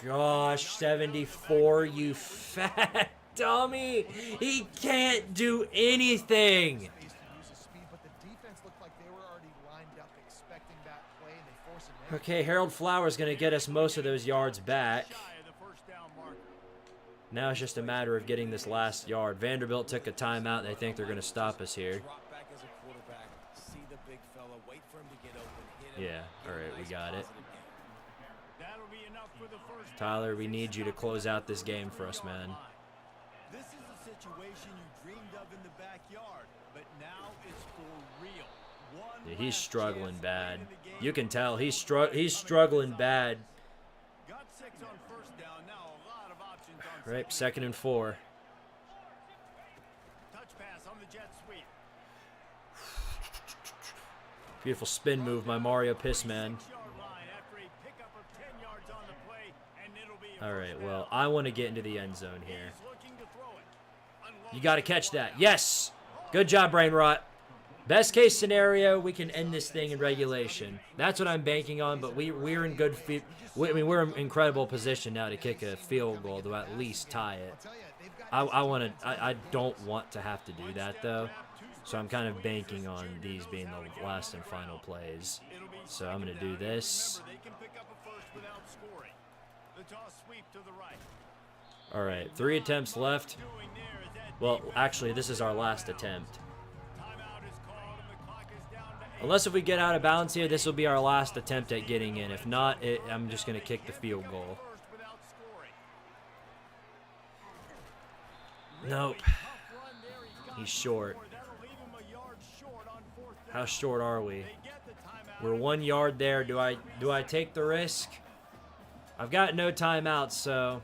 gosh, 74, you fat dummy. He can't do anything. Space to use his speed, but the defense looked like they were already lined up expecting that play, and they force it. Okay, Harold Flowers going to get us most of those yards back. Shy of the first down marker. Now it's just a matter of getting this last yard. Vanderbilt took a timeout. They think they're going to stop us here. Drop back as a quarterback. See the big fella. Wait for him to get open. Hit him. Yeah, Get all a right, we nice got it. positive gain. That'll be enough for the first Tyler, we need you to close out this game for us, man. This is a situation you dreamed of in the backyard, but now it's for real. One Yeah, he's last struggling chance bad. to win the game. You can tell he's struggling bad. Got 6 on first down. Now a lot of options on Right, second. 2nd and 4. Touch pass on the jet sweep. Beautiful spin move by Mario Pissman. 6-yard line after a pickup of 10 yards on the play, and it'll be a All first right, down. well, I want to get into the end zone here. He's looking to throw it. You got to catch that. Yes! Good job, Brain Rot. Best case scenario, we can end this thing in regulation. That's what I'm banking on, but we're in good we're in incredible position now to kick a field goal to at least tie it. I don't want to have to do that though. So I'm kind of banking on these being the last and final plays. So I'm going to do this. Remember, they can pick up a first without scoring. The toss sweep to the right. All right, 3 attempts left. Doing there is that Well, actually, this is our last attempt. timeout is called and the clock is down to 8. Unless if we get out of bounds here, this will be our last attempt at getting in. If not, I'm just going to kick the field goal. First without scoring. Nope. Tough run there, he got He's short. that'll leave him a yard short on fourth down. How short are we? They get the timeout. We're 1 yard there. Do I take the risk? I've got no timeouts, so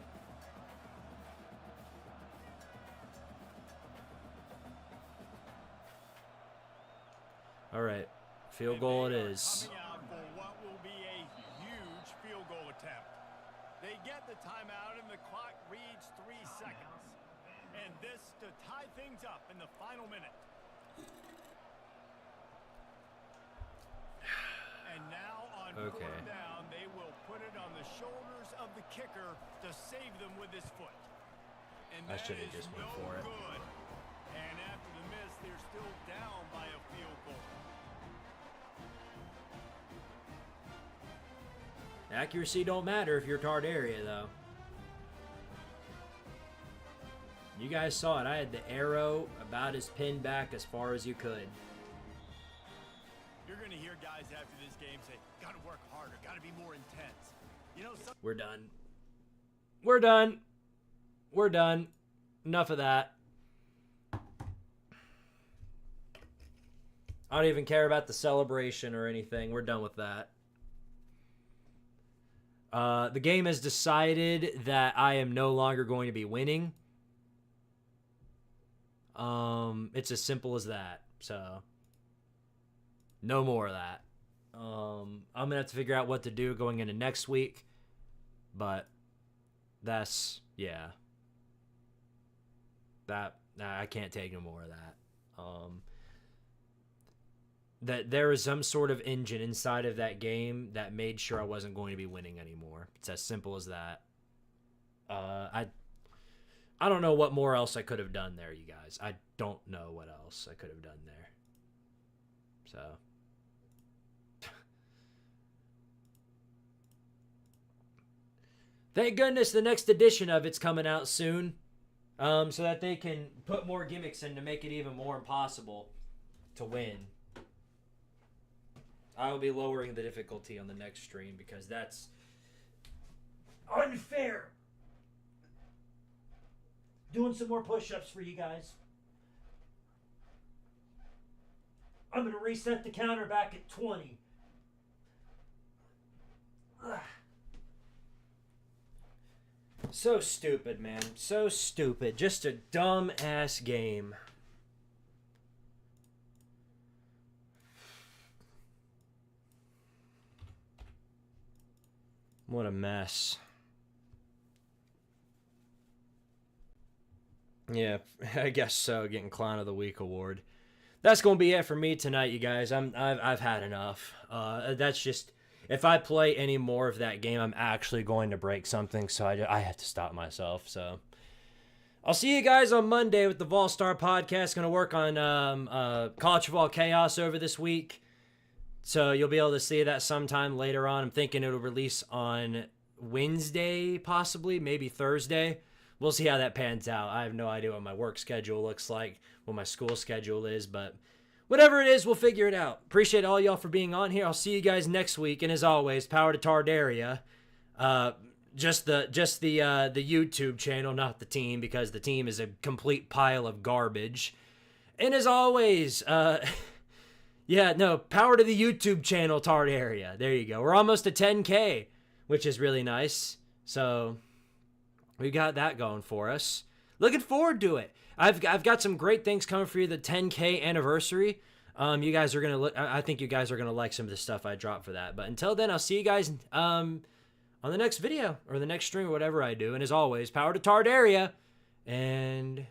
all right. Field goal it is. Coming out for what will be a huge field goal attempt. They get the timeout and the clock reads 3 seconds. And this to tie things up in the final minute. And now on Okay. fourth down, they will put it on the shoulders of the kicker to save them with his foot. And I that should have is just went no for it. good. And after the miss, they're still down by a field goal. Accuracy Don't matter if you're Tard area though. You guys saw it. I had the arrow about as pinned back as far as you could. You're going to hear guys after this game say, got to work harder, got to be more intense. You know, We're done. We're done. We're done. Enough of that. I don't even care about the celebration or anything. We're done with that. The game has decided that I am no longer going to be winning. It's as simple as that. So, no more of that. I'm going to have to figure out what to do going into next week. But that's, yeah. I can't take no more of that. That there was some sort of engine inside of that game that made sure I wasn't going to be winning anymore. It's as simple as that. I don't know what more else I could have done there, you guys. I don't know what else I could have done there. So. Thank goodness the next edition of it's coming out soon. So that they can put more gimmicks in to make it even more impossible to win. I will be lowering the difficulty on the next stream because that's unfair. Doing some more push-ups for you guys. I'm going to reset the counter back at 20. Ugh. So stupid, man. So stupid. Just a dumb-ass game. What a mess. Yeah, I guess so. Getting Clown of the Week award. That's gonna be it for me tonight, you guys. I've had enough. That's just, if I play any more of that game, I'm actually going to break something. So I have to stop myself. So I'll see you guys on Monday with the Vol-Star podcast. Gonna work on College Football Chaos over this week. So you'll be able to see that sometime later on. I'm thinking it'll release on Wednesday, possibly, maybe Thursday. We'll see how that pans out. I have no idea what my work schedule looks like, what my school schedule is, but whatever it is, we'll figure it out. Appreciate all y'all for being on here. I'll see you guys next week, and as always, power to Tardaria. Just the YouTube channel, not the team, because the team is a complete pile of garbage. And as always, yeah, no, power to the YouTube channel, Tardaria. There you go. We're almost to 10K, which is really nice. So we got that going for us. Looking forward to it. I've got some great things coming for you. The 10K anniversary. You guys are gonna look. I think you guys are gonna like some of the stuff I dropped for that. But until then, I'll see you guys on the next video or the next stream or whatever I do. And as always, power to Tardaria, and